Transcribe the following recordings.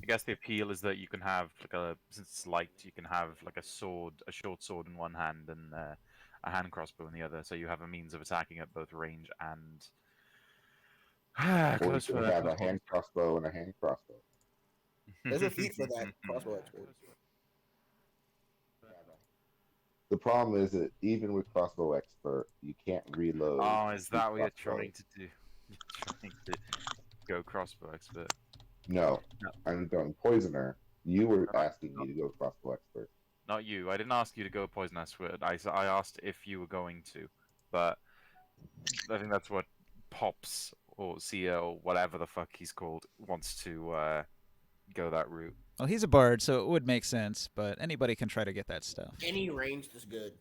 I guess the appeal is that you can have since it's light, you can have like a short sword in one hand, and a hand crossbow in the other. So you have a means of attacking at both range and Or you close could have a quarters. hand crossbow and a hand crossbow. There's a feat for that crossbow expert. The problem is that even with crossbow expert, you can't reload Oh, is two that what you're crossbows. trying to do? You're trying to go crossbow expert. No, No, I'm going poisoner. You were no, asking me to go crossbow expert. not you. I didn't ask you to go poison expert. I asked if you were going to, but I think that's what Pops or Cia or whatever the fuck he's called wants to go that route. Well, he's a bard, so it would make sense, but anybody can try to get that stuff. Any ranged is good,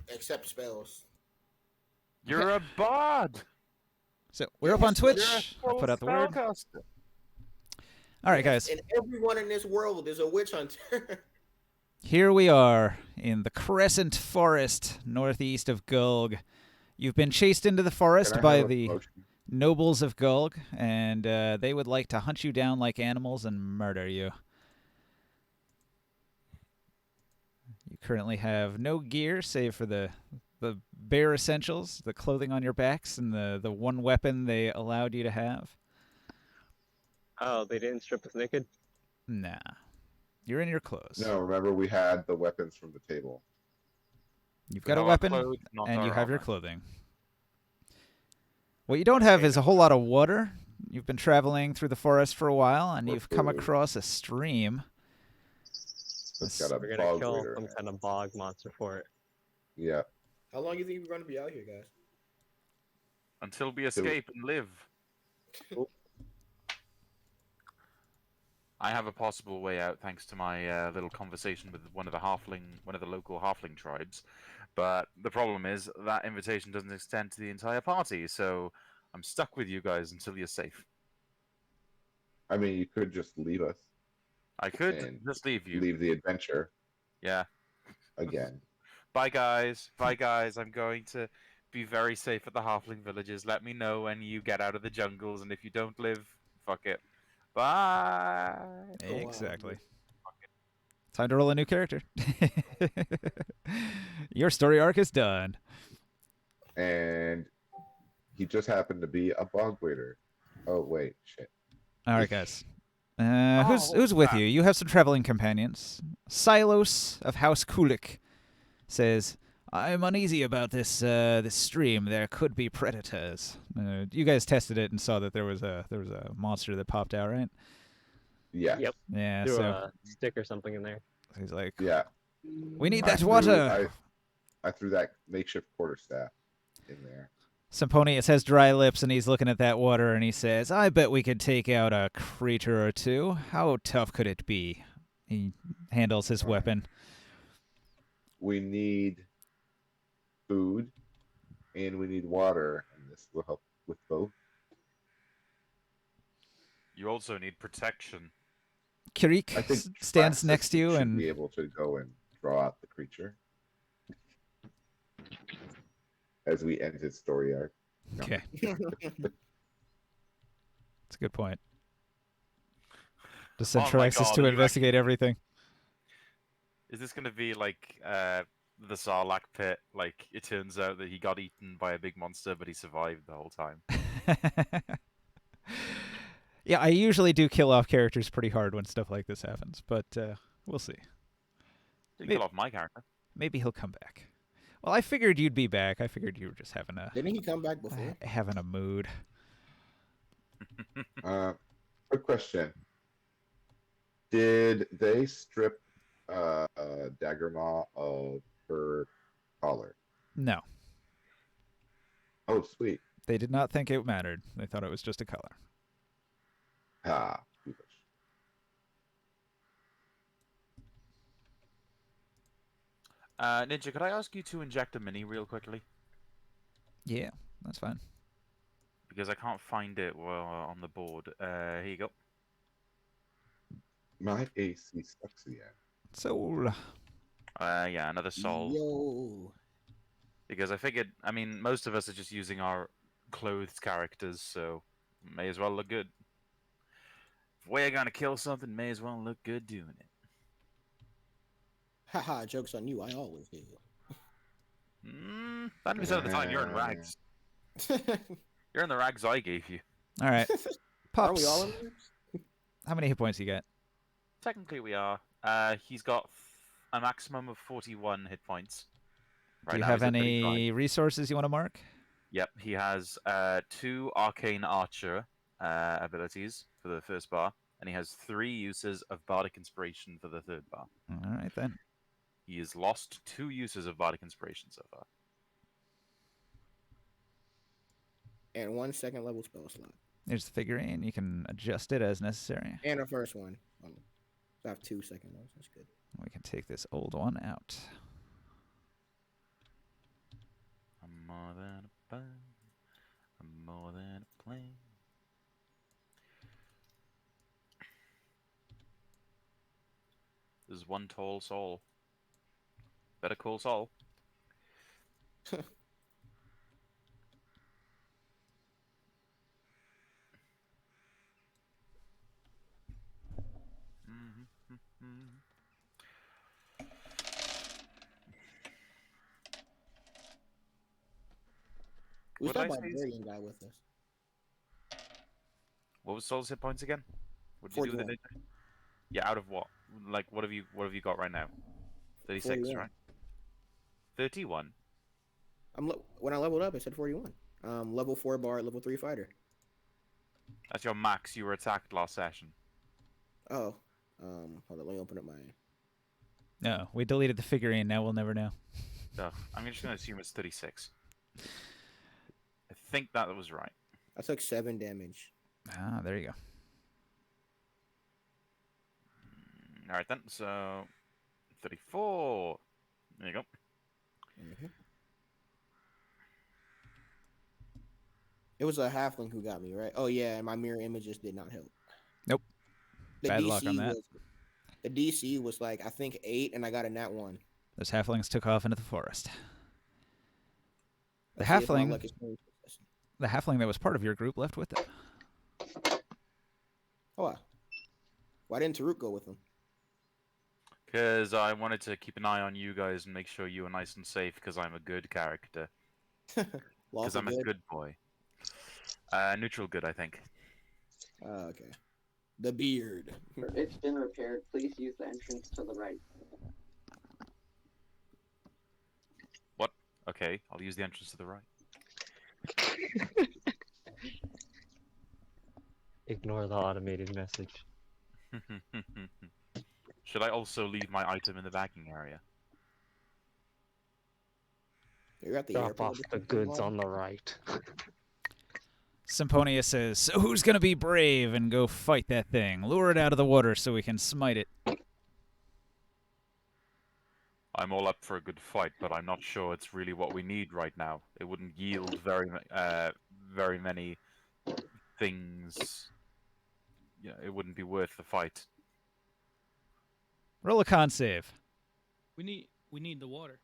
except spells. You're a bard. So we're up on Yes, but You're a Twitch. I full put out the word. spellcaster. All right, Yes, guys. and everyone in this world is a witch hunter. Here we are in the Crescent Forest, northeast of Gulg. You've been chased into the Can forest I by have a the promotion? nobles of Gulg, and they would like to hunt you down like animals and murder you. You currently have no gear save for the bare essentials, the clothing on your backs, and the one weapon they allowed you to have. Oh, they didn't strip us naked? Nah. You're in your clothes. No, remember we had the weapons from the table. You've We got a have our weapon, clothes, not and you our have your armor. clothing. What you don't have Okay, is a whole lot of water. You've been traveling through the forest for a while, and Or you've come food. across a stream. It's got a We're gonna bog kill raider. some kind of bog monster for it. Yeah. How long do you think we're going to be out here, guys? Until we escape and live. I have a possible way out thanks to my little conversation with one of the local halfling tribes. But the problem is that invitation doesn't extend to the entire party, so I'm stuck with you guys until you're safe. I mean, you could just leave us I could and just leave you. leave the adventure Yeah. again. Bye, guys. Bye, guys. I'm going to be very safe at the halfling villages. Let me know when you get out of the jungles, and if you don't live, fuck it. Bye. Oh, wow. Exactly. Time to roll a new character. Your story arc is done. And he just happened to be a bog waiter. Oh wait, shit. All right, guys. Oh, who's with crap. you? You have some traveling companions. Silos of House Kulik says, "I'm uneasy about this stream. There could be predators." You guys tested it and saw that there was a monster that popped out, right? Yeah. Yep. Yeah. Threw So a stick or something in there. he's like, Yeah. "We need I that threw- water." I threw that makeshift quarterstaff in there. Symphonius has dry lips and he's looking at that water and he says, "I bet we could take out a creature or two. How tough could it be?" He handles his All right. weapon. We need food and we need water, and this will help with both. You also need protection. Kirik I think stands Traxxas next to you should and be able to go and draw out the creature as we end his story arc. No. okay, that's a good point. Just send Oh my Traxxas God, to are you investigate everything. Is this going to be like the Sarlacc pit? Like, it turns out that he got eaten by a big monster, but he survived the whole time. Yeah, I usually do kill off characters pretty hard when stuff like this happens, but we'll see. Didn't kill off my character. Maybe he'll come back. Well, I figured you'd be back. I figured you were just having Didn't he come back before? a mood. Quick question: did they strip Daggermaw of her collar? No, Oh, sweet. they did not think it mattered. They thought it was just a color. Ah, foolish. Ninja, could I ask you to inject a mini real quickly? Yeah, that's fine. Because I can't find it on the board. Here you go. My AC sucks again. So, Yeah, another soul. Yo. Because I figured, I mean, most of us are just using our clothed characters, so may as well look good. we're gonna kill something, may as well look good doing it. Haha, joke's on you. I always do. 90% of the time, you're in rags. You're in the rags I gave you. All right. Aren't we all Pops. in there? How many hit points you got? Technically, we are. He's got a maximum of 41 hit points. Right Do you now, have he's at 35. any resources you want to mark? Yep, he has 2 Arcane Archer abilities for the first bar, and he has 3 uses of Bardic Inspiration for the third bar. All right then. He has lost 2 uses of Bardic Inspiration so far. And 1 second level spell slot. There's the figurine. You can adjust it as necessary. And a first one. So I have 2 second ones. That's good. We can take this old one out. I'm more than a bird. I'm more than a plane. There's one tall soul. Better call Saul. Who's What that did I say? barbarian guy with us? What was Saul's hit points again? What did you do with 41. it? Yeah, out of what? Like, what have you got right now? 36, 41. right? 31. When I leveled up, it said 41. Level 4 bar, level 3 fighter. That's your max. You were attacked last session. Oh. Hold on, let me open up my. No, we deleted the figurine. Now we'll never know. So I'm just gonna assume it's 36. I think that was right. I took 7 damage. Ah, there you go. All right then. So 34. There you go. Mm-hmm. It was a halfling who got me, right? Oh yeah, and my mirror images did not help. Nope. The Bad DC luck on that. The DC was like I think 8, and I got a nat 1. Those halflings took off into the forest. The Let's see if my halfling, luck is changed. the halfling that was part of your group left with them. Oh wow. Why didn't Taruk go with him? Because I wanted to keep an eye on you guys and make sure you were nice and safe. Because I'm a good character. Because Lawful I'm a good boy. Neutral good, I think. Oh, okay. The beard. It's been repaired. Please use the entrance to the right. What? Okay, I'll use the entrance to the right. Ignore the automated message. Should I also leave my item in the bagging area? You're at the Drop airport. off the goods on the right. Symphonia says, so who's going to be brave and go fight that thing? Lure it out of the water so we can smite it. I'm all up for a good fight, but I'm not sure it's really what we need right now. It wouldn't yield very many things. You know, it wouldn't be worth the fight. Roll a con save. We need the water.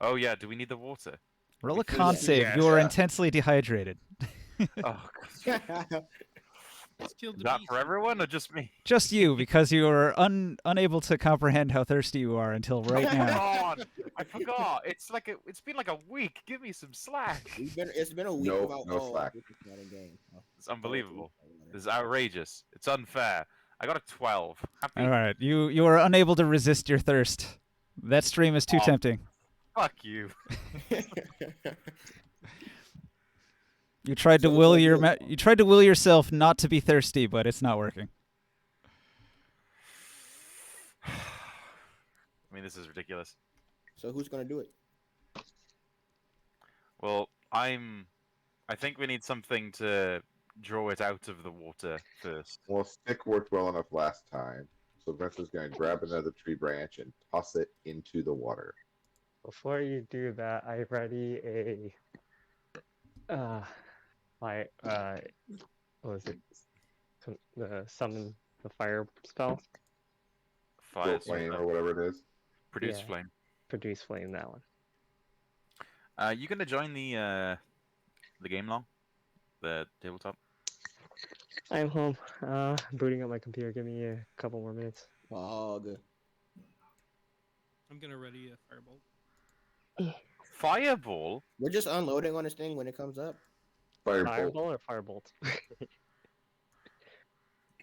Oh yeah, do we need the water? Roll a Because- con save. Yeah, You are yeah. intensely dehydrated. Oh, Let's kill is the that beast. for everyone or just me? Just you, because you are unable to comprehend how thirsty you are until right now. God, I forgot. It's been like a week. Give me some slack. It's been a week No- without no slack. this is not a game. Oh, It's unbelievable. This is outrageous. It's unfair. I got a 12. Happy. All right, you are unable to resist your thirst. That stream is too Oh. tempting. Fuck you. You tried to So will it's your like you tried to will yourself not to be thirsty, but it's not working. I mean, this is ridiculous. So who's gonna do it? Well, I think we need something to draw it out of the water first. Well, stick worked well enough last time. So Vince's going to grab another tree branch and toss it into the water. Before you do that, I ready a what was it? The summon the fire spell. Fire Built flame or whatever it is. produce Yeah. flame. Produce flame, that one. You gonna join the game long? The tabletop? I'm home. Booting up my computer. Give me a couple more minutes. Oh, good. I'm gonna ready a firebolt. Fireball? We're just unloading on this thing when it comes up. Firebolt. Fireball or firebolt? I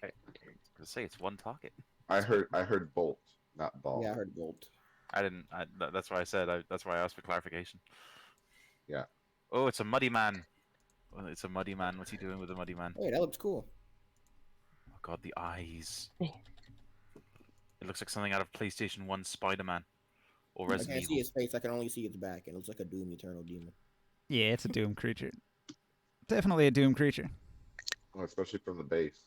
was gonna say it's one target. I heard bolt, not ball. Yeah, I heard bolt. I didn't. That's why I said. That's why I asked for clarification. Yeah. Oh, it's a muddy man. Well, it's a muddy man. What's he doing with a muddy man? Hey, that looks cool. Oh god, the eyes. It looks like something out of PlayStation 1 Spider-Man. Or I Resident can't see Evil. his face. I can only see its back. It looks like a Doom Eternal Demon. Yeah, it's a Doom creature. Definitely a Doom creature. Well, especially from the base.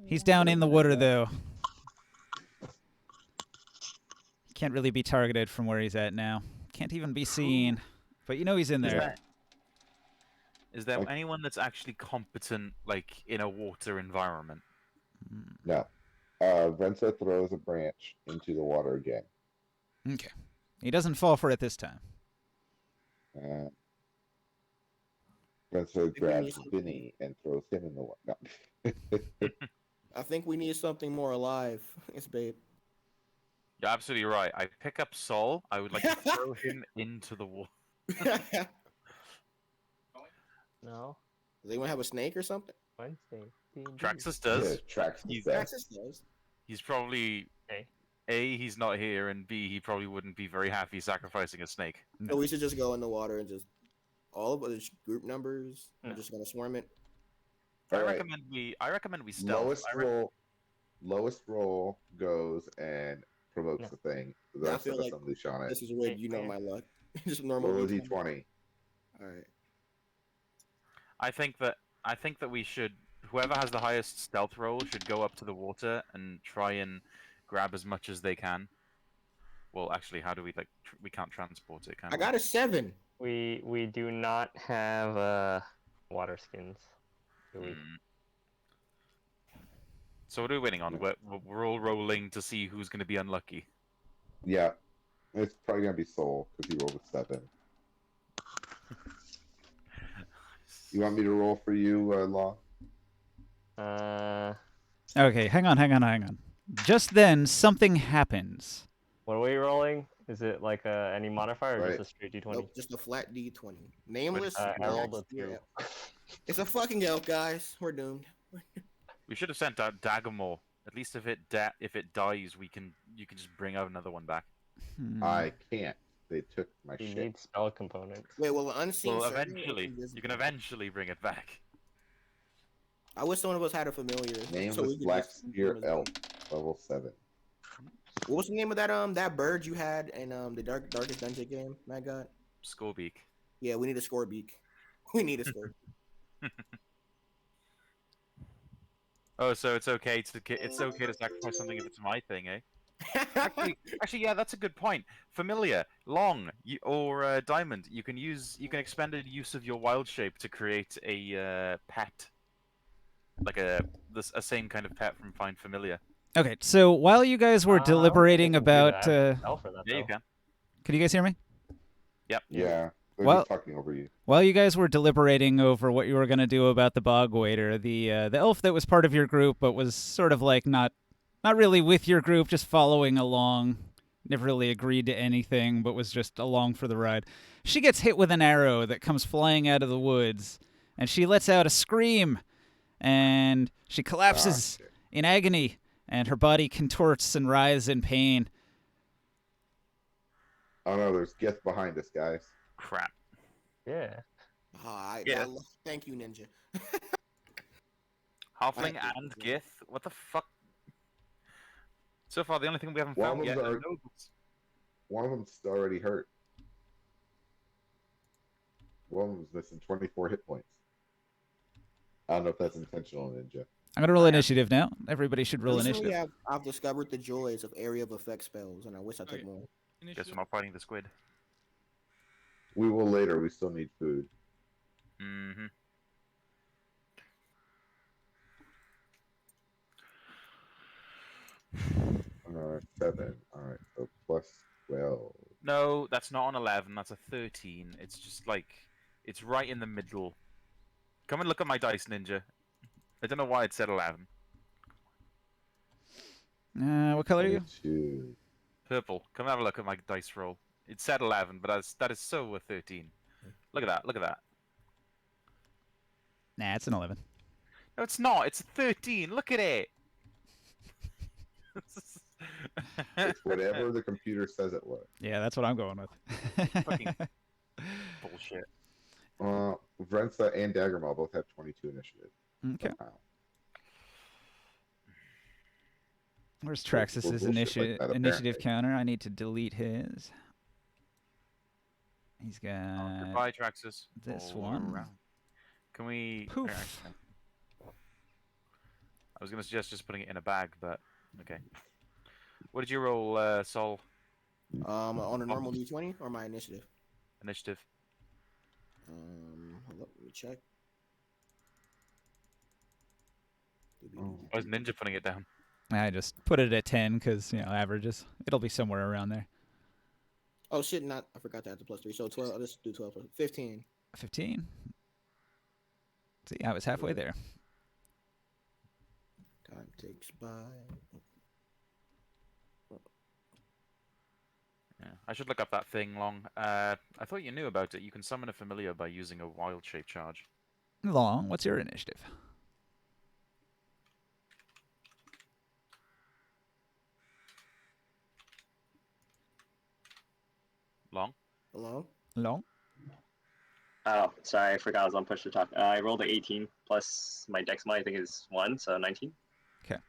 He's down in the water, though. Can't really be targeted from where he's at now. Can't even be seen. But you know he's in there. Is there Like- anyone that's actually competent, like, in a water environment? No. Venza throws a branch into the water again. Okay. He doesn't fall for it this time. Venza we grabs need- Vinny and throws him in the water. No. I think we need something more alive. It's babe. You're absolutely right. I pick up Sol. I would like to throw him into the water. Does No. anyone have a snake or something? Wednesday. D&D. Traxxas Yeah, does. tracks the He's- best. Praxis does. He's probably... Okay. A, he's not here, and B, he probably wouldn't be very happy sacrificing a snake. So we should just go in the water and just all of the group numbers. We're just gonna swarm it. I All right. recommend we stealth. Lowest roll goes and provokes No. the thing. The Yeah, I rest feel of us like unleash on it. This is where you know my luck. Just normal. Roll a D20. d20. All right. I think that we should. Whoever has the highest stealth roll should go up to the water and try and grab as much as they can. Well, actually, how do we we can't transport it? Can I got a 7. We do not have water skins. Do we? So what are we winning on? We're all rolling to see who's going to be unlucky. Yeah. It's probably going to be Soul because he rolled a 7. You want me to roll for you, Law? Okay, hang on. Just then, something happens. What are we rolling? Is it like any modifier or Right. just a straight D20? Nope, just a flat D20. Nameless. I rolled a yeah. 2. It's a fucking elk, guys. We're doomed. We should have sent out Daggermore. At least if it dies, you can just bring out another one back. I can't. They took my You shit. need spell components. Wait, well, unseen. Well, servant is eventually, invisible. you can eventually bring it back. I wish one of us had a familiar. Nameless so we could Black just- Spear Elk, level 7. What was the name of that bird you had in the Darkest Dungeon game? My God. Scorbeak. Yeah, we need a score beak. We need a score. Oh, so it's okay to sacrifice something if it's my thing, eh? Actually, yeah, that's a good point. Familiar, Long, or Diamond, you can expend a use of your wild shape to create a pet, like a same kind of pet from Find Familiar. Okay, so while you guys were deliberating I can do about... that. Spell for that, Yeah, you though. can. Can you guys hear me? Yep. Yeah. They're Well- just talking over you. While you guys were deliberating over what you were going to do about the bog waiter, the elf that was part of your group but was sort of like not really with your group, just following along, never really agreed to anything but was just along for the ride. She gets hit with an arrow that comes flying out of the woods, and she lets out a scream, and she collapses shit. in agony, and her body contorts and writhes in pain. Oh no, there's Gith behind us, guys. Crap. Yeah. Yeah. Thank you, Ninja. Halfling I- and Gith? What the fuck? So far, the only thing we haven't One found of yet them's are already- nobles. One of them's already hurt. One of them's missing 24 hit points. I don't know if that's intentional, Ninja. I'm going to roll initiative now. Everybody should roll Recently, initiative. I've discovered the joys of area of effect spells, and I wish I took Okay. more. Guess Initiative. we're not fighting the squid. We will later. We still need food. Mm-hmm. Alright, 7. Alright, so plus 12. No, that's not on 11. That's a 13. It's just like It's right in the middle. Come and look at my dice, Ninja. I don't know why it said 11. What color are you? 22. Purple. Come have a look at my dice roll. It said 11, but that is so a 13. Look at that. Look at that. Nah, it's an 11. No, it's not. It's a 13. Look at it. It's whatever the computer says it was. Yeah, that's what I'm going with. Fucking bullshit. Vrenza and Daggermaw both have 22 initiative. Okay. Somehow. Where's We'll Traxxas's bullshit like initiative that, initiative apparently. counter? I need to delete his. He's got Goodbye, Traxxas. this All one. around. Can we? Poof. Actually, I was gonna suggest just putting it in a bag, but okay. What did you roll, Sol? On a normal D20 or my initiative? Initiative. Hold up, let me check. Why is Ninja putting it down? I just put it at 10 because, averages. It'll be somewhere around there. Oh shit! I forgot to add the +3. So 12. Let's do 12 plus 15. 15. See, I was halfway there. Time takes by. Yeah, I should look up that thing, Long. I thought you knew about it. You can summon a familiar by using a wild shape charge. Long, what's your initiative? Long? Hello. Long? Oh, sorry, I forgot I was on push to talk. I rolled a 18 plus my dex mod, I think is 1, so 19. Did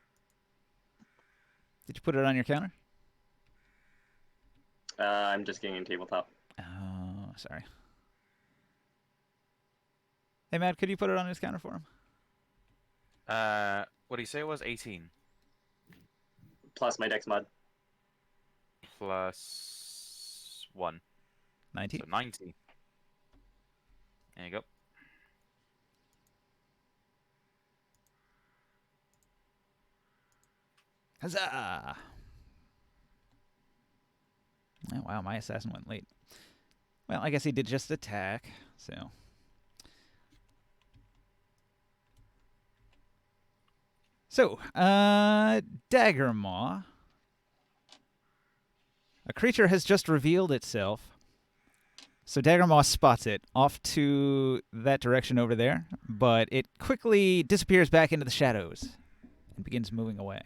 you put it on your counter? I'm just getting in tabletop. Oh, sorry. Hey, Matt, could you put it on his counter for him? What do you say it was? 18 Plus my dex mod. plus 1. 19. So 90. There you go. Huzzah! Oh, wow, my assassin went late. Well, I guess he did just attack, so. So, Daggermaw. A creature has just revealed itself. So Daggermaw spots it off to that direction over there, but it quickly disappears back into the shadows and begins moving away.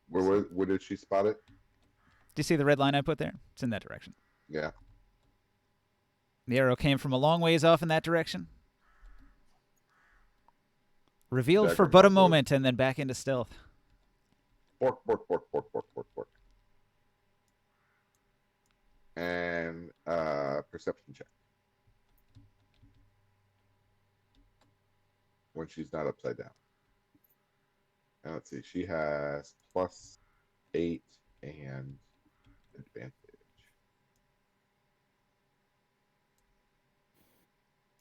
Where did she spot it? Do you see the red line I put there? It's in that direction. Yeah. The arrow came from a long ways off in that direction. Revealed for but a moment and then back into stealth. Bork. And perception check. When she's not upside down. And let's see, she has +8 and advantage.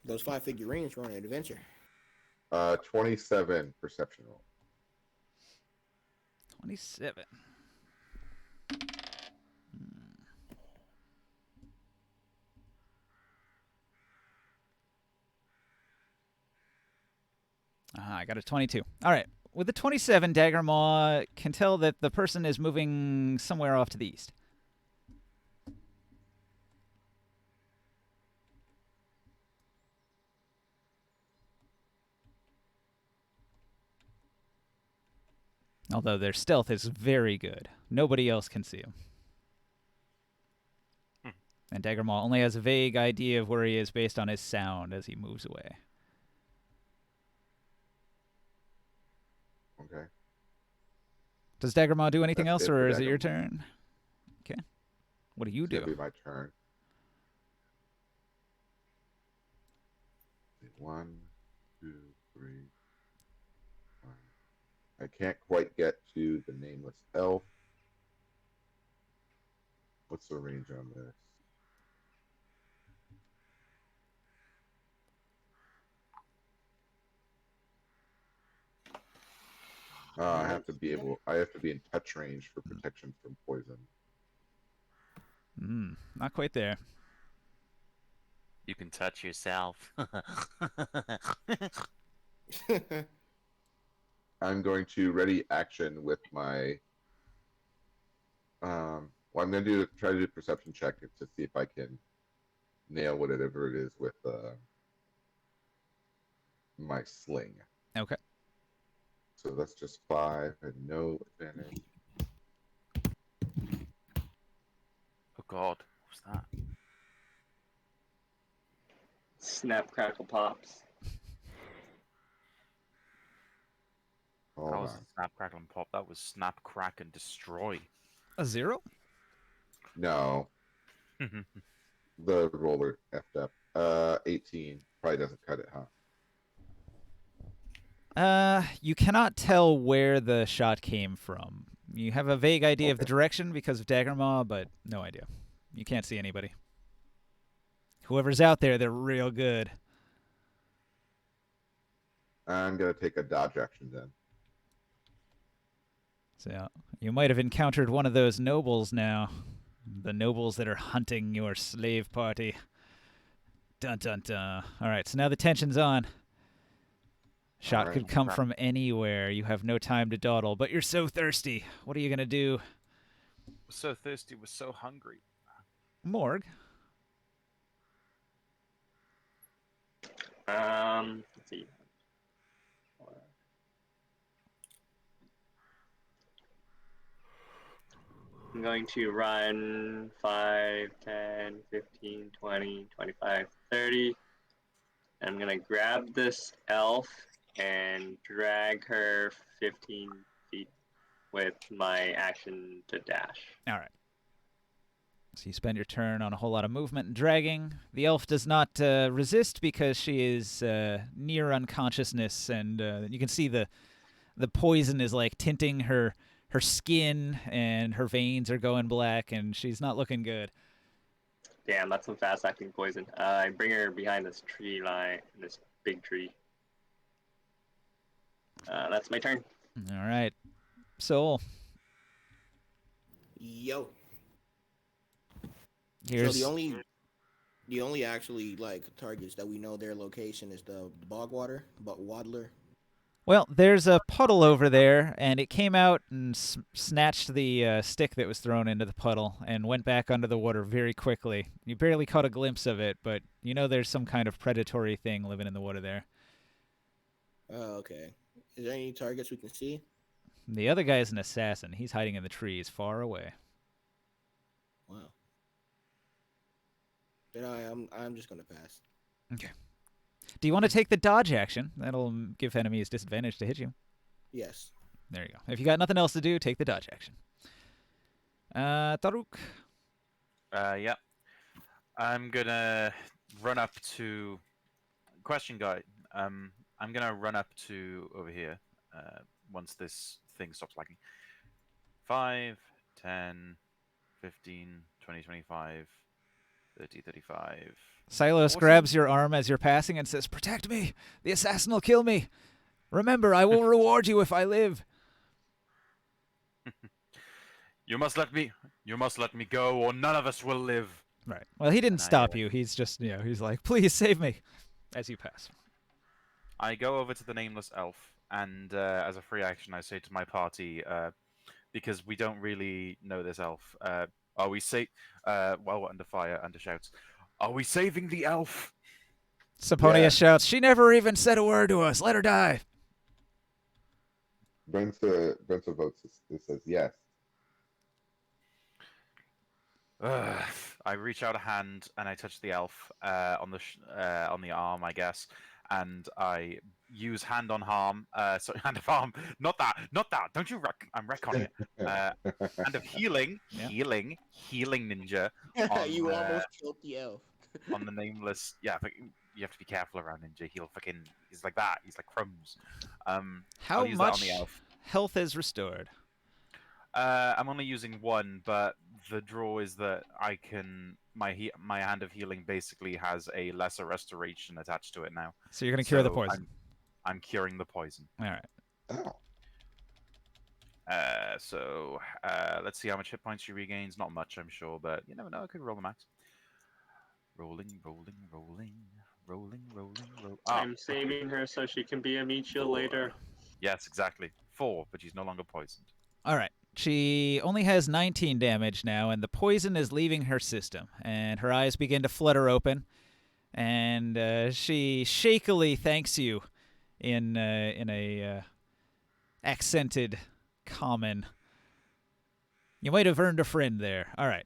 Those 5 figurines were on an adventure. 27 perception roll. 27. I got a 22. All right. With the 27, Daggermaw can tell that the person is moving somewhere off to the east. Although their stealth is very good. Nobody else can see him. And Daggermaw only has a vague idea of where he is based on his sound as he moves away. Okay. Does Daggermaw do anything That's else, it for or is it your Daggermaw. turn? Okay. What do you It's gonna do? be my turn. 1, 2, 3, 5. I can't quite get to the nameless elf. What's the range on this? I have to be in touch range for protection from poison. Not quite there. You can touch yourself. I'm going to ready action with my. Well, I'm going to try to do a perception check to see if I can nail whatever it is with my sling. Okay. So that's just 5 and no advantage. Oh God, what was that? Snap, crackle, pops. Hold That was on. snap, crackle, and pop. That was snap, crack, and destroy. A 0? No, the roller effed up. 18 probably doesn't cut it, huh? You cannot tell where the shot came from. You have a vague idea of the Okay. direction because of Dagger Maw, but no idea. You can't see anybody. Whoever's out there, they're real good. I'm gonna take a dodge action then. So you might have encountered one of those nobles now. The nobles that are hunting your slave party. Dun dun dun. Alright, so now the tension's on. Shot Alright. could come from anywhere. You have no time to dawdle, but you're so thirsty. What are you gonna do? We're so thirsty. We're so hungry. Morg. Let's see. I'm going to run 5, 10, 15, 20, 25, 30. I'm going to grab this elf and drag her 15 feet with my action to dash. Alright. So you spend your turn on a whole lot of movement and dragging. The elf does not resist because she is near unconsciousness, and you can see the poison is like tinting her skin, and her veins are going black, and she's not looking good. Damn, that's some fast-acting poison. I bring her behind this tree line, this big tree. That's my turn. All right. Soul. Yo. Here's So the only actually like targets that we know their location is the bogwater, but waddler. Well, there's a puddle over there, and it came out and snatched the stick that was thrown into the puddle and went back under the water very quickly. You barely caught a glimpse of it, but you know there's some kind of predatory thing living in the water there. Oh, okay. Is there any targets we can see? The other guy's an assassin. He's hiding in the trees far away. Wow. Then I'm just gonna pass. Okay. Do you want to take the dodge action? That'll give enemies disadvantage to hit you. Yes. There you go. If you got nothing else to do, take the dodge action. Taruk. Yeah. I'm gonna run up to. Question, guy. I'm gonna run up to over here. Once this thing stops lagging. 5, 10, 15, 20, 25, 30, 35. Silos Awesome. grabs your arm as you're passing and says, "Protect me! The assassin will kill me! Remember, I will reward you if I live!" You must let me go, or none of us will live. Right. Well, he didn't And stop you. He's just, he's like, "Please save me," as you pass. I go over to the nameless elf, and as a free action, I say to my party, because we don't really know this elf, are we safe? Well, we're under fire, under shouts. Are we saving the elf? Saponia Yeah. shouts, "She never even said a word to us. Let her die." Brenta votes. It says yes. I reach out a hand and I touch the elf on the arm, I guess, and I use hand on harm. Sorry, hand of harm. Not that. Don't you wreck? I'm retconning it. Hand of healing, Yeah. healing ninja. On, You almost killed the elf. on the nameless. Yeah, but you have to be careful around ninja. He's like that. He's like crumbs. How I'll use that on much the elf. health is restored? I'm only using one, but the draw is that I can my hand of healing basically has a lesser restoration attached to it now. So you're going to cure the So poison. I'm curing the poison. All right. Oh. So let's see how much hit points she regains. Not much, I'm sure, but you never know. I could roll the max. Rolling, rolling, rolling, rolling, rolling, rolling. I'm saving her so she can be a Michio later. Yes, exactly. 4, but she's no longer poisoned. All right. She only has 19 damage now, and the poison is leaving her system. And her eyes begin to flutter open, and she shakily thanks you in a accented common. You might have earned a friend there. All right.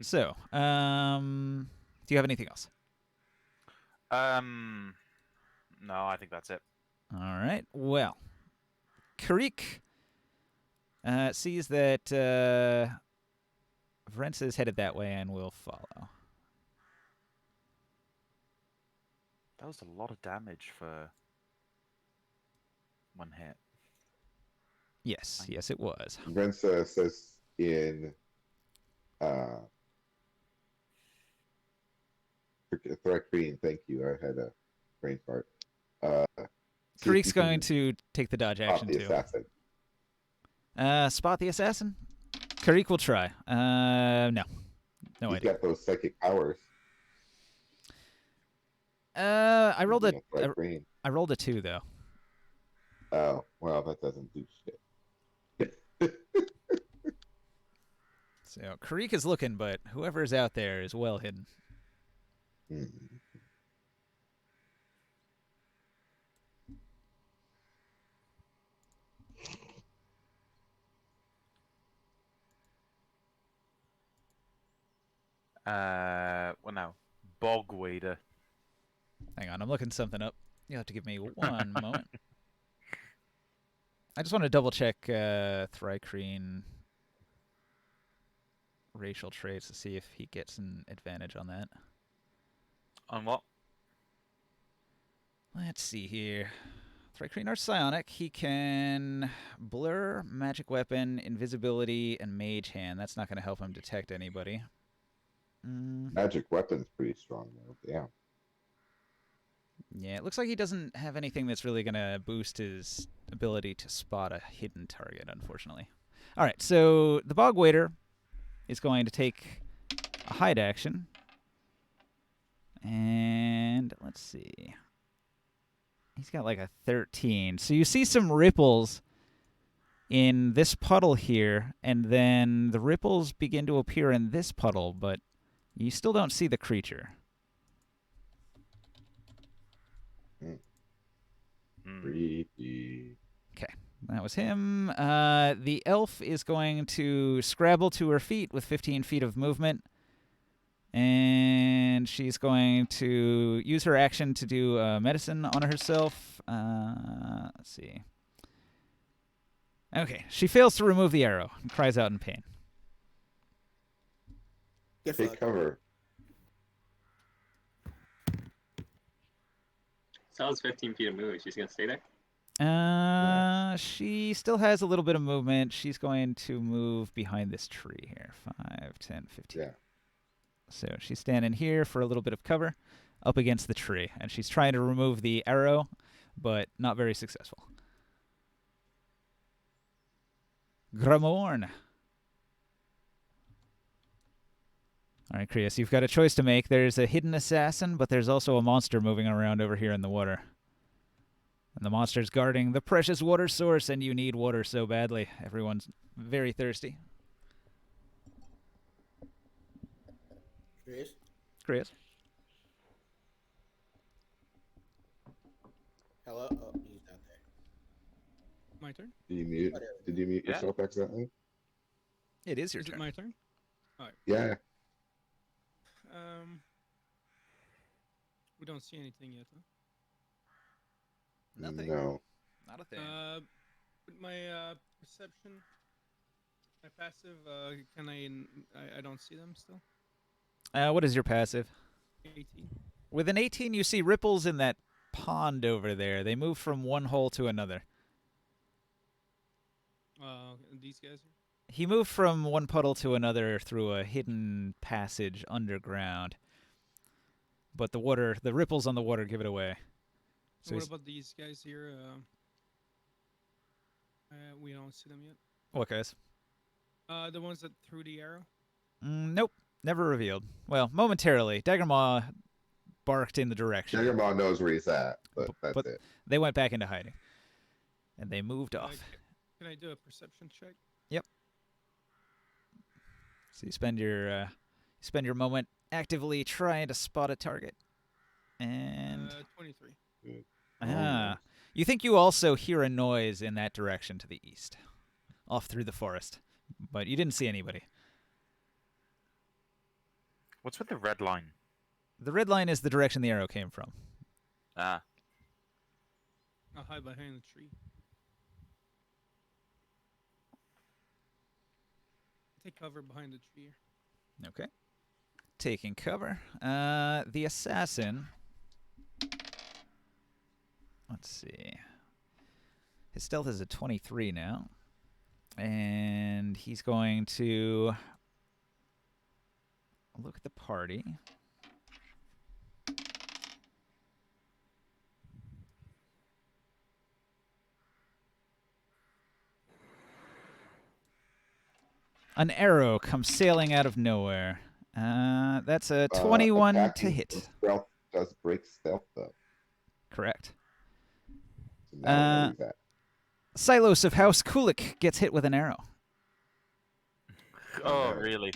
So, do you have anything else? No, I think that's it. All right. Well, Karik sees that Vrensa is headed that way and will follow. That was a lot of damage for one hit. Yes, yes, it was. Rensa says in Threakreen, thank you. I had a brain fart. See if Karik's you can going to take the dodge spot action the too. assassin. Spot the assassin? Karik will try. No. No He's idea. got those psychic powers. I rolled You know, a Threakreen. I rolled a 2 though. Oh, well, that doesn't do shit. So Karik is looking, but whoever is out there is well hidden. Hmm. Well, now, Bog Wader. Hang on, I'm looking something up. You'll have to give me one moment. I just want to double check Thrycreen racial traits to see if he gets an advantage on that. On what? Let's see here. Thrycreen are psionic. He can blur, magic weapon, invisibility, and mage hand. That's not going to help him detect anybody. Magic weapon's pretty strong, though. Damn. Yeah, it looks like he doesn't have anything that's really going to boost his ability to spot a hidden target, unfortunately. All right, so the Bog Waiter is going to take a hide action. And let's see. He's got like a 13. So you see some ripples in this puddle here, and then the ripples begin to appear in this puddle, but you still don't see the creature. Creepy. Okay, that was him. The elf is going to scrabble to her feet with 15 feet of movement. And she's going to use her action to do medicine on herself. Let's see. Okay, she fails to remove the arrow and cries out in pain. Get Take fucked. cover. So that was 15 feet of movement. She's gonna stay there. She still has a little bit of movement. She's going to move behind this tree here. 5, 10, 15. Yeah. So she's standing here for a little bit of cover up against the tree. And she's trying to remove the arrow, but not very successful. Gramorn. All right, Krios, you've got a choice to make. There's a hidden assassin, but there's also a monster moving around over here in the water. And the monster's guarding the precious water source, and you need water so badly. Everyone's very thirsty. Chris? Krios? Hello? Oh, he's not there. My turn? Did you mute? Whatever. Did you mute Yeah. yourself accidentally? It is your Is it turn. my turn? Yeah. We don't see anything yet, huh? Nothing. No. Not a thing. With my perception, my passive, can I don't see them still. What is your passive? 18. With an 18, you see ripples in that pond over there. They move from one hole to another. These guys here? He moved from one puddle to another through a hidden passage underground. But the ripples on the water give it away. So What he's- about these guys here? We don't see them yet. what guys? The ones that threw the arrow. Nope. Never revealed. Well, momentarily, Daggermaw barked in the direction, Jaggermaw knows where he's at, but that's but it. they went back into hiding, and they moved off. Can I do a perception check? So you spend your moment actively trying to spot a target, and 23. you think you also hear a noise in that direction to the east, off through the forest, but you didn't see anybody. What's with the red line? The red line is the direction the arrow came from. Ah, I'll hide behind the tree. Take cover behind the tree. Okay. Taking cover. The assassin. Let's see. His stealth is a 23 now. And he's going to look at the party. An arrow comes sailing out of nowhere. That's a 21 to Attacking hit. from stealth does break stealth, though. Correct. So now we know where he's at. Silos of House Kulik gets hit with an arrow. oh, no. really?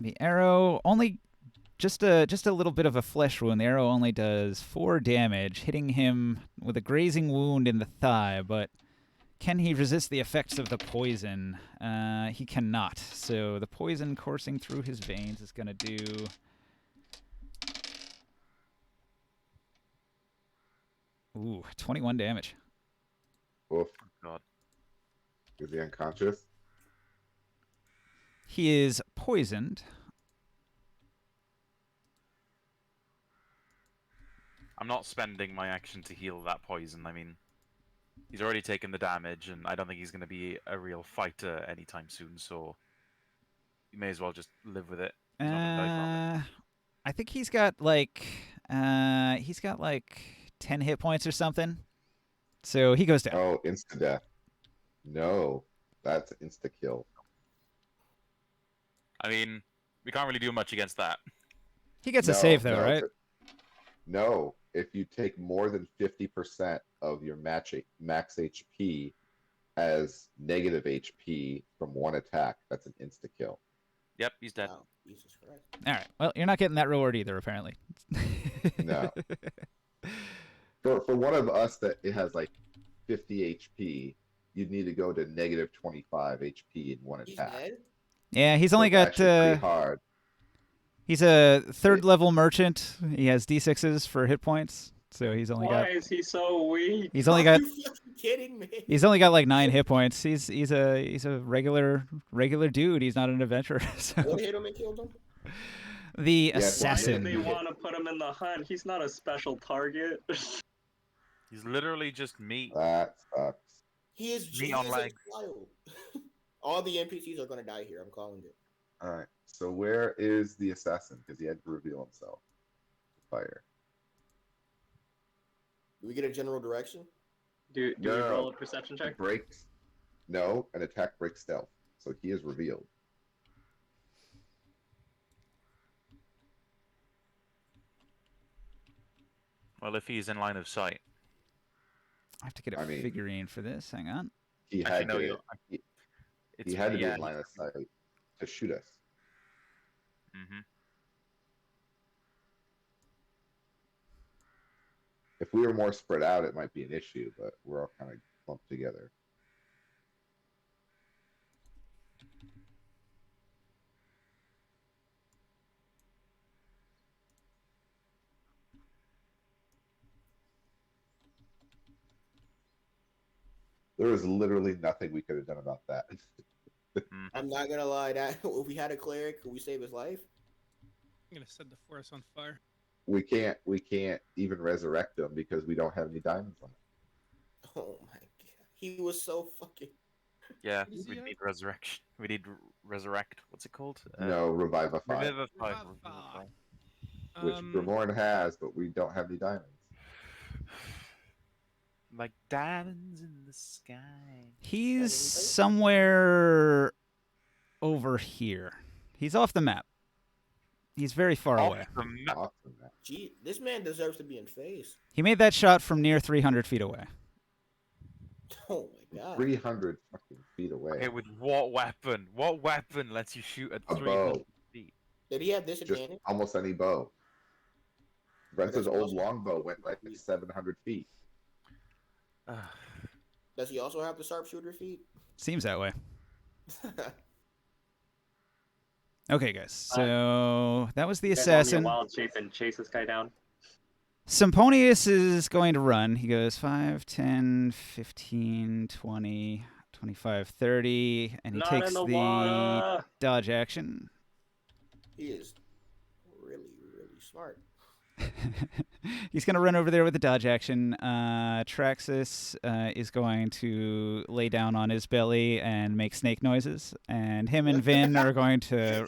The arrow only just a little bit of a flesh wound. The arrow only does 4 damage, hitting him with a grazing wound in the thigh, but can he resist the effects of the poison? He cannot. So the poison coursing through his veins is going to do... Ooh, 21 damage. Oof. God. Is he unconscious? He is poisoned. I'm not spending my action to heal that poison. I mean, he's already taken the damage, and I don't think he's going to be a real fighter anytime soon. So you may as well just live with it. He's not gonna die from it. I think he's got like 10 hit points or something. So he goes down. Oh, insta-death. No, that's insta-kill. I mean, we can't really do much against that. He gets a save though, right? No, if you take more than 50% of your max HP as negative HP from one attack, that's an insta-kill. Yep, he's dead. Wow, Jesus Christ. All right. Well, you're not getting that reward either, apparently. No. For one of us that it has like 50 HP, you'd need to go to negative 25 HP in one He's attack. dead? Yeah, he's So only it's got. actually pretty hard. He's a 3rd level merchant. He has D6s for hit points, so he's only Why got. is he so weak? He's only Are got. you fucking kidding me? He's only got like 9 hit points. He's a regular dude. He's not an adventurer. So. What hit him and killed him? The Yeah, Why assassin. did they want to put him in the hunt? He's not a special target. He's literally just meat. That sucks. He is Meat on a legs. child. All the NPCs are gonna die here. I'm calling it. All right. So where is the assassin? Because he had to reveal himself. Fire. Do we get a general direction? Do we No. roll a perception check? Breaks. No, an attack breaks stealth. So he is revealed. Well, if he's in line of sight. I have to get a I mean- figurine for this. Hang on. He Actually, had no, to. you- He, It's he had to be yeah. in line of sight to shoot us. Mm-hmm. If we were more spread out, it might be an issue, but we're all kind of clumped together. There was literally nothing we could have done about that. I'm not gonna lie. That if we had a cleric, could we save his life? I'm gonna set the forest on fire. We can't even resurrect him because we don't have any diamonds on it. Oh my god, he was so fucking. Yeah, Is we he need resurrection. We need resurrect. What's it called? No, revivify, Revivify. Revivify. which Grimoire has, but we don't have any diamonds. Like diamonds in the sky. He's somewhere over here. He's off the map. He's very far away. Off the map. Awesome, man. Gee, this man deserves to be in phase. He made that shot from near 300 feet away. Oh my god. 300 fucking feet away. Okay, with what weapon? What weapon lets you shoot at A 300 bow. feet? Did he have Just disadvantage? almost any bow. Brenton's does he old also- longbow went like 700 feet. Does he also have the sharpshooter feat? Seems that way. Okay, guys. So that was the You guys want me to assassin. wild shape and chase this guy down. Symponius is going to run. He goes 5, 10, 15, 20, 25, 30, and he Not takes in the the water. dodge action. He is really, really smart. He's going to run over there with the dodge action. Traxxas is going to lay down on his belly and make snake noises. And him and Vin are going to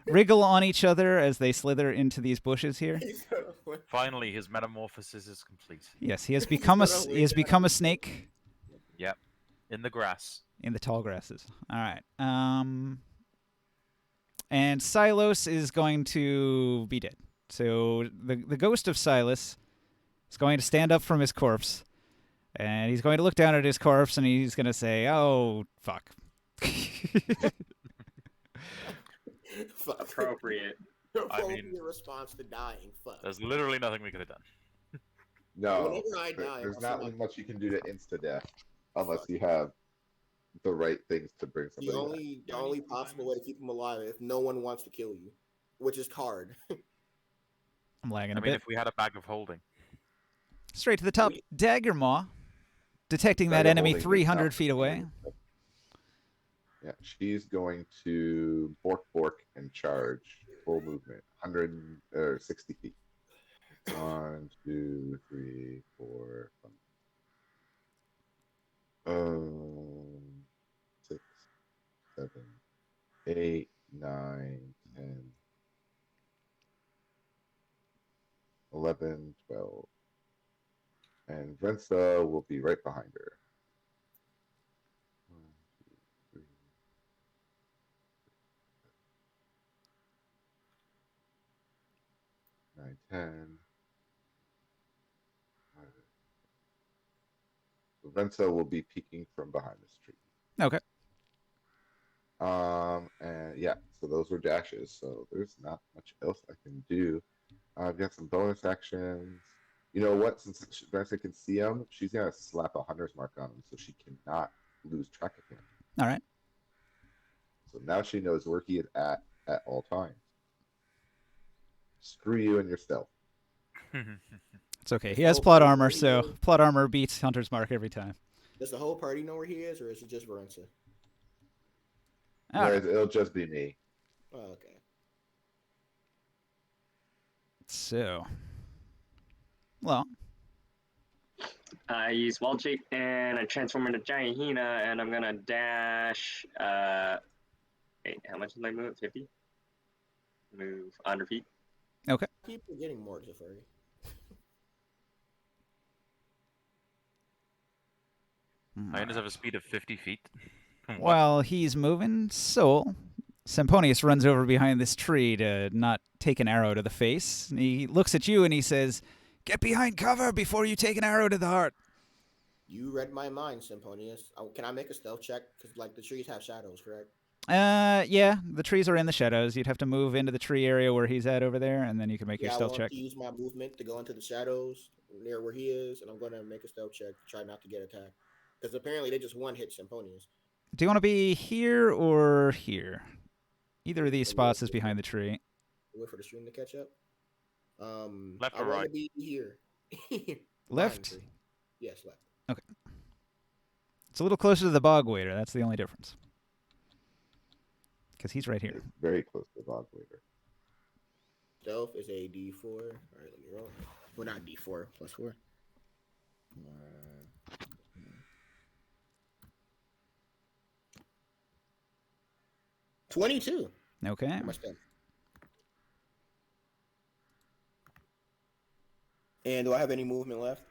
wriggle on each other as they slither into these bushes here. Finally, his metamorphosis is complete. Yes, he has become a snake Yep. In the grass. in the tall grasses. All right. And Silos is going to be dead. So the ghost of Silas is going to stand up from his corpse, and he's going to look down at his corpse, and he's going to say, "Oh, fuck." Fuck. Appropriate. Appropriate mean- response to dying. Fuck. There's literally nothing we could have done. No, Whenever I die, there's I'll not select- much you can do to insta death unless you have the right things to bring The somebody back. only possible way to keep him alive is if no one wants to kill you, which is hard. I'm lagging I a mean, bit. if we had a bag of holding. Straight to the top. Dagger Maw, detecting that Dagger enemy holding 300 is feet not- away. Yeah, she's going to bork and charge full movement, 160 feet. 1, 2, 3, 4, 5. 6, 7, 8, 9, 10, 11, 12. And Vensa will be right behind her. 1, 2, 3. 9, 10. So Vensa will be peeking from behind this tree. Okay. And yeah, so those were dashes. So there's not much else I can do. I've got some bonus actions. You know what? Since Vensa can see him, she's gonna slap a hunter's mark on him, so she cannot lose track of him. All right. So now she knows where he is at all times. Screw you and your stealth. It's okay. He has plot armor, so plot armor beats Hunter's Mark every time. Does the whole party know where he is, or is it just Varenza? All right. It'll just be me. Oh, okay. So, well, I use wild shape and I transform into giant hyena, and I'm gonna dash. Wait, how much did I move? 50. Move 100 feet. Keep getting more Jafari. Hyenas have a speed of 50 feet. What? while he's moving, Soul, Semponius runs over behind this tree to not take an arrow to the face. And he looks at you and he says, "Get behind cover before you take an arrow to the heart." You read my mind, Symponius. Can I make a stealth check? Because like the trees have shadows, correct? Yeah, the trees are in the shadows. You'd have to move into the tree area where he's at over there, and then you can make your I stealth want check. to use my movement to go into the shadows near where he is, and I'm going to make a stealth check to try not to get attacked. Because apparently they just one hit Symponius. Do you want to be here or here? Either of these Let me spots look is behind the tree. Wait for the stream to catch up. Left I or want right? to be here. Behind Left? the tree. Yes, left. It's a little closer to the bog waiter. That's the only difference. Because he's right here. It's very close to the bog waiter. Stealth is a D4. All right, let me roll. Well, not D4, plus 4. 22. Okay. How much stealth? And do I have any movement left?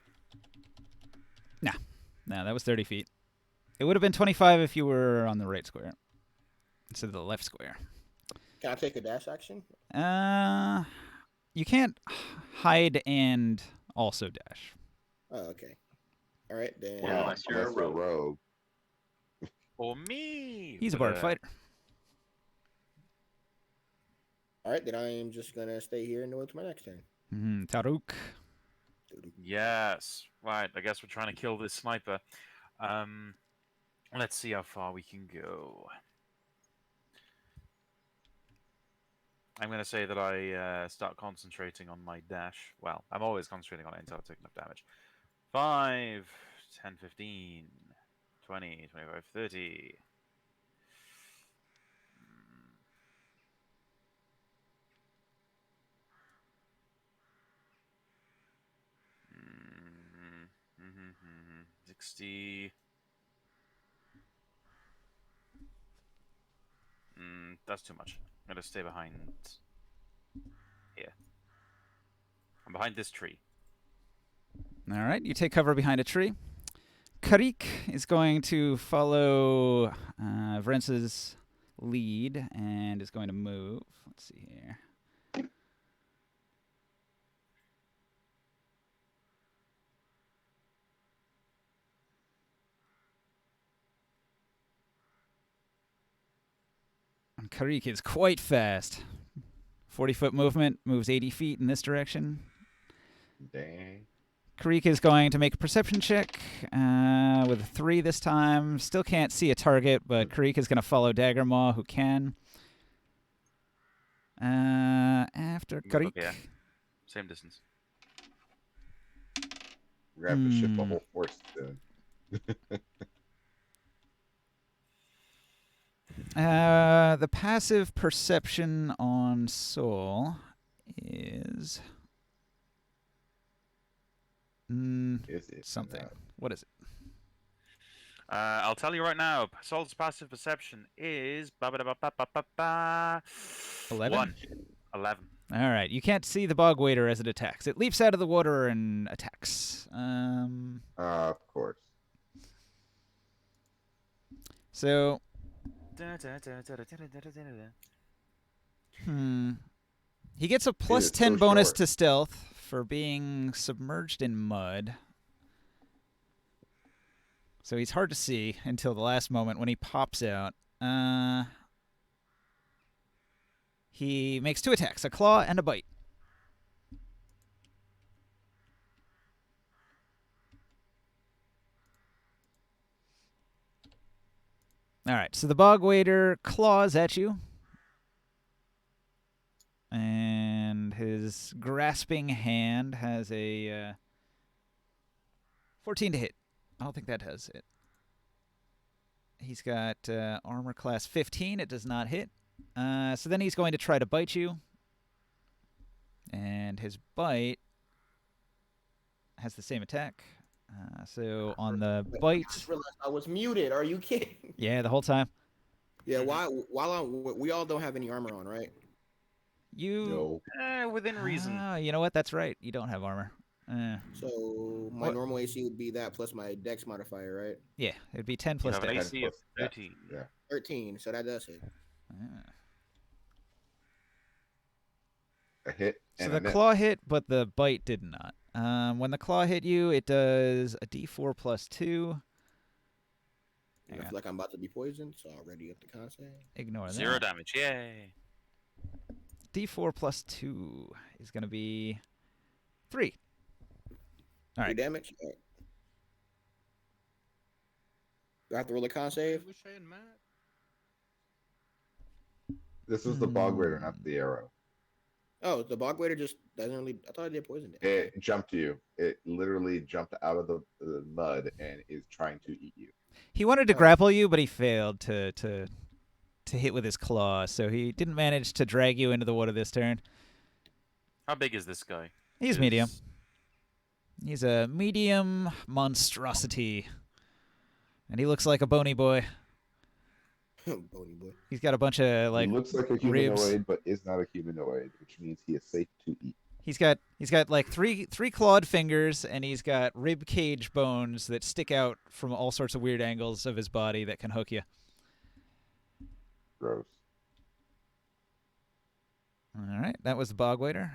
No, that was 30 feet. It would have been 25 if you were on the right square instead of the left square. Can I take a dash action? You can't hide and also dash. Oh, okay. All right then. Yeah, unless you're a rogue. rogue. For me. He's a but, bard fighter. All right, then I am just gonna stay here and go to my next turn. Taruk. Yes. Right. I guess we're trying to kill this sniper. Let's see how far we can go. I'm going to say that I start concentrating on my dash. Well, I'm always concentrating on it until I take enough damage. 5, 10, 15, 20, 25, 30. Mm-hmm. 60. That's too much. I'm going to stay behind here. I'm behind this tree. All right, you take cover behind a tree. Karik is going to follow Vrence's lead and is going to move. Let's see here. And Karik is quite fast. 40-foot movement, moves 80 feet in this direction. Dang. Karik is going to make a perception check with a 3 this time. Still can't see a target, but Karik is going to follow Daggermaw, who can. After Karik. Yeah. Same distance. We're going to have to shift the whole force soon. The passive perception on Soul is Is it something. not? What is it? I'll tell you right now. Soul's passive perception is 11? 11. All right. You can't see the bog waiter as it attacks. It leaps out of the water and attacks. Of course. So. He gets a plus 10 so bonus short. to stealth for being submerged in mud. So he's hard to see until the last moment when he pops out. He makes 2 attacks, a claw and a bite. All right, so the bog waiter claws at you. And his grasping hand has a 14 to hit. I don't think that does it. He's got armor class 15. It does not hit. So then he's going to try to bite you. And his bite has the same attack. So on the I bite... just realized I was muted. Are you kidding? Yeah, the whole time. Yeah, we all don't have any armor on, right? You... No. Within reason. You know what? That's right. You don't have armor. So my normal AC would be that plus my dex modifier, right? Yeah, it would be 10 You plus have an dex. AC of 13. Yeah. 13, so that does hit. A hit. So And the a miss. claw hit, but the bite did not. When the claw hit you, it does a d4 plus 2. I feel like I'm about to be poisoned, so I'll ready up the con save. Ignore 0 that. damage. Yay. D4 plus 2 is going to be 3. All 3 right. damage. All right. Do I have to roll a con I save? wish I had Matt. This was the bog raider, not the arrow. Oh, the bog waiter just doesn't really. I thought I did poison damage. It jumped you. It literally jumped out of the mud and is trying to eat you. He wanted to grapple you, but he failed to hit with his claw, so he didn't manage to drag you into the water this turn. How big is this guy? He's medium. He's a medium monstrosity. And he looks like a bony boy. Bony boy. He's got a bunch of, He looks like a humanoid, ribs. but is not a humanoid, which means he is safe to eat. He's got like three clawed fingers, and he's got rib cage bones that stick out from all sorts of weird angles of his body that can hook you. Gross. All right, that was the bog waiter.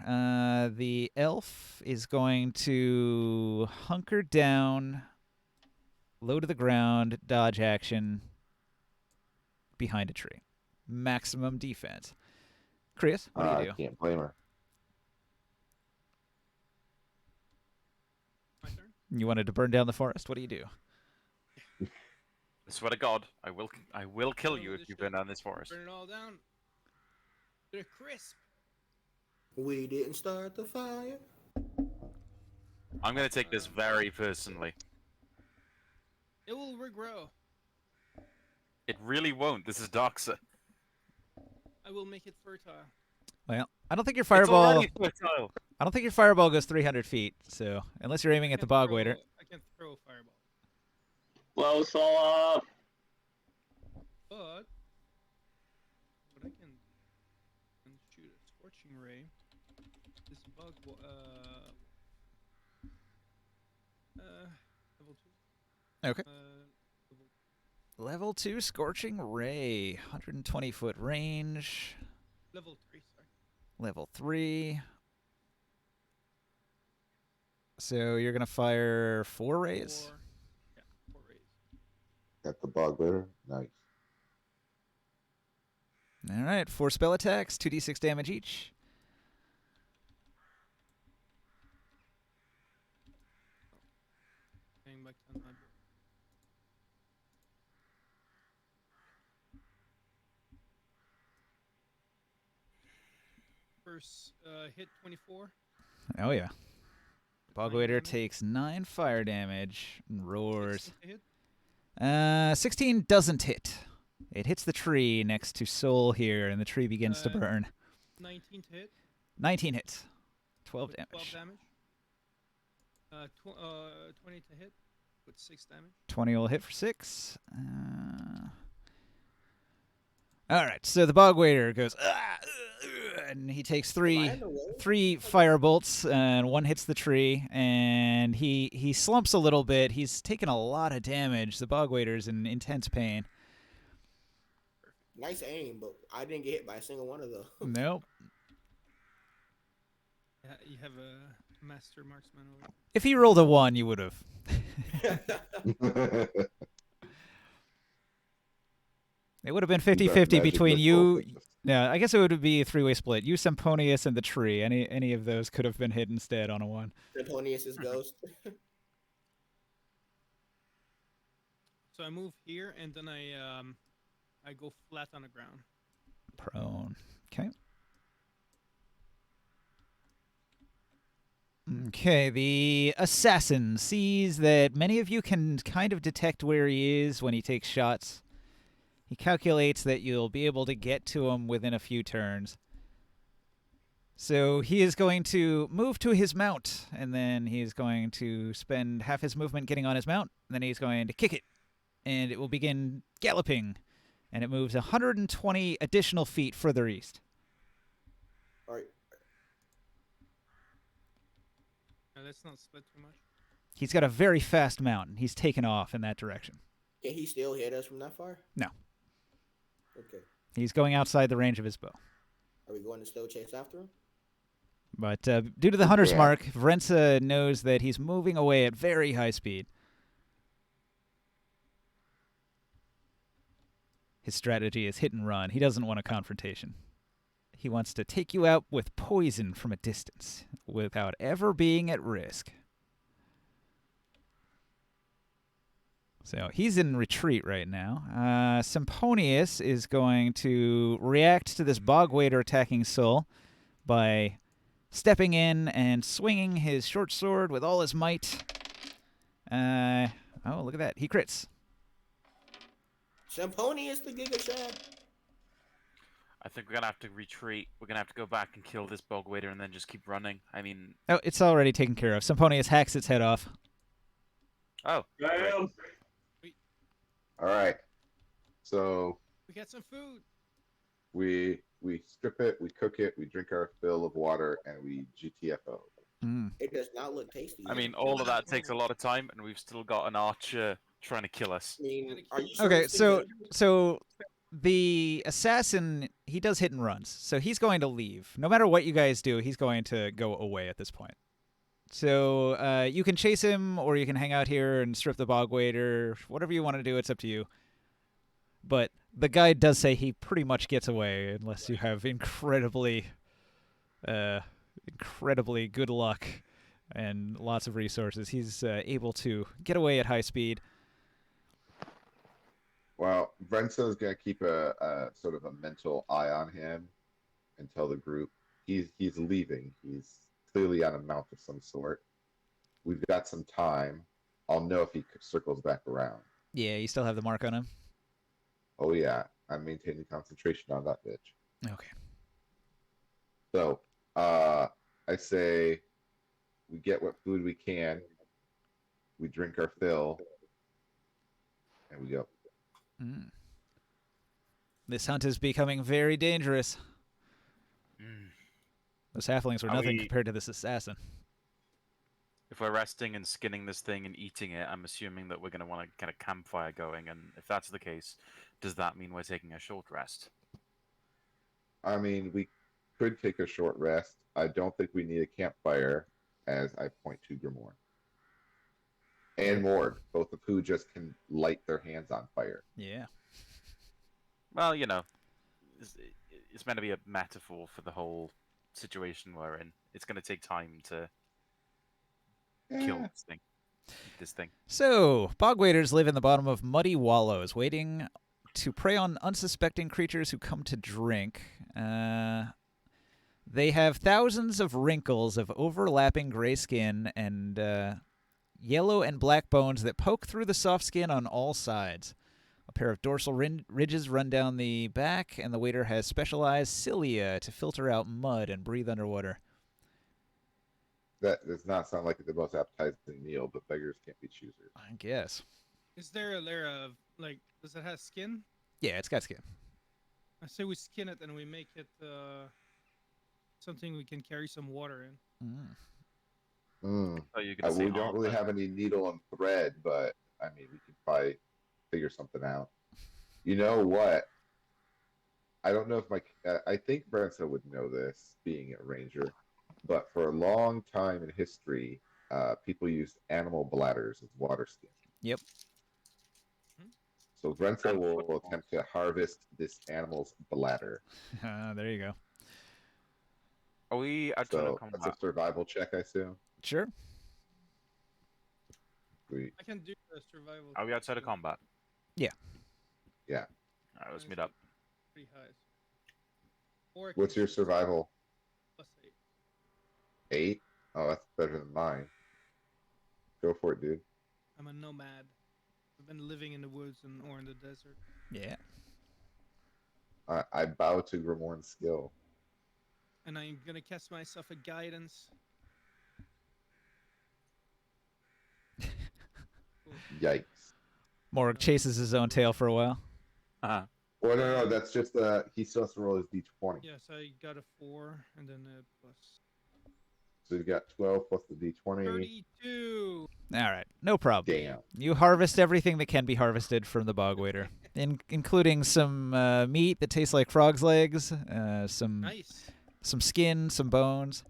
The elf is going to hunker down, low to the ground, dodge action, behind a tree. Maximum defense. Chris, what do you do? I can't blame her. My turn. You wanted to burn down the forest. What do you do? I swear to God, I will kill you Oh, if this you shit. burn down this forest. Burn it all down. They're crisp. We didn't start the fire. I'm gonna take this very personally. It will regrow. It really won't. This is Darksa. I will make it fertile. Well, I don't think your It's fireball. already fertile. I don't think your fireball goes 300 feet. So unless you're aiming at the bog waiter. I can throw a fireball. Close all up. But what I can shoot a scorching ray. This bug level 2. Okay. Level, Level 2 Scorching Ray. 120-foot range. level 3, sorry. Level 3. So you're going to fire 4 rays? 4. Yeah, 4 rays. Got the bog waiter. Nice. All right. 4 spell attacks. 2d6 damage each. Going back to my book. First hit 24. Oh, yeah. Bog 9 waiter damage. takes 9 fire damage and roars. 16 to hit. 16 doesn't hit. It hits the tree next to Soul here, and the tree begins to Uh, burn. 19 to hit. 19 hits. 12 with damage. 12 damage. 20 to hit with 6 damage. 20 will hit for 6. All right, so the bog waiter goes, and he takes Am I three in the way? fire bolts, and one hits the tree, and he slumps a little bit. He's taken a lot of damage. The bog waiter's in intense pain. Nice aim, but I didn't get hit by a single one of those. Nope. Yeah, you have a master marksman over. If he rolled a 1, you would have. It would have been 50-50 between you. Yeah, I guess it would be a 3-way split. You, Semponius, and the tree. Any of those could have been hit instead on a 1. Antonius's ghost. So I move here, and then I go flat on the ground. Prone. Okay. Okay, the assassin sees that many of you can kind of detect where he is when he takes shots. He calculates that you'll be able to get to him within a few turns. So he is going to move to his mount, and then he's going to spend half his movement getting on his mount, and then he's going to kick it, and it will begin galloping, and it moves 120 additional feet further east. All right. Let's not split too much. He's got a very fast mount, and he's taken off in that direction. Can he still hit us from that far? No. Okay. He's going outside the range of his bow. Are we going to still chase after him? But due to the hunter's Yeah. mark, Vrenza knows that he's moving away at very high speed. His strategy is hit and run. He doesn't want a confrontation. He wants to take you out with poison from a distance without ever being at risk. So he's in retreat right now. Semponius is going to react to this bog waiter attacking Soul by stepping in and swinging his short sword with all his might. Oh, look at that. He crits. Semponius the Giga Chad. I think we're gonna have to retreat. We're gonna have to go back and kill this bog waiter and then just keep running. I mean, Oh, it's already taken care of. Semponius hacks its head off. oh, great. All right. So We got some food. We strip it, we cook it, we drink our fill of water, and we GTFO. Mm. It does not look tasty. I mean, all of that takes a lot of time, and we've still got an archer trying to kill us. I mean, are you sure Okay, this thing's so dangerous? so the assassin, he does hit and runs, so he's going to leave. No matter what you guys do, he's going to go away at this point. So you can chase him, or you can hang out here and strip the bog waiter. Whatever you want to do, it's up to you. But the guide does say he pretty much gets away unless you have incredibly good luck and lots of resources. He's able to get away at high speed. Well, Brenso's gonna keep a sort of a mental eye on him and tell the group he's leaving. He's clearly on a mount of some sort. We've got some time. I'll know if he circles back around. Yeah, you still have the mark on him? Oh yeah, I'm maintaining concentration on that bitch. Okay. So, I say we get what food we can, we drink our fill, and we go. Mm. This hunt is becoming very dangerous. Mm. Those halflings were Are nothing we- compared to this assassin. If we're resting and skinning this thing and eating it, I'm assuming that we're going to want to get a campfire going. And if that's the case, does that mean we're taking a short rest? I mean, we could take a short rest. I don't think we need a campfire, as I point to Grimoire. And Morg, both of who just can light their hands on fire. Yeah. Well, you know, it's meant to be a metaphor for the whole situation we're in. It's going to take time to kill Eh, this thing. Eat this thing. So, bog waders live in the bottom of muddy wallows, waiting to prey on unsuspecting creatures who come to drink. They have thousands of wrinkles of overlapping gray skin and yellow and black bones that poke through the soft skin on all sides. A pair of dorsal ridges run down the back, and the wader has specialized cilia to filter out mud and breathe underwater. that does not sound like the most appetizing meal, but beggars can't be choosers. I guess. Is there a layer of like? Does it have skin? Yeah, it's got skin. I say we skin it and we make it something we can carry some water in. Oh, you're going to say We don't really have any needle and thread, but I mean, we could probably figure something out. You know what? I don't know if I think Brensa would know this, being a ranger, but for a long time in history, people used animal bladders as water skin. Yep. So Brensa will attempt to harvest this animal's bladder. There you go. Are we outside So of that's combat? a survival check, I assume. Sure. Sweet. I can do the survival. Are we check outside of too. combat? Yeah. Yeah. Alright, let's meet up. Pretty high. Or I What's can your do survival? +8. 8? Oh, that's better than mine. Go for it, dude. I'm a nomad. I've been living in the woods or in the desert. Yeah. I bow to Grimoire's skill. And I'm gonna cast myself a guidance. Yikes. Morg chases his own tail for a while. Uh-huh. Well, no, that's just he still has to roll his d20. Yes, I got a 4 and then a plus So you got 12 plus the d20. 32. All right, no problem. Damn. You harvest everything that can be harvested from the bog wader, including some meat that tastes like frog's legs, some Nice. skin, some bones.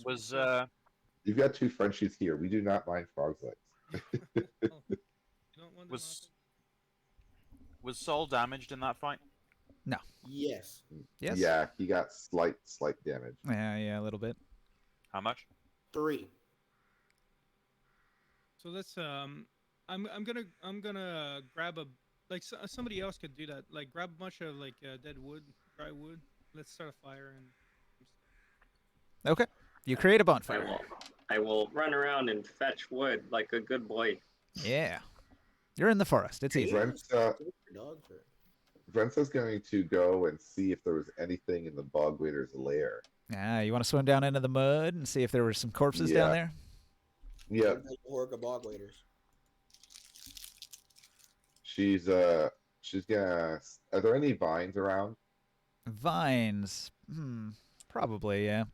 Was You've got 2 Frenchies here. We do not mind frog's legs. You don't want them was Saul damaged in that fight? Yes. Yes. Yeah, he got slight damage. Yeah, a little bit. How much? 3. So let's I'm gonna grab a somebody else could do that. Like grab a bunch of like dead wood, dry wood. Let's start a fire and Okay. You create a bonfire. I will run around and fetch wood like a good boy. Yeah. You're in the forest. It's easy. Brensa's going to go and see if there was anything in the bog waiter's lair. You want to swim down into the mud and see if there were some corpses down there? Yeah, Horka bog waiters. she's She's gonna. Are there any vines around? Vines. Probably, yeah.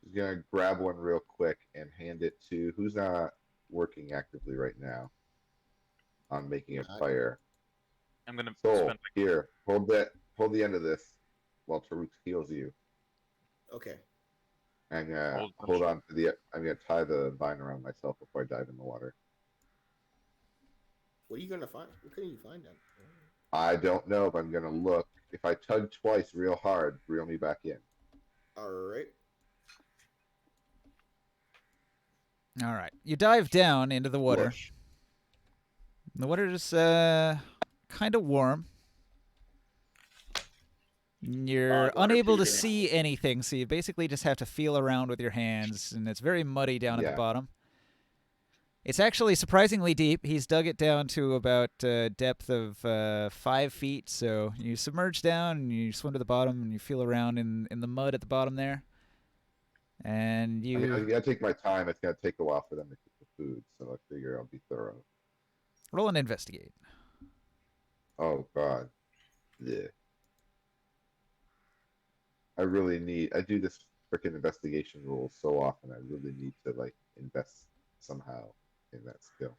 She's gonna grab one real quick and hand it to who's not working actively right now on making a fire. I'm gonna Soul, spend like, here, hold the end of this while Taruk heals you. Okay. I'm gonna Hold on, hold sure. on to the. I'm gonna tie the vine around myself before I dive in the water. What are you gonna find? What can you find then? I don't know if I'm gonna look. If I tug twice real hard, reel me back in. All right. All right. You dive down into the water. Push. The water is kind of warm. You're Water unable to feeding. see anything, so you basically just have to feel around with your hands, and it's very muddy down at the Yeah. bottom. It's actually surprisingly deep. He's dug it down to about depth of 5 feet, so you submerge down and you swim to the bottom and you feel around in the mud at the bottom there. And I you gotta take my time. It's gonna take a while for them to cook the food, so I figure I'll be thorough. roll and investigate. Oh God. Yeah. I really need. I do this freaking investigation rule so often. I really need to like invest somehow in that skill.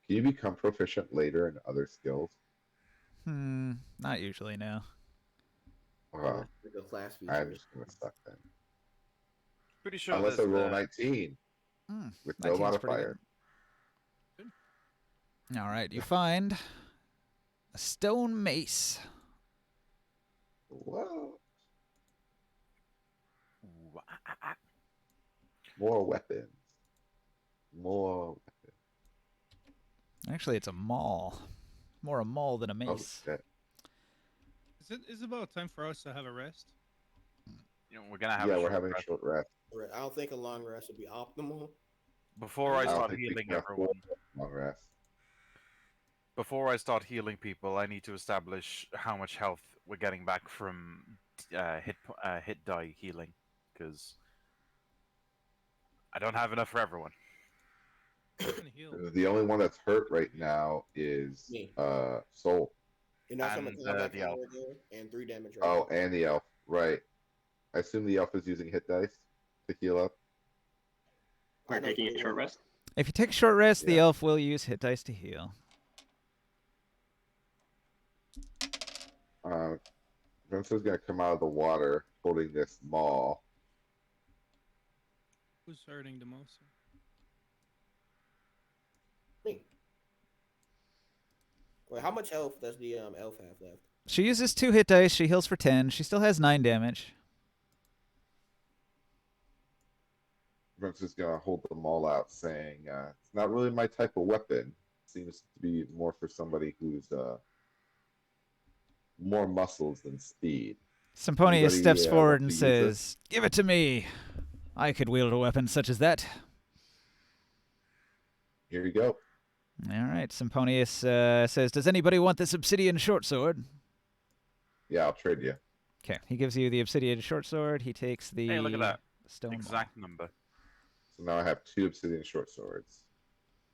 Can you become proficient later in other skills? Not usually, no. Uh, With the class I'm features. just gonna suck then. pretty sure Unless there's I roll the 19 with no 19's pretty good. modifier. All right, you find a stone mace. Whoa. Ooh, More weapons. More weapons. Actually, it's a maul. More a maul than a Oh, mace. shit. Is it about time for us to have a rest? you know, we're gonna have Yeah, a we're short having a rest. short rest. Right. I don't think a long rest would be optimal. Before I I don't start think we healing can afford everyone, a long rest. before I start healing people, I need to establish how much health we're getting back from hit die healing, because I don't have enough for everyone. I'm gonna heal. The only one that's hurt right now is Me. Soul. And that's from a And, combat the elf. counter there, and 3 damage right Oh, now. and the elf. Right. I assume the elf is using hit dice to heal up. We're taking a short rest. If you take a short rest, the Yeah. elf will use hit dice to heal. Vince's gonna come out of the water holding this maul. Who's hurting the most? Me. Wait, how much health does the elf have left? She uses 2 hit dice. She heals for 10. She still has 9 damage. Vince is gonna hold the maul out, saying, "It's not really my type of weapon. Seems to be more for somebody who's more muscles than speed." Symphonia Anybody, steps forward want and to use this? says, "Give it to me. I could wield a weapon such as that." Here you go. All right. Symponius says, "Does anybody want this obsidian short sword?" Yeah, I'll trade you. Okay. He gives you the obsidian short sword. He takes the Hey, look at that. stone Exact number. So now I have 2 obsidian short swords.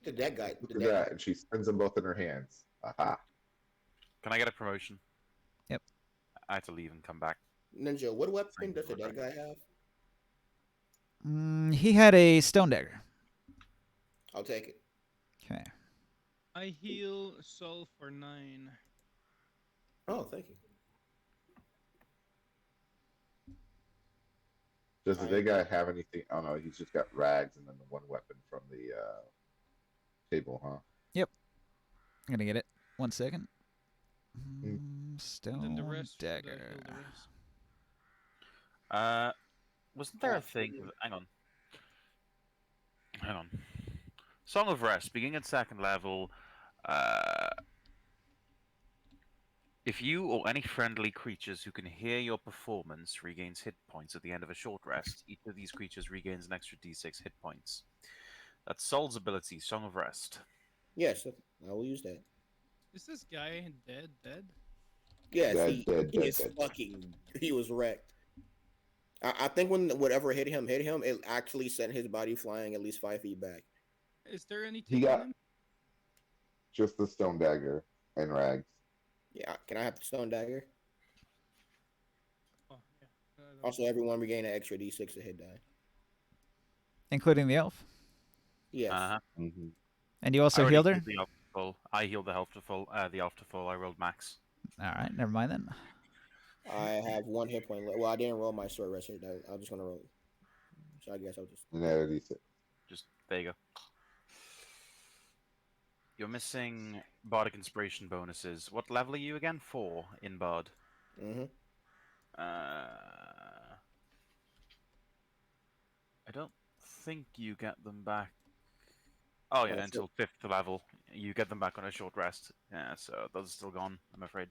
The dead guy. Look The at dead that, and she spins them both in her hands. Aha. Can I get a promotion? Yep. I had to leave and come back. Ninja, what weapon does the Thank you. dead guy have? He had a stone dagger. I'll take it. Okay. I heal soul for 9. Oh, thank you. Does the dead guy have anything? Oh no, he's just got rags and then the one weapon from the table, huh? I'm gonna get it. 1 second. And Stone then the rest. should I dagger. heal the rest? Wasn't there Oh, a thing? Hang on. Hang on. Song of Rest, beginning at 2nd level. If you or any friendly creatures who can hear your performance regains hit points at the end of a short rest, each of these creatures regains an extra d6 hit points. That's Soul's ability, Song of Rest. Yes, I will use that. Is this guy dead? Yes, Dead, dead, he dead, is dead. fucking. He was wrecked. I think when whatever hit him, it actually sent his body flying at least 5 feet back. Is there anything He on got him? just the stone dagger. and rags. Yeah, can I have the stone dagger? Oh, yeah. Also, everyone regain an extra d6 to hit die. Including the elf. Yes. Uh-huh. Mm-hmm. And you I also already healed her? healed the elf to full. I healed the elf to full. The elf to full. I rolled max. All right, never mind then. I have 1 hit point left. Well, I didn't roll my short rest hit. I was just gonna roll. So I guess I'll just. Another d6. Just there you go. You're missing bardic inspiration bonuses. What level are you again? 4 in bard. Mm-hmm. I don't think you get them back. Oh yeah, Oh, until 5th level. You get them back on a short rest. Yeah, so those are still gone, I'm afraid.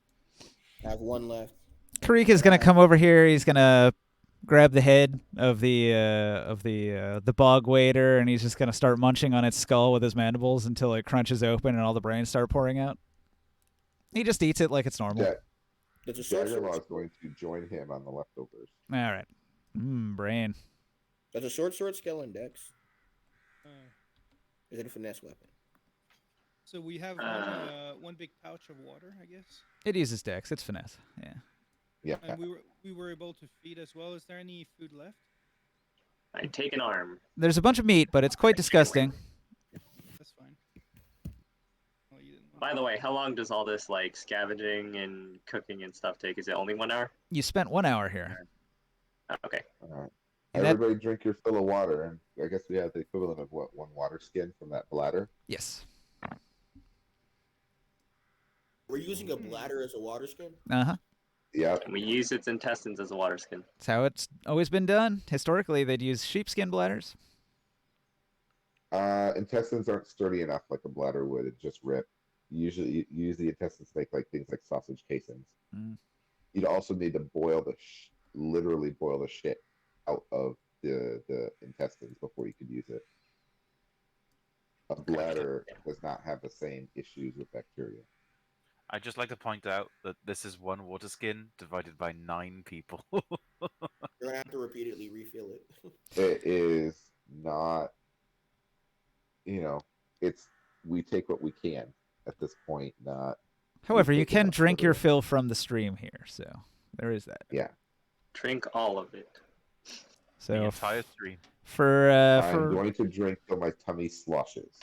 I have 1 left. Karik is gonna come over here. He's gonna grab the head of the bog waiter, and he's just gonna start munching on its skull with his mandibles until it crunches open and all the brains start pouring out. He just eats it like it's normal. Jack, There's a short sword. Jaggerlaw is going to join him on the leftovers. All right. Brain. There's a short sword skill in Dex. Uh, Is it a finesse weapon? so we have one big pouch of water, I guess. It uses dex. It's finesse. Yeah. Yeah. And we were able to feed as well. Is there any food left? I take an arm. There's a bunch of meat, but it's quite disgusting. That's fine. Well, you didn't want By the way, how long does all this like scavenging and cooking and stuff take? Is it only 1 hour? You spent 1 hour here. Oh, okay. All right. And that- Everybody drink your fill of water, and I guess we have the equivalent of what, 1 water skin from that bladder. Yes. We're using a bladder as a water skin. Uh-huh. Yep. And we use its intestines as a water skin. That's how it's always been done. Historically, they'd use sheepskin bladders. Intestines aren't sturdy enough like a bladder would. It just rip. Usually, you use the intestines to make like things like sausage casings. Mm. You'd also need to boil literally boil the shit out of the intestines before you could use it. A bladder does not have the same issues with bacteria. I'd just like to point out that this is 1 water skin divided by 9 people. You're gonna have to repeatedly refill it. It is not, we take what we can at this point, not. However, you take can enough drink of your it. fill from the stream here, so there is that. Yeah. Drink all of it. The So entire stream. for I'm going to drink till my tummy sloshes.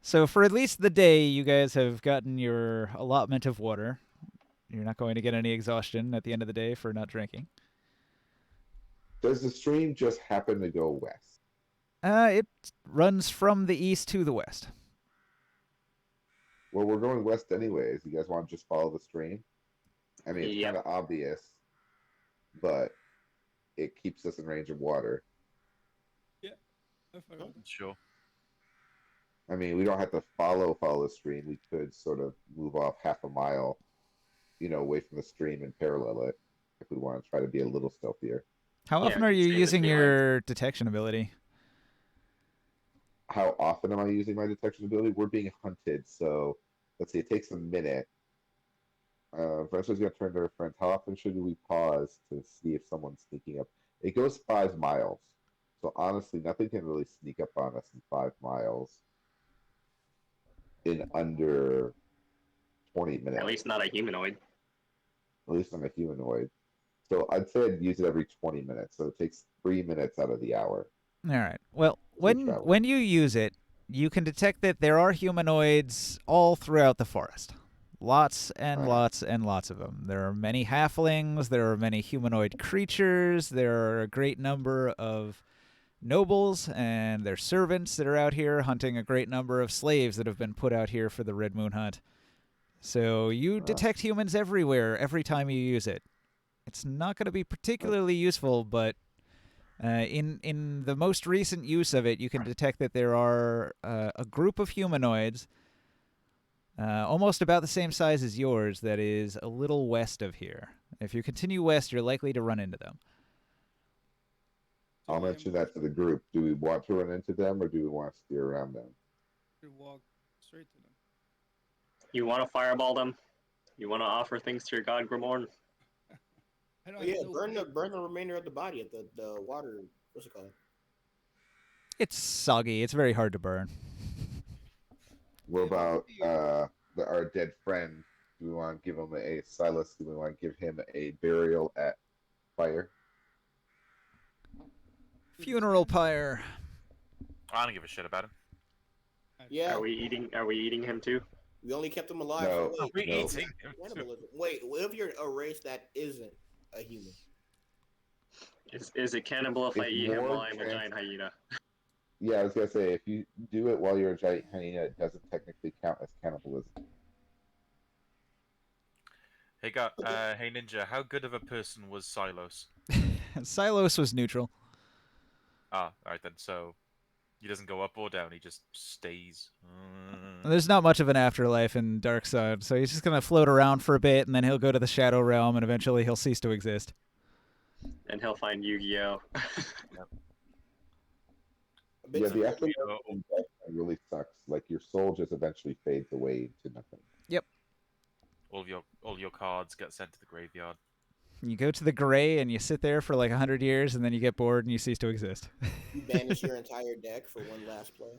So for at least the day, you guys have gotten your allotment of water. You're not going to get any exhaustion at the end of the day for not drinking. Does the stream just happen to go west? It runs from the east to the west. Well, we're going west anyways. You guys want to just follow the stream? I mean, it's Yep. kind of obvious, but it keeps us in range of water. I'm fine with that. Sure. I mean, we don't have to follow the stream. We could sort of move off half a mile, away from the stream and parallel it if we want to try to be a little stealthier. How Yeah, often we are can you stay in the using tree line. your detection ability? How often am I using my detection ability? We're being hunted, so let's see. It takes a minute. Vanessa's going to turn to her friends. How often should we pause to see if someone's sneaking up? It goes 5 miles. So honestly, nothing can really sneak up on us in 5 miles in under 20 minutes. At least not a humanoid. At least I'm a humanoid. So I'd say I'd use it every 20 minutes. So it takes 3 minutes out of the hour. All right. Well, we travel. when you use it, you can detect that there are humanoids all throughout the forest. Lots and Right. lots and lots of them. There are many halflings. There are many humanoid creatures. There are a great number of nobles and their servants that are out here hunting a great number of slaves that have been put out here for the Red Moon Hunt. So you Wow. detect humans everywhere every time you use it. It's not going to be particularly useful, but in the most recent use of it, you can detect that there are a group of humanoids almost about the same size as yours that is a little west of here. If you continue west, you're likely to run into them. So I'll yeah, mention that to the group. Do we want to run into them or do we want to steer around them? we walk straight to them. You want to fireball them? You want to offer things to your god, Grimorn? I don't Oh, yeah, have no burn the remainder of the body at the water. What's it called? It's soggy. It's very hard to burn. What Yeah, about our dead friend, do we want to give him a Silas? Do we want to give him a burial at fire? Funeral pyre. I don't give a shit about him. Yeah, Are we eating him too? we only kept him alive No. for Are we wait, no. eating him? cannibalism. Wait, what if you're a race that isn't a human? Is it cannibal if I It's eat him more while I'm a trans- giant hyena? Yeah, I was gonna say if you do it while you're a giant hyena, it doesn't technically count as cannibalism. Hey Ninja, how good of a person was Silos? Silos was neutral. Ah, alright then. So he doesn't go up or down. He just stays. There's not much of an afterlife in Dark Side, so he's just gonna float around for a bit, and then he'll go to the Shadow Realm, and eventually he'll cease to exist. And he'll find Yu-Gi-Oh. A bit Yeah, too- the afterlife in Death really sucks. Like your soul just eventually fades away to nothing. All your cards get sent to the graveyard. You go to the Gray, and you sit there for like 100 years, and then you get bored, and you cease to exist. You banish your entire deck for one last play.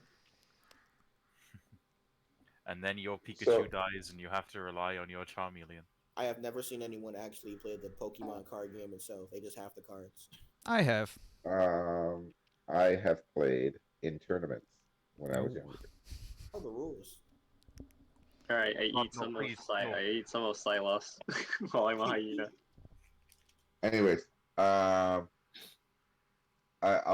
And then your Pikachu So- dies, and you have to rely on your Charmeleon. I have never seen anyone actually play the Pokemon card game itself. They just have the cards. I have. I have played in tournaments when I was Oh. younger. Oh, the rules. All right, I No, eat some please, of no. I eat some of Silos while I'm a hyena. Anyways, I'll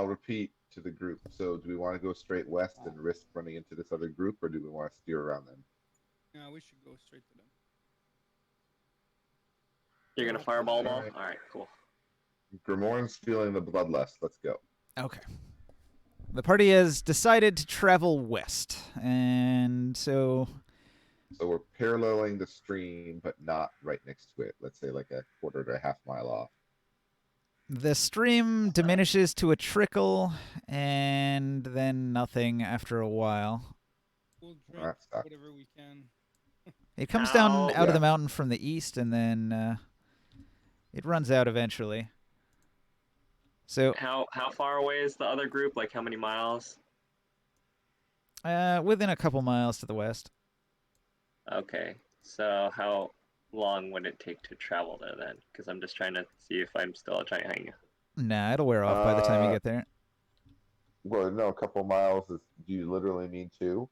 repeat to the group. So, do we want to go straight west and risk running into this other group, or do we want to steer around them? Yeah, we should go straight to them. You're gonna fireball them all? Alright. All right, cool. Grimorn's feeling the bloodlust. Let's go. Okay. The party has decided to travel west, and so So we're paralleling the stream, but not right next to it. Let's say like a quarter to a half mile off. the stream diminishes to a trickle, and then nothing after a while. We'll drink That sucks. whatever we can. It comes down Ow. out of Yeah. the mountain from the east, and then it runs out eventually. So, How far away is the other group? Like how many miles? within a couple miles to the west. Okay, so how long would it take to travel there then? Because I'm just trying to see if I'm still a giant hyena. Nah, it'll wear off by the time you Uh, get there. Well, no, a couple miles is. Do you literally mean 2?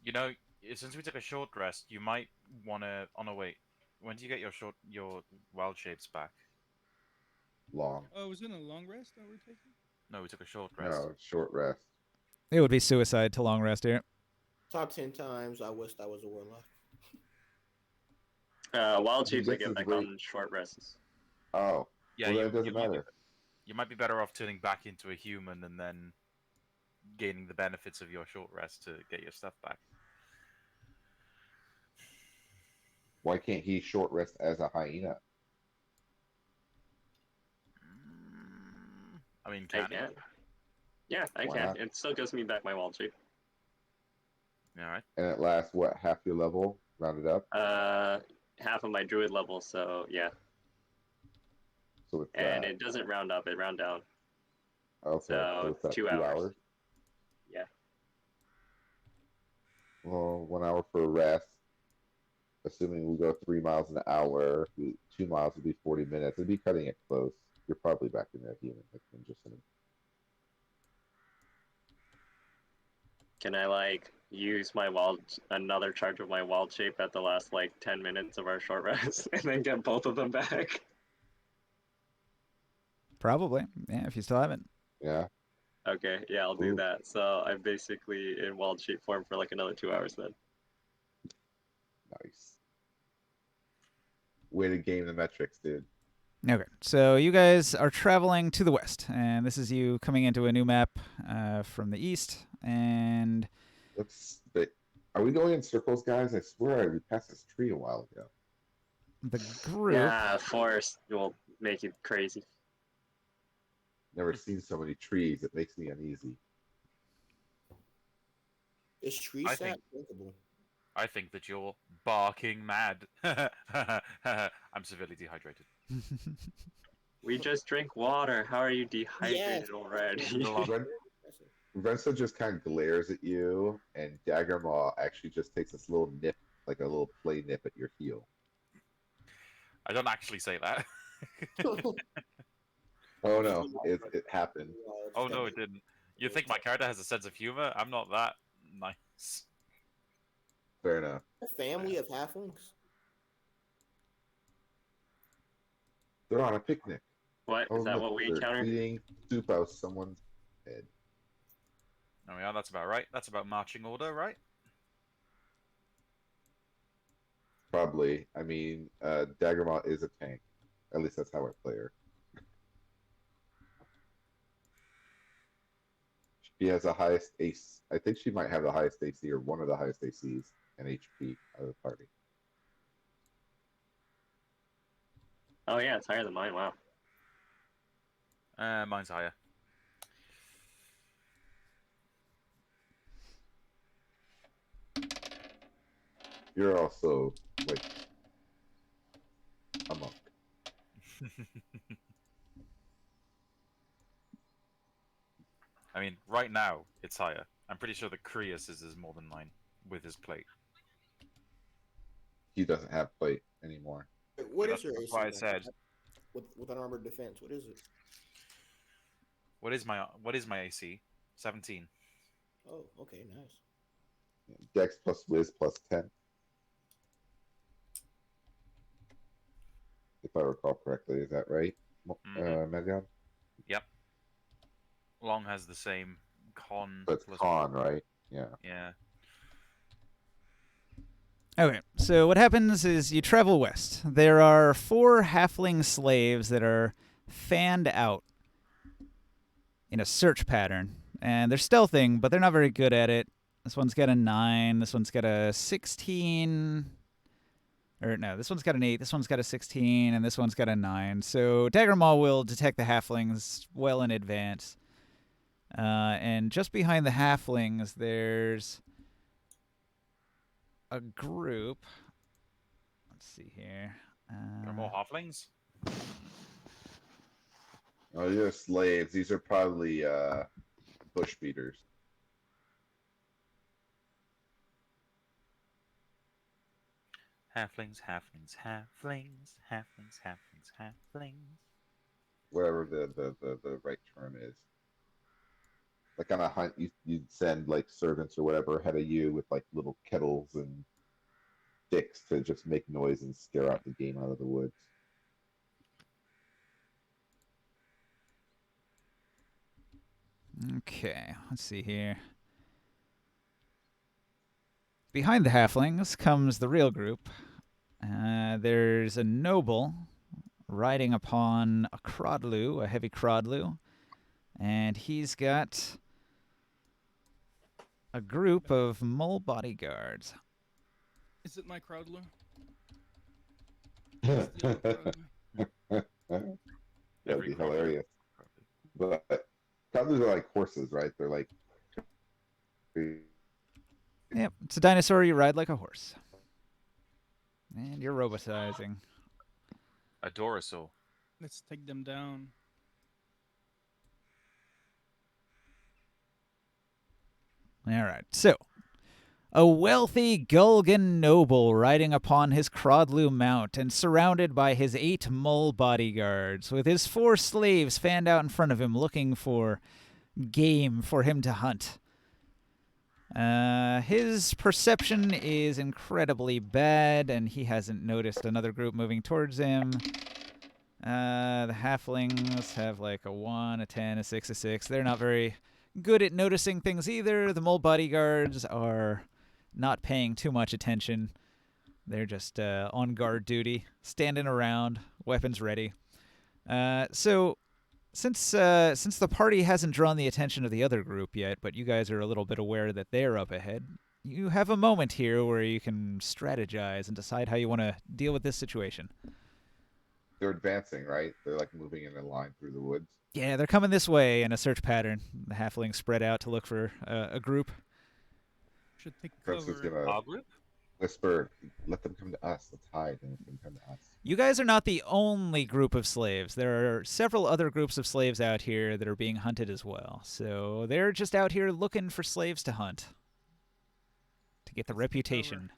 You know, since we took a short rest, you might want to. Oh no, wait. When do you get your wild shapes back? Long. Oh, was it a long rest that we're taking? No, we took a short rest. No, short rest. It would be suicide to long rest here. Top 10 times I wished I was a warlock. Wild He shapes I gets get his back weight. on short rests. Oh, Yeah, well, you, then it doesn't might be, matter. you might be better off turning back into a human and then gaining the benefits of your short rest to get your stuff back. Why can't he short rest as a hyena? I mean, I can he? can. Yeah, I Why can. not? It still gives me back my wild shape. All right. And it lasts what, half your level, rounded up? Half of my druid level, so yeah. So it's And it doesn't round up; it round down. okay, so it's 2 hours. Yeah. Well, 1 hour for a rest. Assuming we go 3 miles an hour, 2 miles would be 40 minutes. It'd be cutting it close. You're probably back in that human, like Ninja said. Can I like use my another charge of my wild shape at the last like 10 minutes of our short rest and then get both of them back? Probably. Yeah, if you still have it. Yeah. Okay, yeah, I'll do Ooh. that. So I'm basically in wild shape form for like another 2 hours then. Nice. Way to game the metrics, dude. Okay, so you guys are traveling to the west, and this is you coming into a new map from the east, and Are we going in circles, guys? I swear we passed this tree a while ago. the group. Yeah, forest will make you crazy. Never seen so many trees. It makes me uneasy. Is tree I sap think- drinkable? I think that you're barking mad. I'm severely dehydrated. We just drink water. How are you dehydrated Yes. already? Hold on. Red, Vensa just kind of glares at you, and Daggermaw actually just takes this little nip, like a little play nip at your heel. I don't actually say that. Oh no, it happened. Oh no, it didn't. You think my character has a sense of humor? I'm not that nice. Fair enough. A family of halflings? They're on a picnic. What Oh, is that? look, What we they're encountered? eating soup out of someone's head. Oh yeah, that's about right. That's about marching order, right? Probably. I mean, Daggermaw is a tank. At least that's how I play her. She has the highest ace. I think she might have the highest AC or one of the highest ACs and HP out of the party. Oh yeah, it's higher than mine. Wow. Mine's higher. You're also like a monk. I mean, right now it's higher. I'm pretty sure that Krius is more than mine with his plate. He doesn't have plate anymore. What But is your that's AC? why I then? said. With an armored defense, what is it? What is my AC? 17. Oh, okay, nice. Dex plus Wiz plus 10. If I recall correctly, is that right? Megan? Yep. Long has the same con. That's plus con, right? Yeah. Yeah. Okay, so what happens is you travel west. There are 4 halfling slaves that are fanned out in a search pattern, and they're stealthing, but they're not very good at it. This one's got a 9, this one's got a 16, or no, this one's got an 8, this one's got a 16, and this one's got a 9. So Daggermaw will detect the halflings well in advance. And just behind the halflings, there's a group. Let's see here. There are more halflings. Oh, these are slaves. These are probably bush beaters. Halflings, halflings, halflings, halflings, halflings, halflings. Whatever the right term is. Like on a hunt, you'd send like servants or whatever ahead of you with like little kettles and sticks to just make noise and scare out the game out of the woods. Okay, let's see here. Behind the halflings comes the real group. There's a noble riding upon a crodlu, a heavy crodlu, and he's got a group of mole bodyguards. Is it my crowdler? That'd be hilarious. But cowboys are like horses, right? They're like. Yep, it's a dinosaur you ride like a horse. And you're robotizing. Adorasaur. Let's take them down. All right, so a wealthy Gulgan noble riding upon his Crodlu mount and surrounded by his 8 mole bodyguards, with his 4 slaves fanned out in front of him looking for game for him to hunt. His perception is incredibly bad, and he hasn't noticed another group moving towards him. The halflings have like a 1, a 10, a 6, a 6. They're not very good at noticing things either. The mole bodyguards are not paying too much attention. They're just on guard duty, standing around, weapons ready. So since the party hasn't drawn the attention of the other group yet, but you guys are a little bit aware that they're up ahead, you have a moment here where you can strategize and decide how you want to deal with this situation. They're advancing, right? They're like moving in a line through the woods. Yeah, they're coming this way in a search pattern. The halflings spread out to look for a group. Should take Vince is cover. gonna. Our group? whisper, let them come to us. Let's hide and let them come to us. You guys are not the only group of slaves. There are several other groups of slaves out here that are being hunted as well. So they're just out here looking for slaves to hunt. To get the Let's reputation.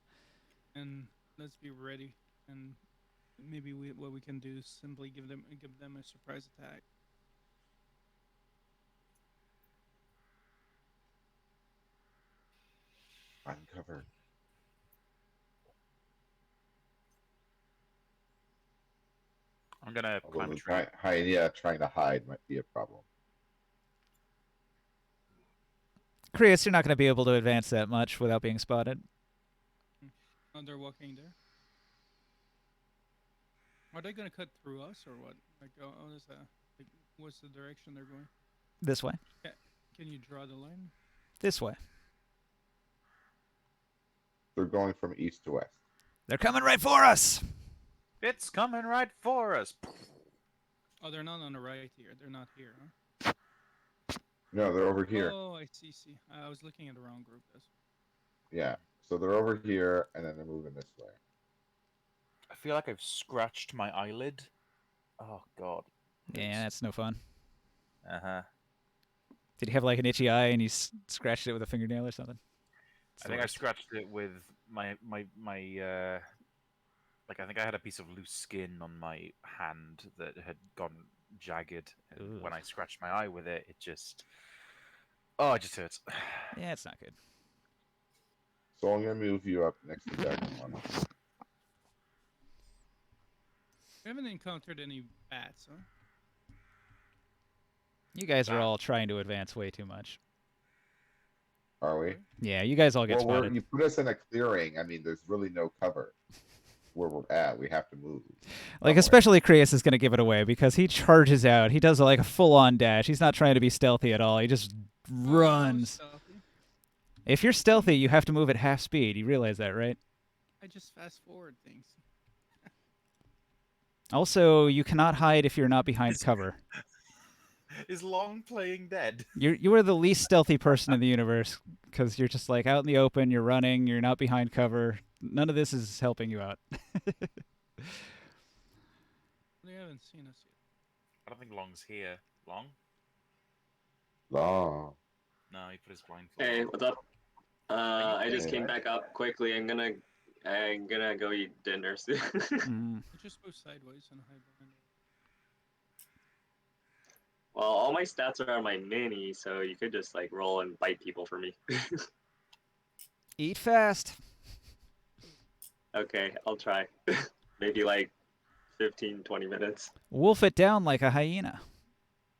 cover and let's be ready. And maybe what we can do is simply give them a surprise attack. Find cover. I'm gonna Although climb a the tree. hyena trying to hide might be a problem. Chris, you're not going to be able to advance that much without being spotted. Oh, they're walking there. Are they gonna cut through us or what? Like, oh, is that like, what's the direction they're going? This way. Can you draw the line? This way. They're going from east to west. They're coming right for us! It's coming right for us. Oh, they're not on the right here. They're not here, huh? No, they're over here. Oh, I see. I was looking at the wrong group. Yeah. So they're over here, and then they're moving this way. I feel like I've scratched my eyelid. Oh god. Yeah, that's no fun. Uh huh. Did you have like an itchy eye and you scratched it with a fingernail or something? I think I scratched it with my like I think I had a piece of loose skin on my hand that had gone jagged, and when I scratched my eye with it, it just it just hurts. Yeah, it's not good. So I'm gonna move you up next to Jack. We haven't encountered any bats, huh? You guys are all trying to advance way too much. Are we? Yeah, you guys all get Well, spotted. you put us in a clearing. I mean, there's really no cover where we're at. We have to move. Like, especially Creus is going to give it away because he charges out. He does like a full-on dash. He's not trying to be stealthy at all. He just runs. If you're stealthy, you have to move at half speed. You realize that, right? I just fast forward things. Also, you cannot hide if you're not behind cover. Is Long playing dead? You are the least stealthy person in the universe because you're just like out in the open. You're running. You're not behind cover. None of this is helping you out. They haven't seen us yet. I don't think Long's here. Long? Long. No, he put his blindfold. Hey, what's up? I just came back up quickly. I'm gonna go eat dinner soon. Just move sideways and hide behind it. Well, all my stats are on my mini, so you could just like roll and bite people for me. Eat fast. Okay, I'll try. Maybe like 15, 20 minutes. Wolf it down like a hyena.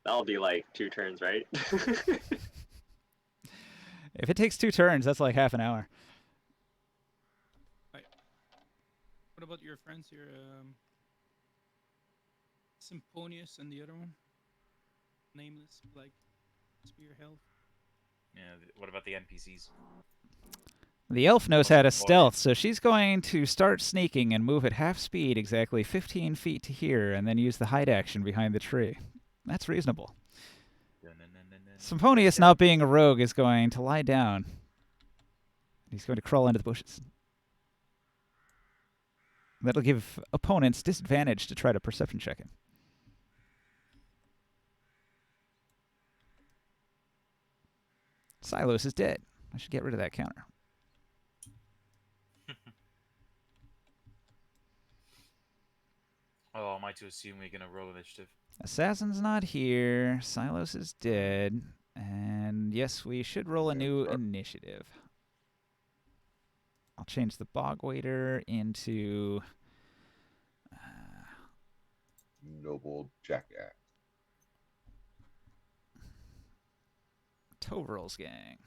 That'll be like 2 turns, right? If it takes 2 turns, that's like half an hour. Right. What about your friends here? Symphonius and the other one? Nameless, like Spear Health. Yeah, what about the NPCs? The elf knows how to stealth, so she's going to start sneaking and move at half speed, exactly 15 feet to here, and then use the hide action behind the tree. That's reasonable. Symphonius, not being a rogue, is going to lie down. He's going to crawl into the bushes. That'll give opponents disadvantage to try to perception check him. Silos is dead. I should get rid of that counter. Oh, am I to assume we're gonna roll initiative? Assassin's not here. Silos is dead. And yes, we should roll a new initiative. I'll change the bog waiter into Noble jackass. Toveral's gang.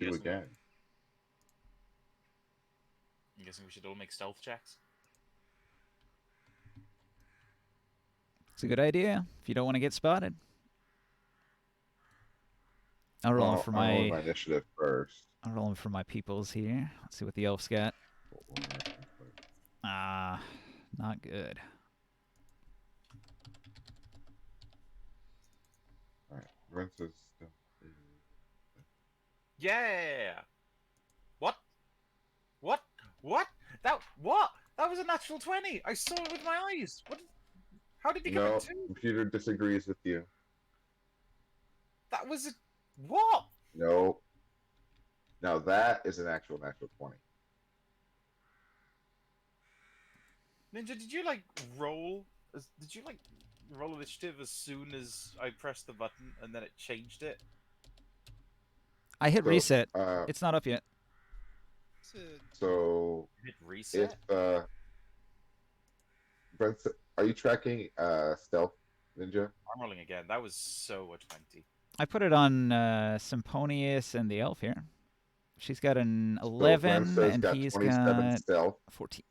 Again. I'm guessing we should all make stealth checks. It's a good idea if you don't want to get spotted. I'll roll for my initiative first. I'll roll for my peoples here. Let's see what the elf's got. Ah, not good. All right. Lorenzo's still. Yeah. What? What? What? What? That was a natural 20. I saw it with my eyes. What? How did he come No, at 2? computer disagrees with you. That was a what? No. Now that is an actual natural 20. Ninja, did you like roll? Did you like roll initiative as soon as I pressed the button and then it changed it? I hit So, reset. It's not up yet. It's a- So Hit if reset? Brent, are you tracking stealth ninja? I'm rolling again. That was so a 20. I put it on Symponius and the elf here. She's got an So 11, Lorenzo's and got he's 27 got stealth. 14.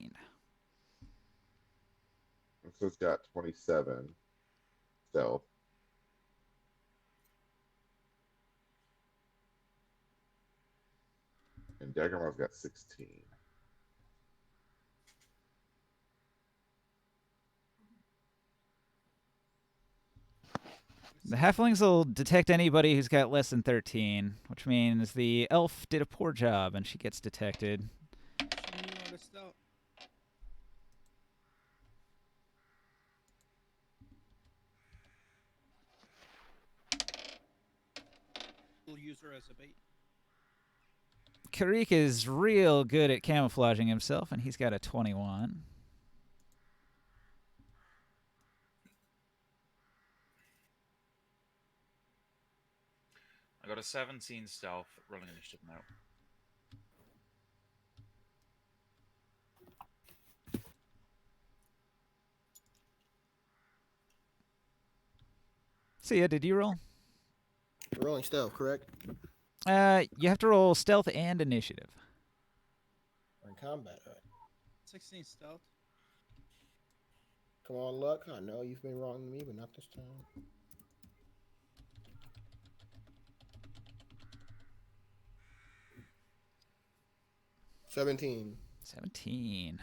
Lorenzo's got 27 stealth. And Dagomar's got 16. The halflings will detect anybody who's got less than 13, which means the elf did a poor job and she gets detected. she knew how to stealth. We'll use her as a bait. Karik is real good at camouflaging himself, and he's got a 21. I got a 17 stealth, rolling initiative now. So yeah, did you roll? Rolling stealth, correct? You have to roll stealth and initiative. Or in combat. All right. 16 stealth. Come on, luck. I know you've been wrong to me, but not this time. $17. 17.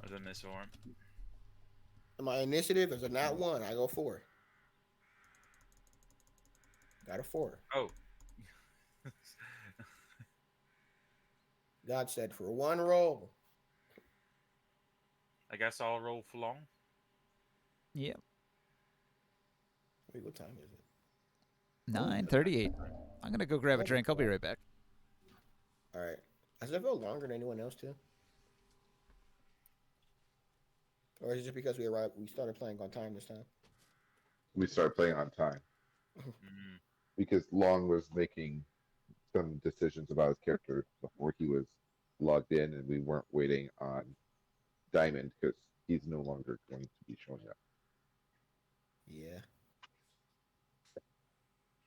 I done this for him. My initiative is a not 1. I go 4. Got a 4. Oh. God said for 1 roll. I guess I'll roll for long. Yep. Wait, what time is it? 9:38. I'm gonna go grab a drink. I'll be right back. All right. Does it feel longer than anyone else too? Or is it just because we started playing on time this time? We started playing on time Mm. because Long was making some decisions about his character before he was logged in, and we weren't waiting on Diamond because he's no longer going to be showing up. Yeah.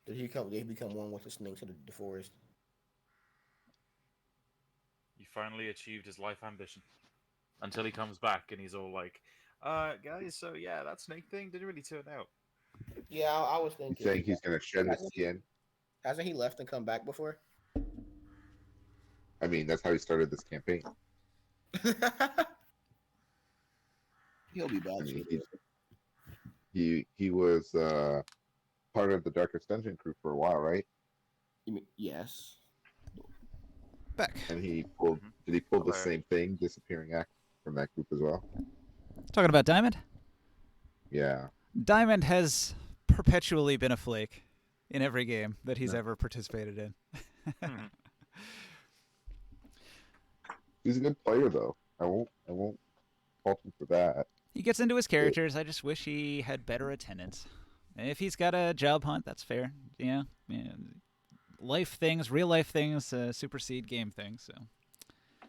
Did he become one with the snakes of the forest? He finally achieved his life ambition. Until he comes back and he's all like, guys, so yeah, that snake thing didn't really turn out. Yeah, I was He's thinking. saying he's going to shed his skin. Hasn't he left and come back before? I mean, that's how he started this campaign. He'll be back. I mean, he was part of the Darkest Dungeon crew for a while, right? You mean, yes. Back. And he pulled. Did he pull the Hello. same thing, disappearing act from that group as well? Talking about Diamond? Yeah. Diamond has perpetually been a flake in every game that he's ever participated in. He's a good player, though. I won't fault him for that. He gets into his characters. I just wish he had better attendance. If he's got a job hunt, that's fair. Yeah. Life things, real life things, supersede game things. So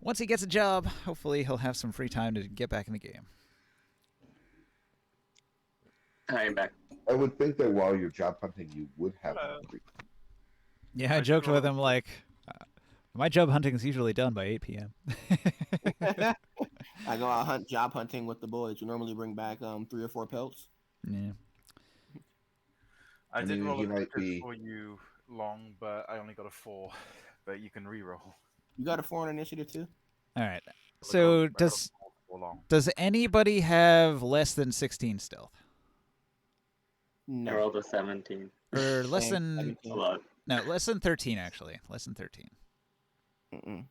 once he gets a job, hopefully he'll have some free time to get back in the game. I am back. I would think that while you're job hunting, you would have. Hello. Yeah, I I joked saw- with him like, my job hunting is usually done by 8 p.m. I go out job hunting with the boys. You normally bring back 3 or 4 pelts. Yeah. I I did mean, roll he a might crit be- for you long, but I only got a 4. But you can re-roll. You got a 4 on initiative too? All right. I So got multiple long. does anybody have less than 16 stealth? I No. rolled a 17. Or less Same, than 17. A lot. no, less than 13 actually. Less than 13. Mm-mm.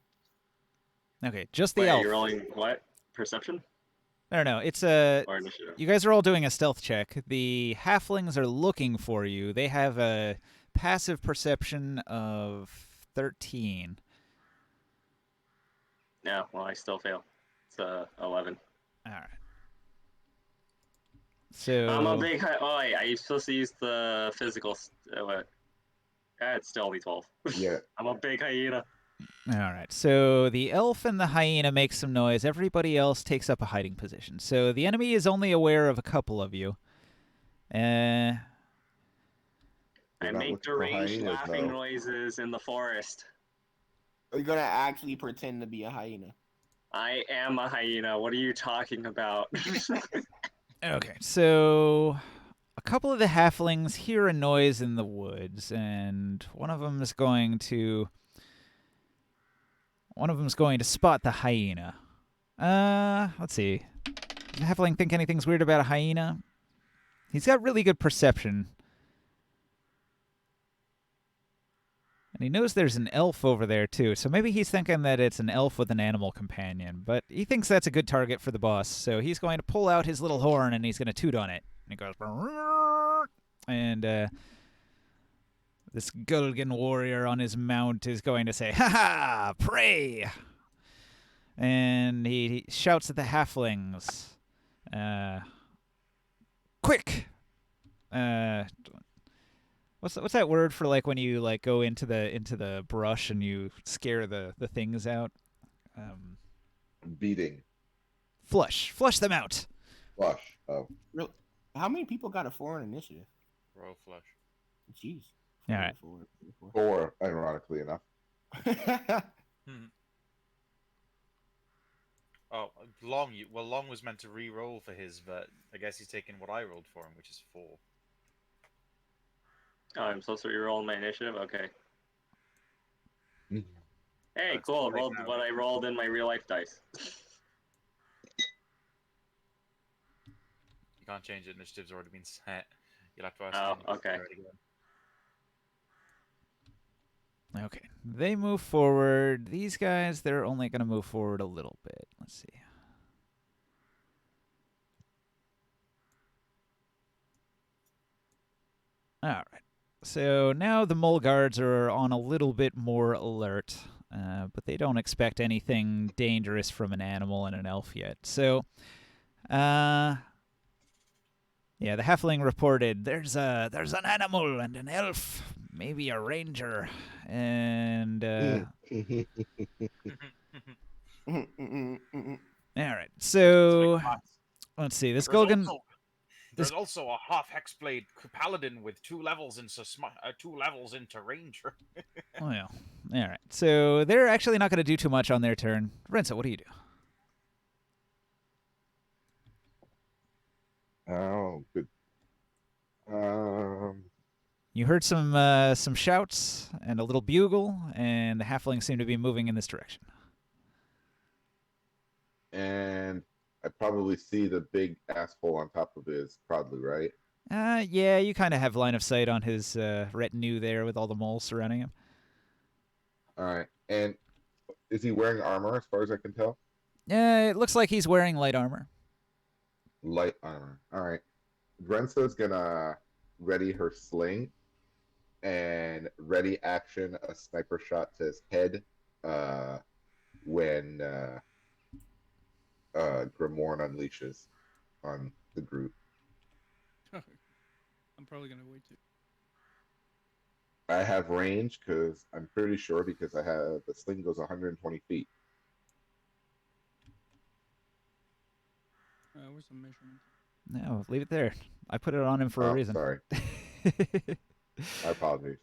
Okay, just the Wait, elf. you're rolling what? Perception No, it's a or initiative? you guys are all doing a stealth check. The halflings are looking for you. They have a passive perception of 13. No, well, I still fail. It's 11. All right. So I'm a big high. Oh, wait, are you supposed to use the physical? What? It's still only 12. Yeah. I'm a big hyena. all right. So the elf and the hyena make some noise. Everybody else takes up a hiding position. So the enemy is only aware of a couple of you. We're I not make looking for deranged hyenas, laughing though. noises in the forest. Are you gonna actually pretend to be a hyena? I am a hyena. What are you talking about? Okay. So a couple of the halflings hear a noise in the woods, and one of them is going to spot the hyena. Let's see. Does the halfling think anything's weird about a hyena? He's got really good perception. And he knows there's an elf over there, too, so maybe he's thinking that it's an elf with an animal companion. But he thinks that's a good target for the boss, so he's going to pull out his little horn and he's going to toot on it. And he goes... And this Gulgan warrior on his mount is going to say, "Ha ha! Prey!" And he shouts at the halflings. Quick! What's that word for like when you like go into the brush and you scare the things out? Beating. Flush them out. Flush. Oh. Real? How many people got a 4 on initiative? Roll flush. Jeez. All right. 4, ironically enough. Oh, Long. Long was meant to re-roll for his, but I guess he's taking what I rolled for him, which is 4. Oh, I'm supposed to reroll my initiative? Okay. Mhm. Hey, That's cool. right Rolled now. what I rolled in my real life dice. You can't change it. Initiative's already been set. You'll have to ask. Oh, him to okay. do it again. Okay. They move forward. These guys, they're only going to move forward a little bit. Let's see. All right. So now the mole guards are on a little bit more alert, but they don't expect anything dangerous from an animal and an elf yet. So, yeah, the halfling reported there's an animal and an elf, maybe a ranger, and all right. So let's see. This Gulgan. There's also a half hexblade paladin with 2 levels into 2 levels into ranger. Oh yeah. All right. So they're actually not going to do too much on their turn. Renzo, what do you do? Oh, good. You heard some shouts and a little bugle, and the halflings seem to be moving in this direction. And I probably see the big asshole on top of his Prodlu, right? Yeah, you kind of have line of sight on his retinue there with all the moles surrounding him. All right. And is he wearing armor as far as I can tell? Yeah, it looks like he's wearing light armor. Light armor. All right. Renso's gonna ready her sling and ready action a sniper shot to his head when Grimoire unleashes on the group. I'm probably gonna wait too. I have range because I'm pretty sure because I have the sling goes 120 feet. Where's the measurement? No, leave it there. I put it on him for a reason. Sorry. My apologies.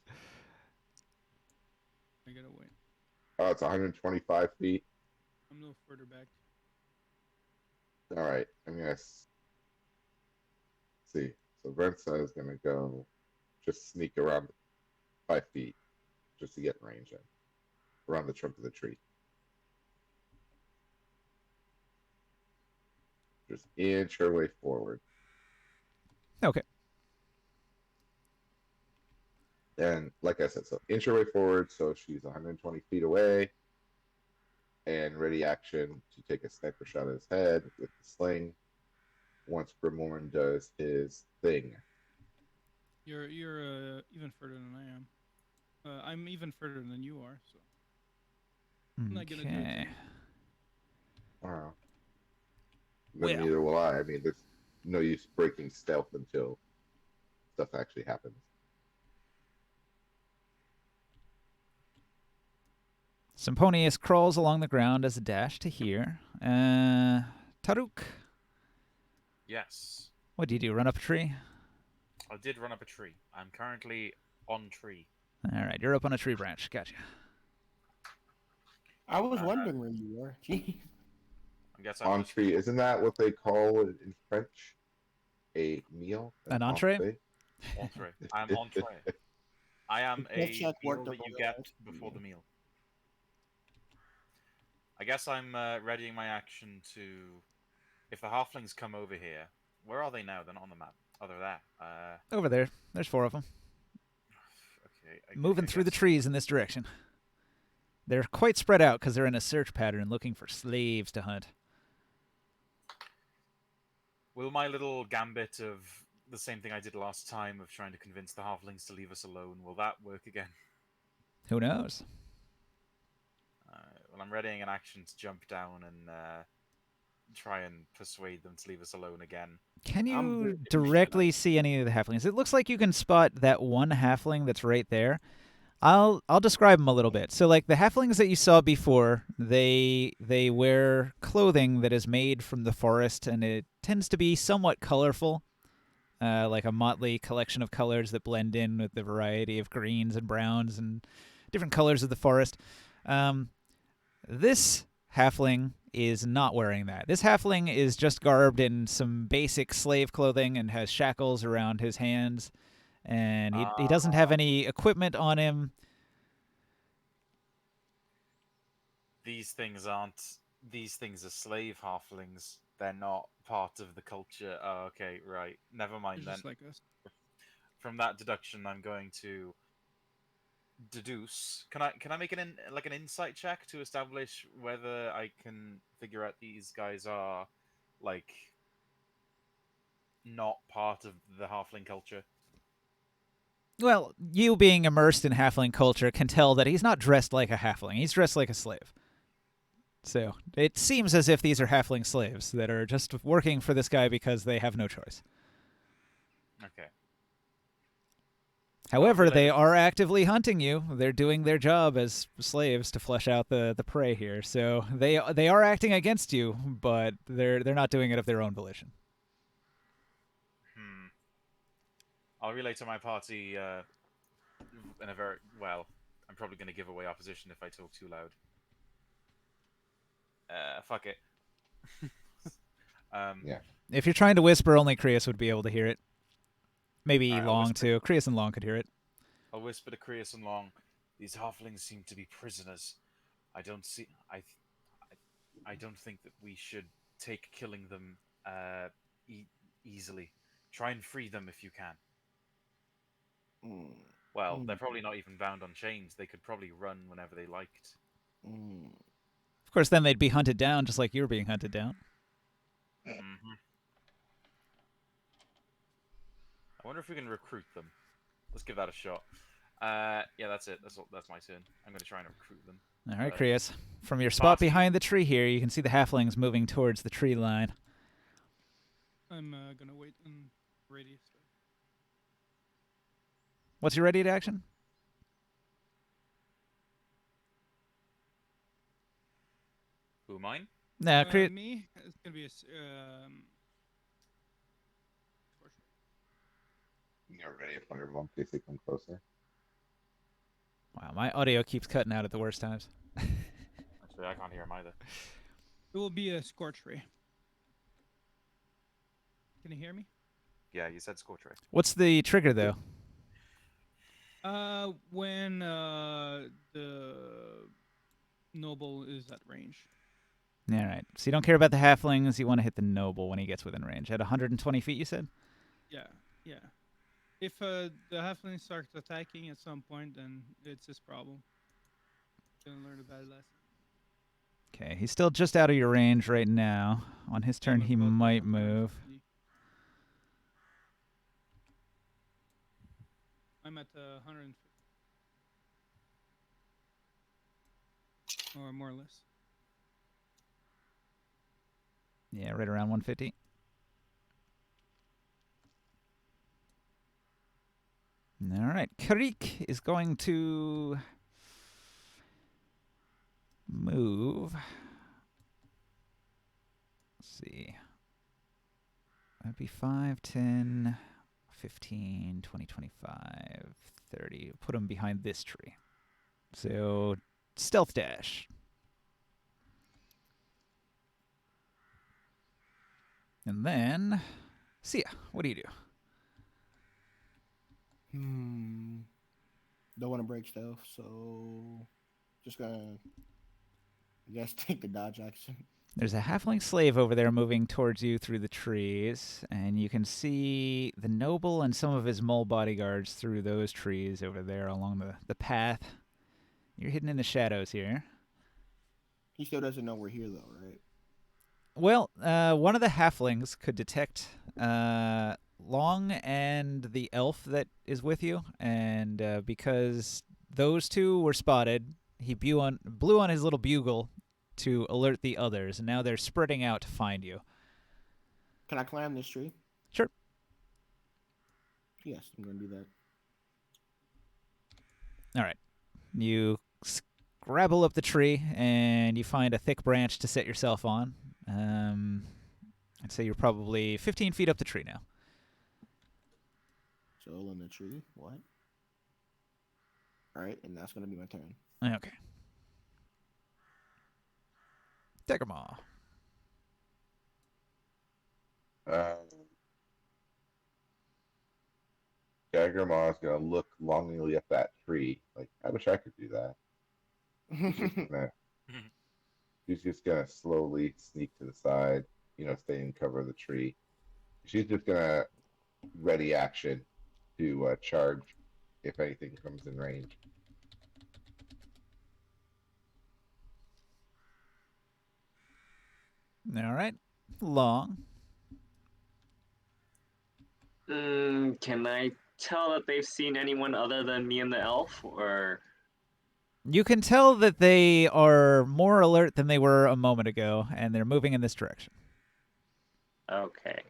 I gotta wait. Oh, it's 125 feet. I'm a little further back. All right. I'm gonna see. So Versa is gonna go just sneak around 5 feet just to get in range in, around the trunk of the tree. Just inch her way forward. Okay. And like I said, so inch her way forward, so she's 120 feet away. And ready action to take a sniper shot at his head with the sling once Grimorn does his thing. You're even further than I am. I'm even further than you are, so I'm not gonna do it to Okay. you. Wow. Then Well. neither will I. I mean, there's no use breaking stealth until stuff actually happens. Symponius crawls along the ground as a dash to here. Taruk, Yes. what do you do? Run up a tree? I did run up a tree. I'm currently on tree. All right, you're up on a tree branch. Gotcha. I was wondering where you were. Gee. I guess I'm On just tree, isn't that what they call it in French? A meal? An entree? entree. I'm entree. I am The a check meal worked that on you the get last before the meal. meal. I guess I'm readying my action to... If the halflings come over here, where are they now? They're not on the map. Oh, they're there. Over there. There's 4 of them. Okay. Moving I through the guess- trees in this direction. They're quite spread out because they're in a search pattern looking for slaves to hunt. Will my little gambit of the same thing I did last time of trying to convince the halflings to leave us alone, will that work again? Who knows? Well, I'm readying an action to jump down and try and persuade them to leave us alone again. Can I'm you very directly see any of the halflings? It looks like you can spot that one halfling that's right there. I'll describe them a little bit. So, like the halflings that you saw before, they wear clothing that is made from the forest, and it tends to be somewhat colorful, like a motley collection of colors that blend in with the variety of greens and browns and different colors of the forest. This halfling is not wearing that. This halfling is just garbed in some basic slave clothing and has shackles around his hands, and he doesn't have any equipment on him. These things are slave halflings. They're not part of the culture. Oh, okay, right. Never mind You're then. just like us. From that deduction, I'm going to deduce. Can I make an insight check to establish whether I can figure out these guys are like not part of the halfling culture? Well, you being immersed in halfling culture can tell that he's not dressed like a halfling. He's dressed like a slave. So it seems as if these are halfling slaves that are just working for this guy because they have no choice. Okay. However, relay they this- are actively hunting you. They're doing their job as slaves to flesh out the prey here. So they are acting against you, but they're not doing it of their own volition. I'll relay to my party in a very well. I'm probably going to give away opposition if I talk too loud. Fuck it. Yeah. If you're trying to whisper, only Krios would be able to hear it. Maybe Alright, I'll Long whisper. too. Krios and Long could hear it. I'll whisper to Creus and Long. These halflings seem to be prisoners. I don't think that we should take killing them easily. Try and free them if you can. Well, they're probably not even bound on chains. They could probably run whenever they liked. Of course, then they'd be hunted down just like you were being hunted down. Mm-hmm. I wonder if we can recruit them. Let's give that a shot. Yeah, that's it. That's my turn. I'm going to try and recruit them. All right, Krios. From your spot Party. behind the tree here, you can see the halflings moving towards the tree line. I'm gonna wait and ready. What's your ready to action? Who, mine? Nah, Krios. Me? It's gonna be a You're ready upon your in case they come closer. Wow, my audio keeps cutting out at the worst times. Actually, I can't hear him either. It will be a Scorch Ray. Can you hear me? Yeah, you said Scorch Ray. What's the trigger, though? When the noble is at range. All right. So you don't care about the halflings. You want to hit the noble when he gets within range. At 120 feet, you said? Yeah, yeah. If the halfling starts attacking at some point, then it's his problem. Gonna learn a bad lesson. Okay, he's still just out of your range right now. On his turn, I'm he about might 150. move. I'm at 150. Or more or less. Yeah, right around 150. All right, Karik is going to move. Let's see. That'd be 5, 10, 15, 20, 25, 30. Put him behind this tree. So, stealth dash. And then, Sia, what do you do? Don't want to break stealth, so just gonna, I guess, take the dodge action. There's a halfling slave over there moving towards you through the trees, and you can see the noble and some of his mole bodyguards through those trees over there along the path. You're hidden in the shadows here. He still doesn't know we're here, though, right? Well, one of the halflings could detect Long and the elf that is with you, and because those two were spotted, he blew on his little bugle to alert the others, and now they're spreading out to find you. Can I climb this tree? Sure. Yes, I'm gonna do that. All right. You scrabble up the tree, and you find a thick branch to set yourself on. I'd say you're probably 15 feet up the tree now. So in the tree, what? All right, and that's gonna be my turn. Okay. Degramaw. Daggermaw is gonna look longingly at that tree. Like, I wish I could do that. She's just gonna slowly sneak to the side, stay in cover of the tree. She's just gonna ready action to charge if anything comes in range. All right. Long. Can I tell that they've seen anyone other than me and the elf, or? You can tell that they are more alert than they were a moment ago, and they're moving in this direction. Okay.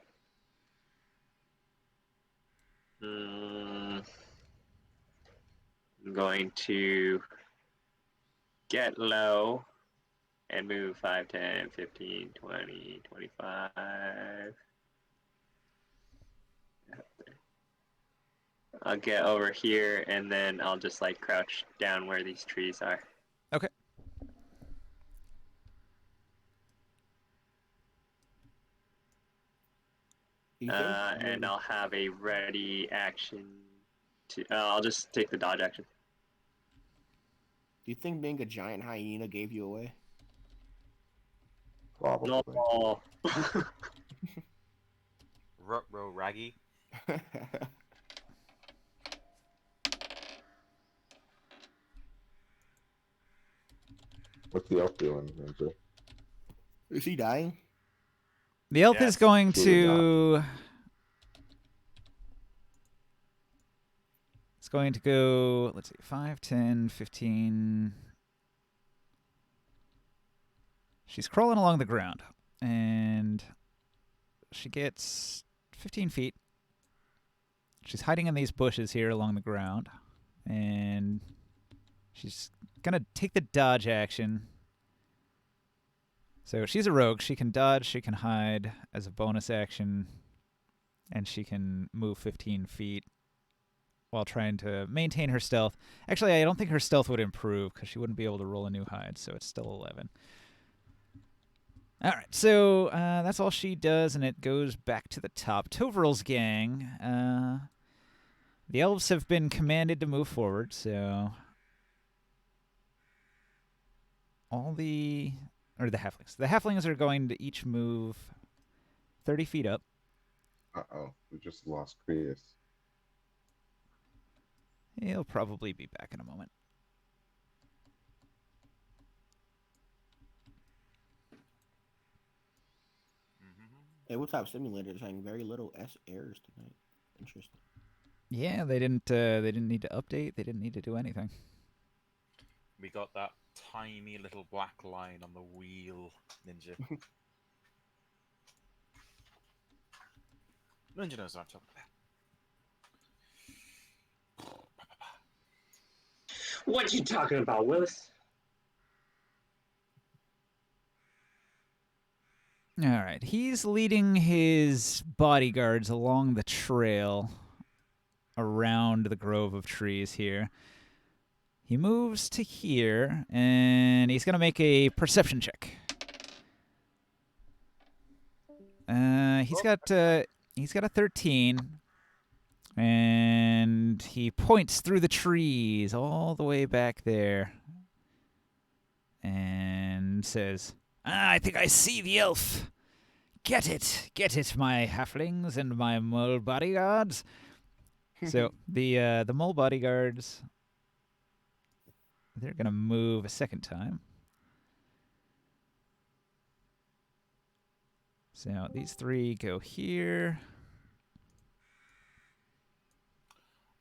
I'm going to get low and move 5, 10, 15, 20, 25. I'll get over here, and then I'll just like crouch down where these trees are. Okay. And I'll have a ready action to. I'll just take the dodge action. Do you think being a giant hyena gave you away? Probably. No. Ruh-roh raggy. What's the elf doing, Ranger? Is he dying? The elf is Yes. going Surely to... It's going to go, let's see, 5, 10, 15... She's crawling along the ground, and she gets 15 feet. She's hiding in these bushes here along the ground, and she's going to take the dodge action. So she's a rogue. She can dodge, she can hide as a bonus action, and she can move 15 feet while trying to maintain her stealth. Actually, I don't think her stealth would improve because she wouldn't be able to roll a new hide, so it's still 11. All right, so that's all she does, and it goes back to the top. Tovral's gang. The elves have been commanded to move forward, so all the or the halflings. The halflings are going to each move 30 feet up. Uh-oh. We just lost Creus. He'll probably be back in a moment. Tabletop Simulator is having very little errors tonight. Interesting. Yeah, they didn't need to update. They didn't need to do anything. We got that tiny little black line on the wheel, Ninja. Ninja knows what I'm talking about. What you talking about, Willis? All right, he's leading his bodyguards along the trail around the grove of trees here. He moves to here, and he's going to make a perception check. He's got a 13, and he points through the trees all the way back there, and says, "I think I see the elf. Get it, my halflings and my mole bodyguards." So the mole bodyguards, they're gonna move a second time. So these three go here.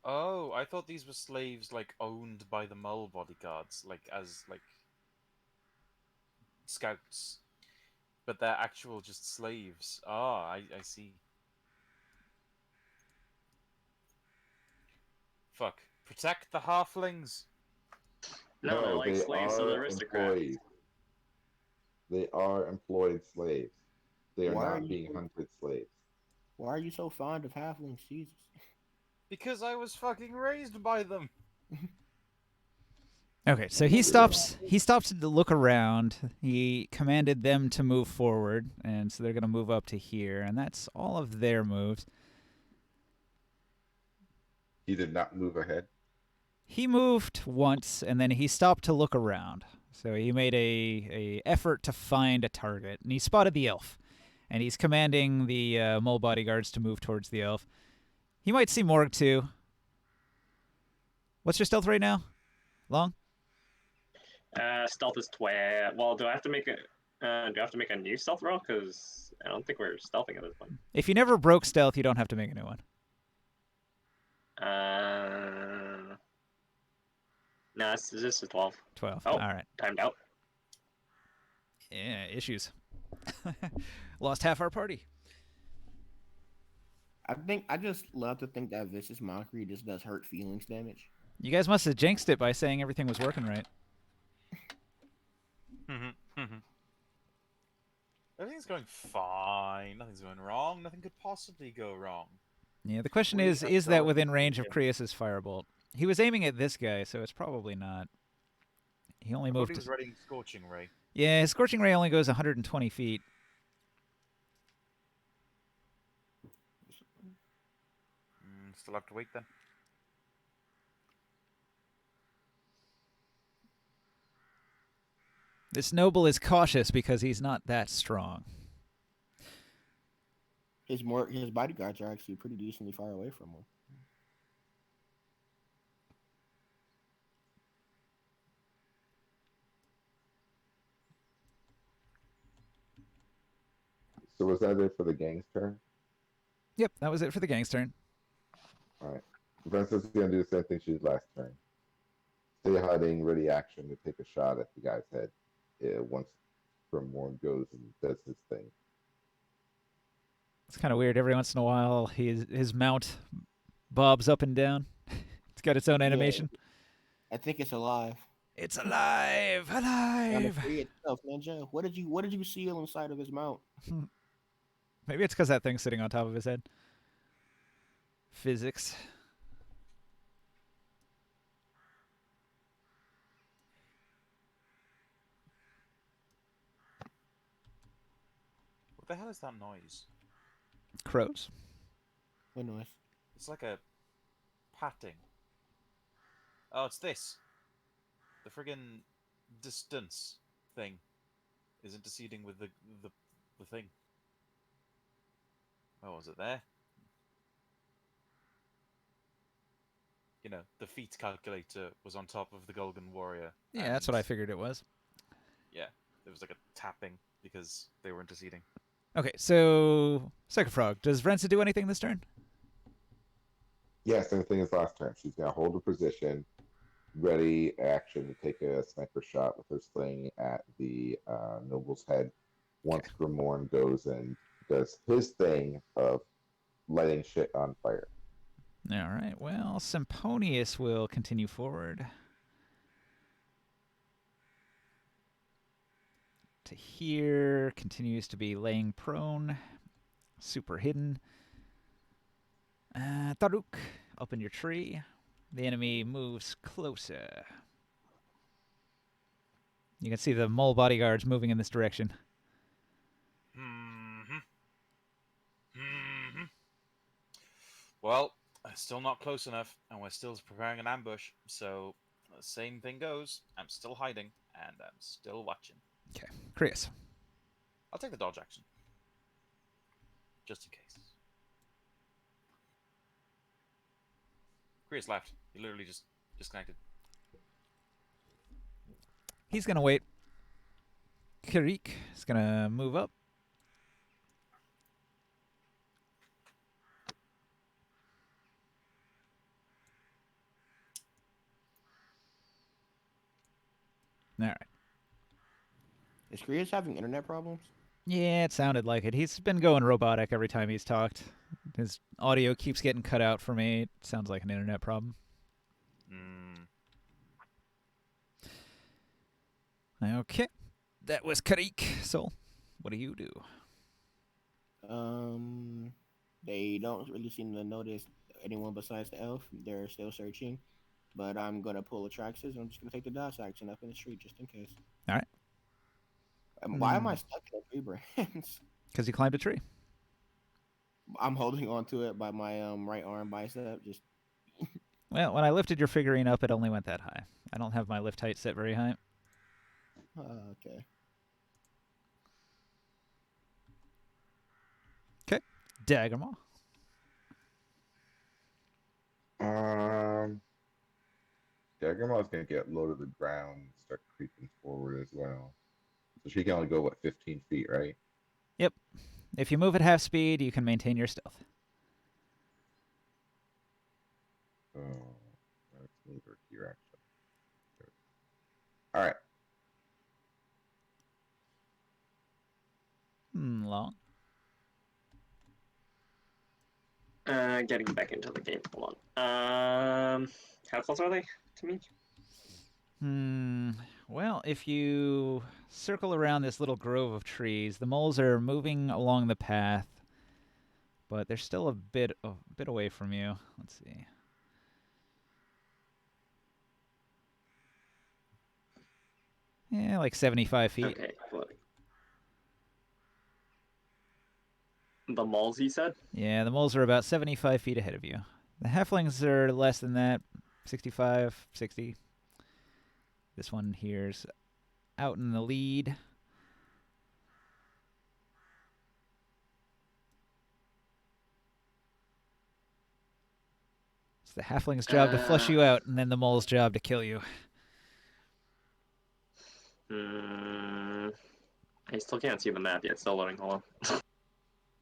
Oh, I thought these were slaves, like, owned by the mole bodyguards, like, as, like, scouts. But they're actual just slaves. Ah, I see. Fuck. Protect the halflings! No, they're like they slaves to the are aristocrats. employees. They are employed slaves. They are Why are not you being so- hunted slaves. Why are you so fond of halflings? Jesus. Because I was fucking raised by them! Okay, so he stops. He stops to look around. He commanded them to move forward, and so they're gonna move up to here, and that's all of their moves. He did not move ahead. He moved once, and then he stopped to look around. So he made a effort to find a target, and he spotted the elf, and he's commanding the mole bodyguards to move towards the elf. He might see Morg too. What's your stealth right now? Long? Stealth is 12. Well, do I have to make a new stealth roll? Because I don't think we're stealthing at this point. If you never broke stealth, you don't have to make a new one. No, it's just a 12. 12. Oh. All right. Timed out. Yeah, issues. Lost half our party. I just love to think that vicious mockery just does hurt feelings damage. You guys must have jinxed it by saying everything was working right. Everything's going fine. Nothing's going wrong. Nothing could possibly go wrong. Yeah, the question We is have that no within range of idea. Creus's firebolt? He was aiming at this guy, so it's probably not. He only I thought moved. he was ready Scorching Ray. Yeah, his Scorching Ray only goes 120 feet. Still have to wait then. This noble is cautious because he's not that strong. His bodyguards are actually pretty decently far away from him. So was that it for the gang's turn? Yep, that was it for the gang's turn. All right. Vanessa's gonna do the same thing she did last turn. Stay hiding, ready action to take a shot at the guy's head. Once Morn goes and does his thing. It's kind of weird. Every once in a while, his mount bobs up and down. It's got its own animation. I think it's alive. It's alive, Trying to alive. free itself, Ninja. What did you seal inside of his mount? Maybe it's because that thing's sitting on top of his head. Physics. What the hell is that noise? Crows. What noise? It's like a patting. Oh, it's this. The friggin' distance thing. is interceding with the thing. Oh, was it there? You know, the feat calculator was on top of the Golgan Warrior. Yeah, that's what I and, figured it was. Yeah, there was like a tapping because they were interceding. Okay, so Second Frog, does Vrenza do anything this turn? Yeah, same thing as last turn. She's gonna hold a position, ready action to take a sniper shot with her sling at the noble's head. Once Grimorn goes and does his thing of lighting shit on fire. All right, well, Semponius will continue forward. To here, continues to be laying prone, super hidden. Taruk, up in your tree. The enemy moves closer. You can see the mole bodyguards moving in this direction. Well, still not close enough, and we're still preparing an ambush. So, the same thing goes. I'm still hiding, and I'm still watching. Okay, Chris. I'll take the dodge action, just in case. Chris left. He literally just disconnected. He's going to wait. Kirik is going to move up. All right. Is Korea's having internet problems? Yeah, it sounded like it. He's been going robotic every time he's talked. His audio keeps getting cut out for me. It sounds like an internet problem. Okay. That was Karik. So, what do you do? They don't really seem to notice anyone besides the elf. They're still searching. But I'm gonna pull Atraxis and I'm just gonna take the dodge action up in the street just in case. All right. Why am I stuck in a tree branch? Because you climbed a tree. I'm holding on to it by my right arm bicep. Just Well, when I lifted your figurine up, it only went that high. I don't have my lift height set very high. okay. Okay. Daggermaw. Daggermaw's gonna get low to the ground and start creeping forward as well. So she can only go, what, 15 feet, right? Yep. If you move at half speed, you can maintain your stealth. So let's move her here, actually. All right. Long. Getting back into the game. Hold on. How close are they to me? Well, if you circle around this little grove of trees, the moles are moving along the path, but they're still a bit away from you. Let's see. Yeah, like 75 feet. Okay. Well, the moles, he said? Yeah, the moles are about 75 feet ahead of you. The halflings are less than that, 65, 60. This one here's out in the lead. It's the halfling's job to flush you out, and then the mole's job to kill you. I still can't see the map yet. Still loading. Hold on.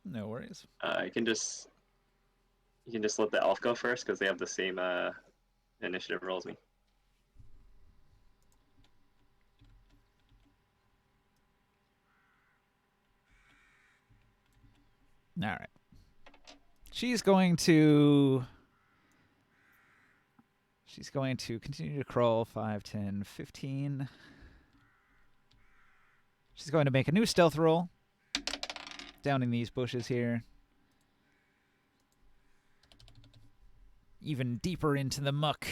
No worries. You can just let the elf go first because they have the same initiative roll as me. All right. She's going to continue to crawl 5, 10, 15. She's going to make a new stealth roll down in these bushes here. Even deeper into the muck,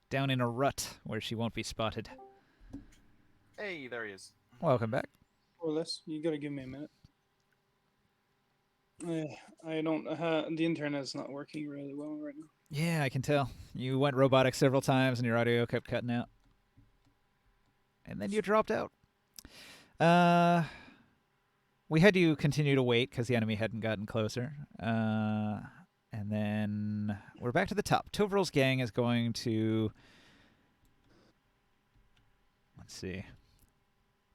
down in a rut where she won't be spotted. Hey, there he is. Welcome back. Or less. You gotta give me a minute. I don't. The internet's not working really well right now. Yeah, I can tell. You went robotic several times and your audio kept cutting out. And then you dropped out. We had to continue to wait because the enemy hadn't gotten closer. And then we're back to the top. Tovral's gang is going to... Let's see.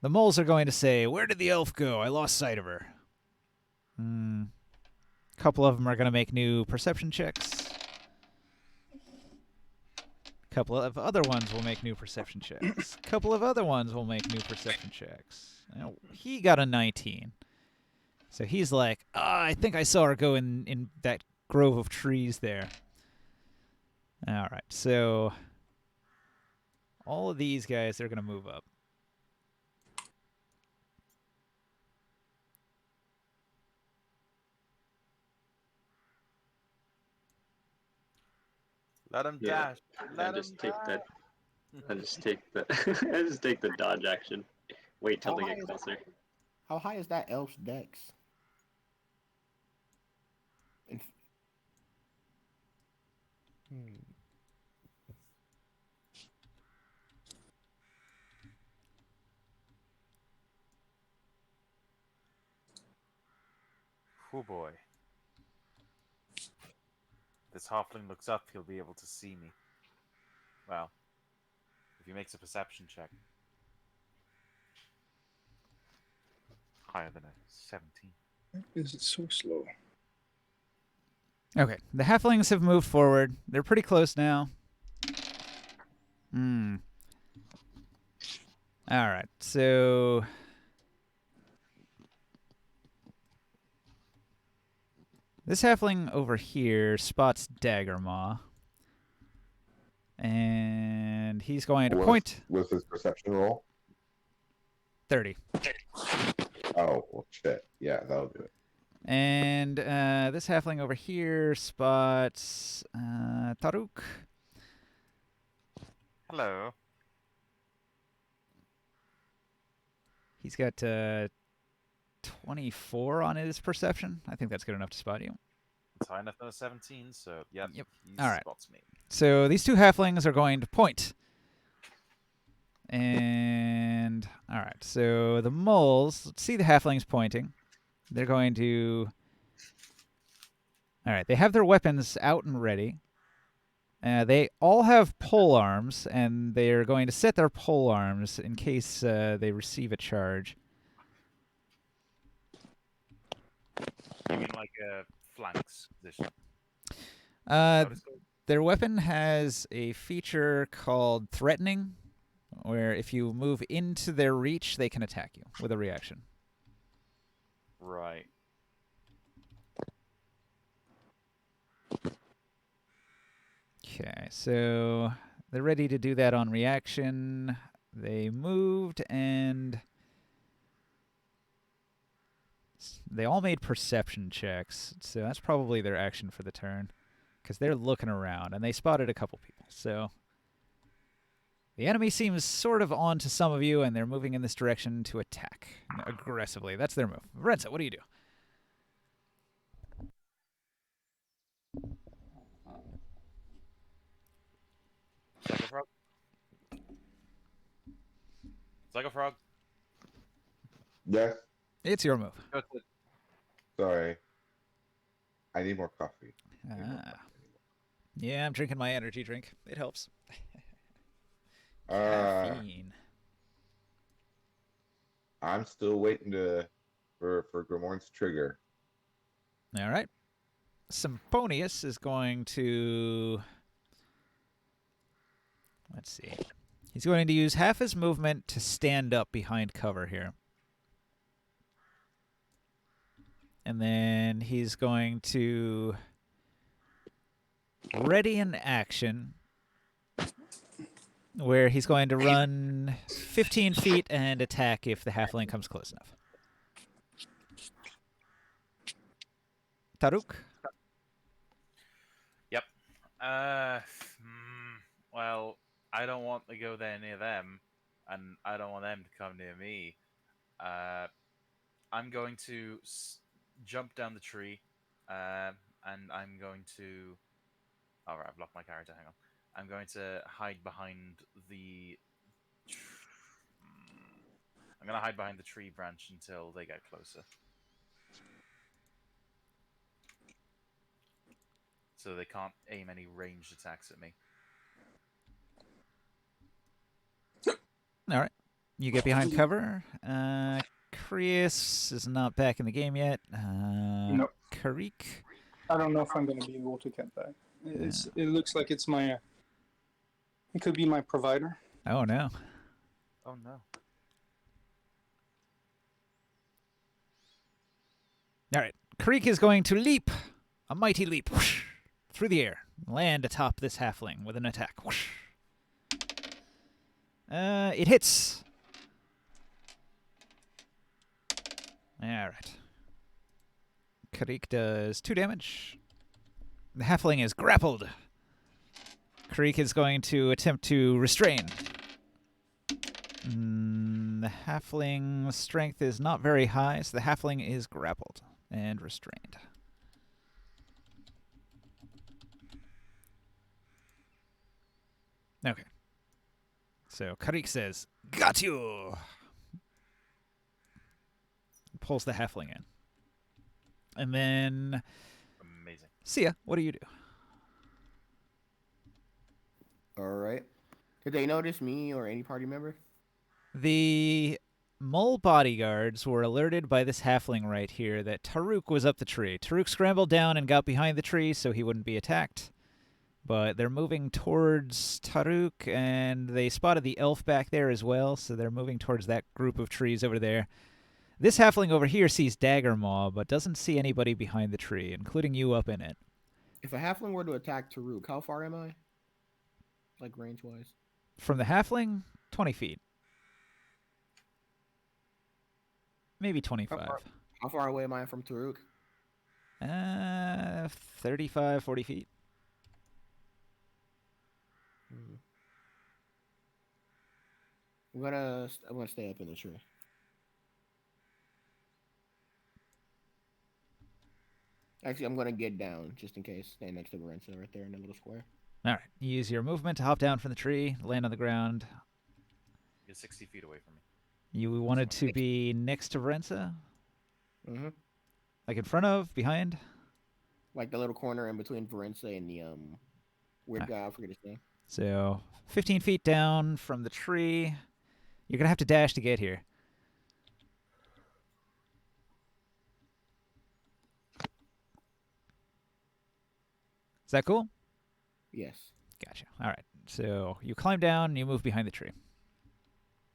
The moles are going to say, "Where did the elf go? I lost sight of her." A couple of them are going to make new perception checks. A couple of other ones will make new perception checks. A couple of other ones will make new perception checks. Now, he got a 19. So he's like, I think I saw her go in that grove of trees there. All right, so all of these guys, they're going to move up. Let him Yeah, dash. I Let him just take dash. that. I just take the. I just take the dodge action. Wait till How they high get is- closer. How high is that elf's dex? Hmm. Oh boy. This halfling looks up, he'll be able to see me. Well, if he makes a perception check. Higher than a 17. Is it so slow? Okay, the halflings have moved forward. They're pretty close now. All right, so this halfling over here spots Daggermaw, and he's going to point with his perception roll. 30. Oh well, shit. Yeah, that'll do it. And this halfling over here spots Taruk. Hello. He's got 24 on his perception. I think that's good enough to spot you. It's high enough than a 17, so yep. Yep. He All right. spots me. So these two halflings are going to point. And, all right, so the moles, let's see the halflings pointing. They're going to... All right, they have their weapons out and ready. They all have pole arms, and they're going to set their pole arms in case they receive a charge. You mean like a flanks position? Their weapon has a feature called Threatening, where if you move into their reach, they can attack you with a reaction. Right. Okay, so they're ready to do that on reaction. They moved, and they all made perception checks, so that's probably their action for the turn, because they're looking around, and they spotted a couple people. So the enemy seems sort of on to some of you, and they're moving in this direction to attack aggressively. That's their move. Renza, what do you do? Psycho Frog? Psycho Frog? Yes. It's your move. Go to- Sorry. I need more coffee. Yeah, I'm drinking my energy drink. It helps. Uh, Caffeine. I'm still waiting for Grimorn's trigger. All right. Symponius is going to... Let's see. He's going to use half his movement to stand up behind cover here. And then he's going to ready an action where he's going to run 15 feet and attack if the halfling comes close enough. Taruk? Yep. Well, I don't want to go there near them, and I don't want them to come near me. I'm going to jump down the tree, and I'm going to... Oh, right, I've locked my character. Hang on. I'm going to hide behind the... I'm gonna hide behind the tree branch until they get closer. So they can't aim any ranged attacks at me. All right. You get behind cover. Chris is not back in the game yet. Nope. Karik. I don't know if I'm going to be able to get back. It looks like it's my. It could be my provider. Oh no. Oh no. All right. Karik is going to leap. A mighty leap. Whoosh, through the air. Land atop this halfling with an attack. Whoosh. It hits. All right. Karik does 2 damage. The halfling is grappled. Karik is going to attempt to restrain. The halfling's strength is not very high, so the halfling is grappled and restrained. Okay. So Karik says, "Got you!" Pulls the halfling in. And then, Amazing. Sia, what do you do? All right. Did they notice me or any party member? The mole bodyguards were alerted by this halfling right here that Taruk was up the tree. Taruk scrambled down and got behind the tree so he wouldn't be attacked. But they're moving towards Taruk, and they spotted the elf back there as well, so they're moving towards that group of trees over there. This halfling over here sees Dagger Maw, but doesn't see anybody behind the tree, including you up in it. If a halfling were to attack Taruk, how far am I? Like range-wise? From the halfling, 20 feet. Maybe 25. How far away am I from Taruk? 35, 40 feet. I'm gonna stay up in the tree. Actually, I'm gonna get down just in case. Stay next to Varenza right there in the little square. All right. You use your movement to hop down from the tree, land on the ground. You're 60 feet away from me. You wanted to be next to Varenza? Mm-hmm. Like in front of, behind? Like the little corner in between Varenza and the weird guy. I forget his name. So 15 feet down from the tree. You're going to have to dash to get here. Is that cool? Yes. Gotcha. All right. So you climb down and you move behind the tree.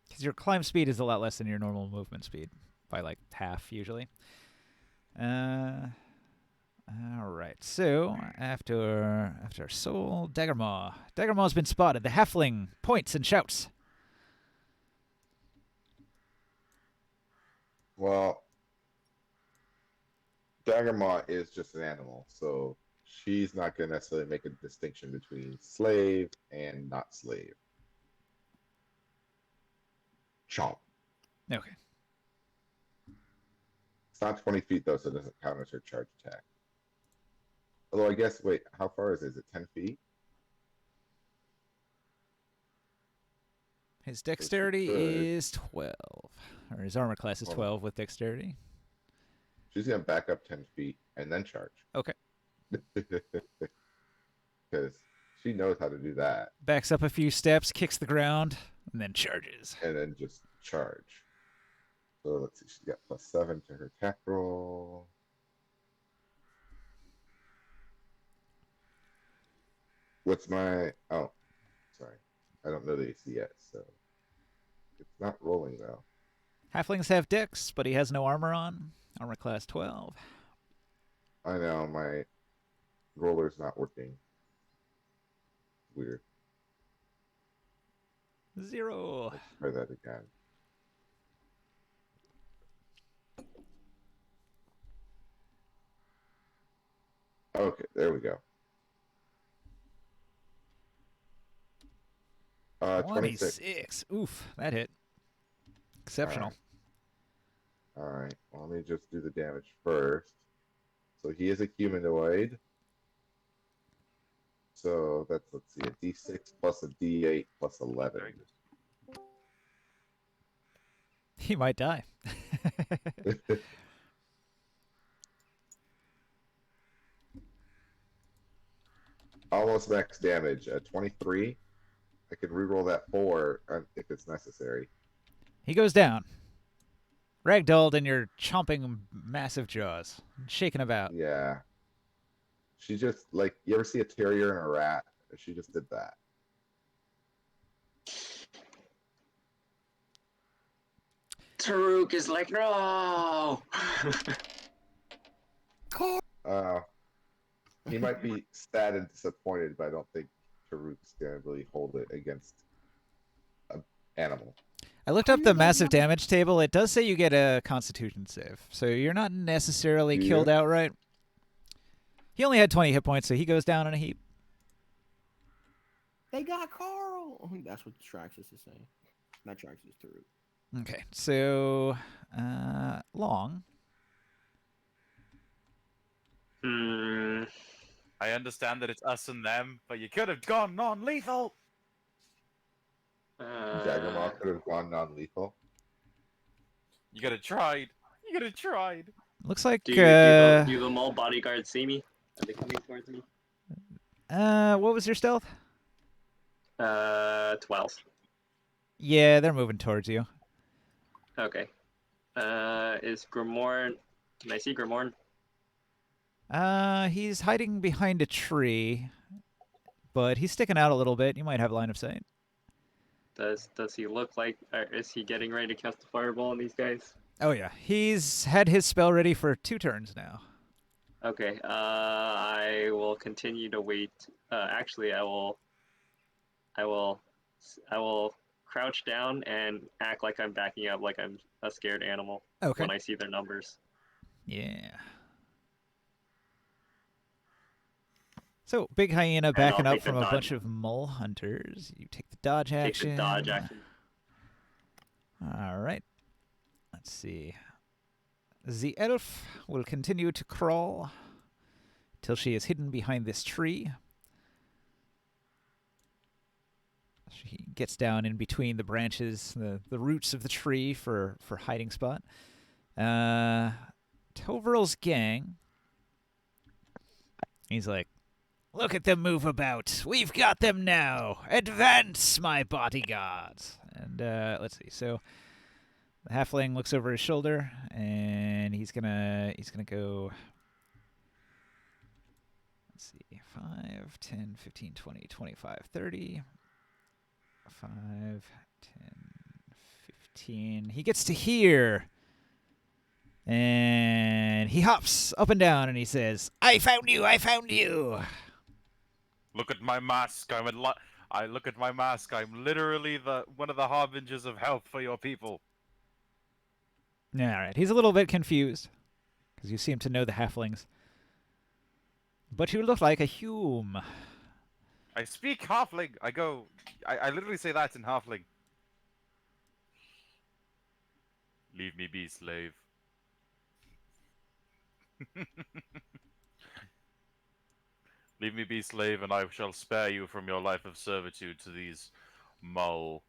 Because your climb speed is a lot less than your normal movement speed. By like half, usually. All right. So after Soul, Daggermaw. Daggermaw's been spotted. The halfling points and shouts. Well, Daggermaw is just an animal, so she's not going to necessarily make a distinction between slave and not slave. Chomp. Okay. It's not 20 feet, though, so it doesn't count as her charge attack. Although, I guess, wait, how far is it? Is it 10 feet? His dexterity is 12. Or his armor class is 12 with dexterity. She's going to back up 10 feet and then charge. Okay. Because she knows how to do that. Backs up a few steps, kicks the ground, and then charges. And then just charge. So let's see, she's got +7 to her attack roll. What's my... Oh, sorry. I don't know the AC yet, so... It's not rolling, though. Halflings have dex, but he has no armor on. Armor class 12. I know, my roller's not working. Weird. 0. Let's try that again. Okay, there we go. 26. Oof, that hit. Exceptional. All right. Well, let me just do the damage first. So he is a humanoid. So that's, let's see, a D6 plus a D8 plus 11. Very good. He might die. Almost max damage. 23. I can reroll that 4 if it's necessary. He goes down. Ragdolled, and you're chomping massive jaws, shaking about. Yeah. She just, like, you ever see a terrier and a rat? She just did that. Taruk is like, no! He might be sad and disappointed, but I don't think Taruk's gonna really hold it against an animal. I looked up the massive damage table. It does say you get a Constitution save, so you're not necessarily killed outright. He only had 20 hit points, so he goes down in a heap. They got Carl. That's what Traxxas is saying. Not Traxxas, Taruk. Okay, so Long. I understand that it's us and them, but you could have gone non-lethal. Jaggermaw could have gone non-lethal. You could have tried. You could have tried. Looks like Do the mall bodyguards see me? Are they coming towards me? what was your stealth? 12. Yeah, they're moving towards you. Okay. Is Grimorn... Can I see Grimorn? He's hiding behind a tree, but he's sticking out a little bit. You might have line of sight. Does he look like... is he getting ready to cast a fireball on these guys? Oh, yeah. He's had his spell ready for 2 turns now. Okay, I will continue to wait. Actually, I will crouch down and act like I'm backing up, like I'm a scared animal Okay. when I see their numbers. Yeah. So, big hyena backing I'll up take the from a dodge. bunch of mole hunters. You take the dodge Take action. the dodge action. All right. Let's see. The elf will continue to crawl till she is hidden behind this tree. She gets down in between the branches, the roots of the tree for hiding spot. Toverl's gang. He's like, look at them move about. We've got them now. Advance, my bodyguards. And let's see. So the halfling looks over his shoulder, and he's gonna go. Let's see. 5, 10, 15, 20, 25, 30. 5, 10, 15. He gets to here. And he hops up and down and he says, I found you, I found you. Look at my mask. I look at my mask. I'm literally one of the harbingers of health for your people. All right. He's a little bit confused because you seem to know the halflings. But you look like a Hume. I speak halfling. I literally say that in halfling. Leave me be, slave. Leave me be, slave, and I shall spare you from your life of servitude to these mull.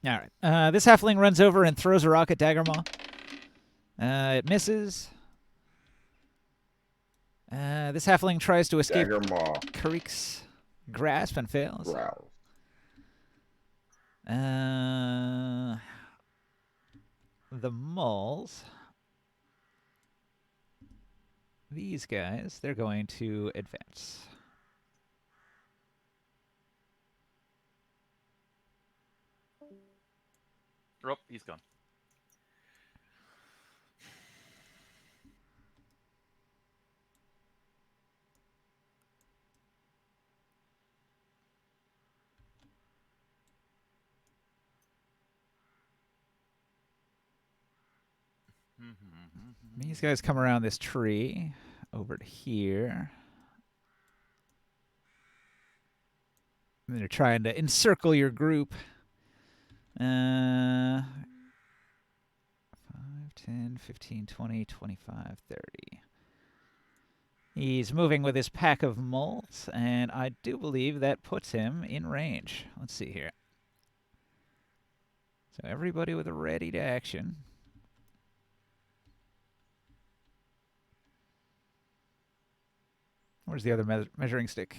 All right. This halfling runs over and throws a rock at Daggermaw. It misses. This halfling tries to escape Daggermaw Karik's grasp and fails. growls. The moles. These guys, they're going to advance. Oh, he's gone. These guys come around this tree over to here. And they're trying to encircle your group. 5, 10, 15, 20, 25, 30. He's moving with his pack of moles, and I do believe that puts him in range. Let's see here. So everybody with a ready to action. Where's the other measuring stick?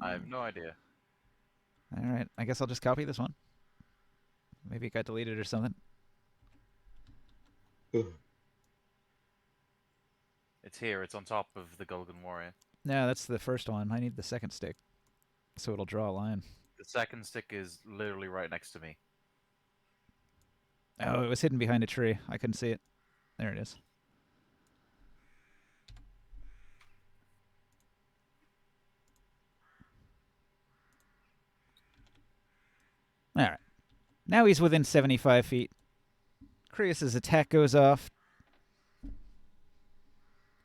I have no idea. All right, I guess I'll just copy this one. Maybe it got deleted or something. It's here. It's on top of the Golden Warrior. No, that's the first one. I need the second stick, so it'll draw a line. The second stick is literally right next to me. Oh, it was hidden behind a tree. I couldn't see it. There it is. All right. Now he's within 75 feet. Creus's attack goes off.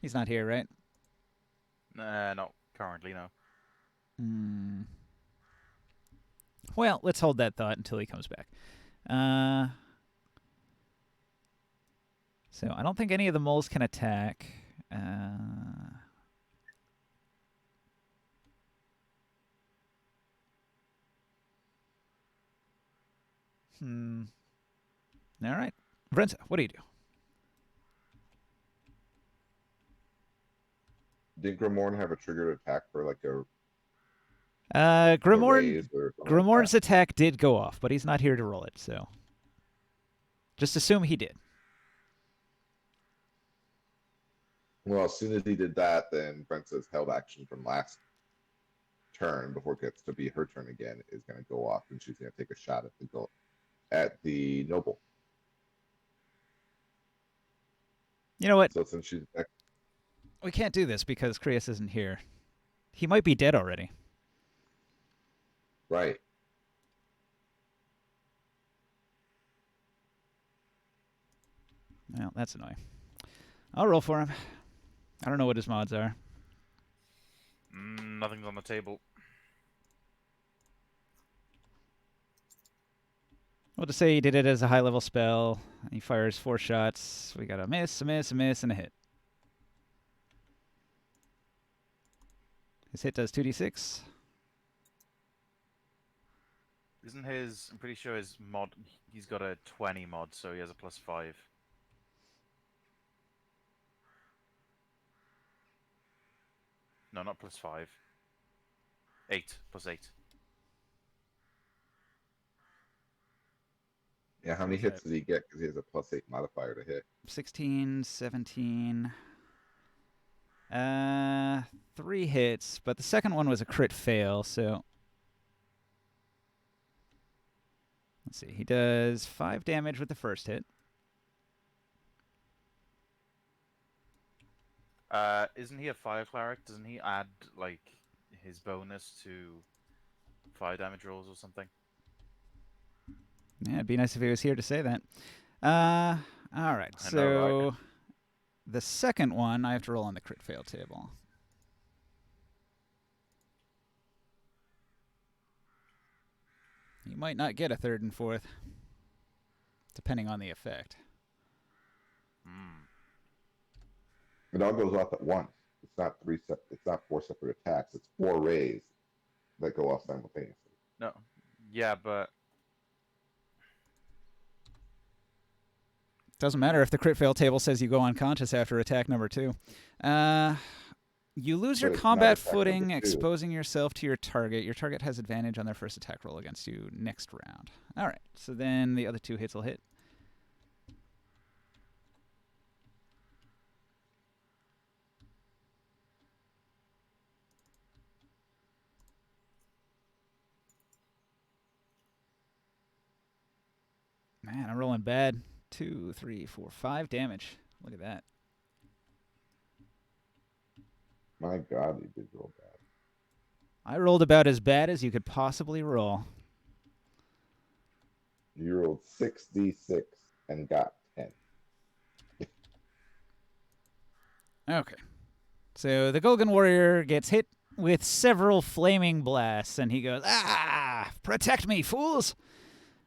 He's not here, right? No, currently no. Well, let's hold that thought until he comes back. So I don't think any of the moles can attack. All right. Vrenza, what do you do? Did Grimorn have a triggered attack for like a Grimorn, raise or something like Grimorn's that? attack did go off, but he's not here to roll it, so just assume he did. Well, as soon as he did that, then Brent's held action from last turn before it gets to be her turn again is going to go off, and she's going to take a shot at the noble. You know what? So since she's back, We can't do this because Creus isn't here. He might be dead already. right, Well, that's annoying. I'll roll for him. I don't know what his mods are. Nothing's on the table. We'll just say he did it as a high-level spell. He fires 4 shots. We got a miss, a miss, a miss, and a hit. His hit does 2d6. Isn't his... I'm pretty sure his mod... He's got a 20 mod, so he has a +5. No, not +5. 8. +8. yeah. How many hits did he get? Because he has a +8 modifier to hit. 16, 17. 3 hits, but the second one was a crit fail, so... Let's see. He does 5 damage with the first hit. Isn't he a fire cleric? Doesn't he add, like, his bonus to fire damage rolls or something? Yeah, it'd be nice if he was here to say that. All right, I know, so right? the second one, I have to roll on the crit fail table. You might not get a third and fourth, depending on the effect. It all goes off at once. It's not it's not 4 separate attacks. It's 4 rays that go off simultaneously. No. Yeah, but... Doesn't matter if the crit fail table says you go unconscious after attack number 2. You lose your But it's not combat attack footing, number 2. exposing yourself to your target. Your target has advantage on their first attack roll against you next round. All right, so then the other 2 hits will hit. Man, I'm rolling bad. 2, 3, 4, 5 damage. Look at that. My God, you did roll bad. I rolled about as bad as you could possibly roll. You rolled 6d6 and got 10. Okay. So the Golgan Warrior gets hit with several flaming blasts, and he goes, "Ah! Protect me, fools!"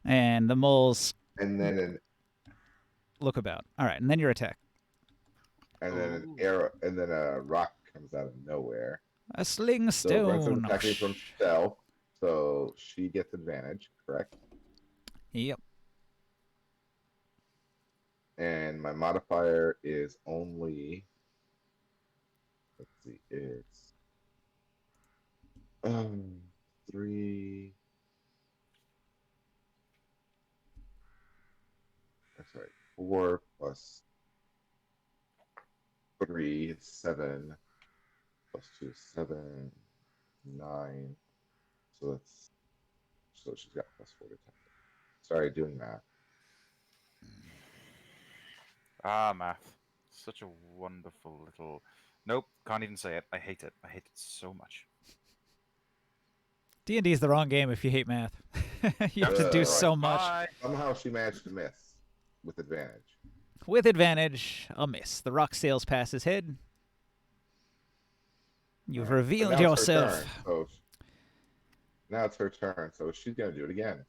And the moles And then look about. All right, and then your attack. and then an Ooh. arrow, and then a rock comes out of nowhere. A sling So Benson's stone. attacking from stealth, so she gets advantage, correct? Yep. And my modifier is only, let's see, it's 3. I'm sorry, 4 plus 3 is 7 plus 2 is 7, 9. So she's got +4 to attack. Sorry, doing math. Ah, math. Such a wonderful little. Nope, can't even say it. I hate it. I hate it so much. D&D is the wrong game if you hate math. You have to do Ugh. so much. Bye. Somehow she managed to miss with advantage. With advantage, a miss. The rock sails past his head. You've Alright, but revealed now it's her yourself. turn, so now it's her turn, so she's gonna do it again.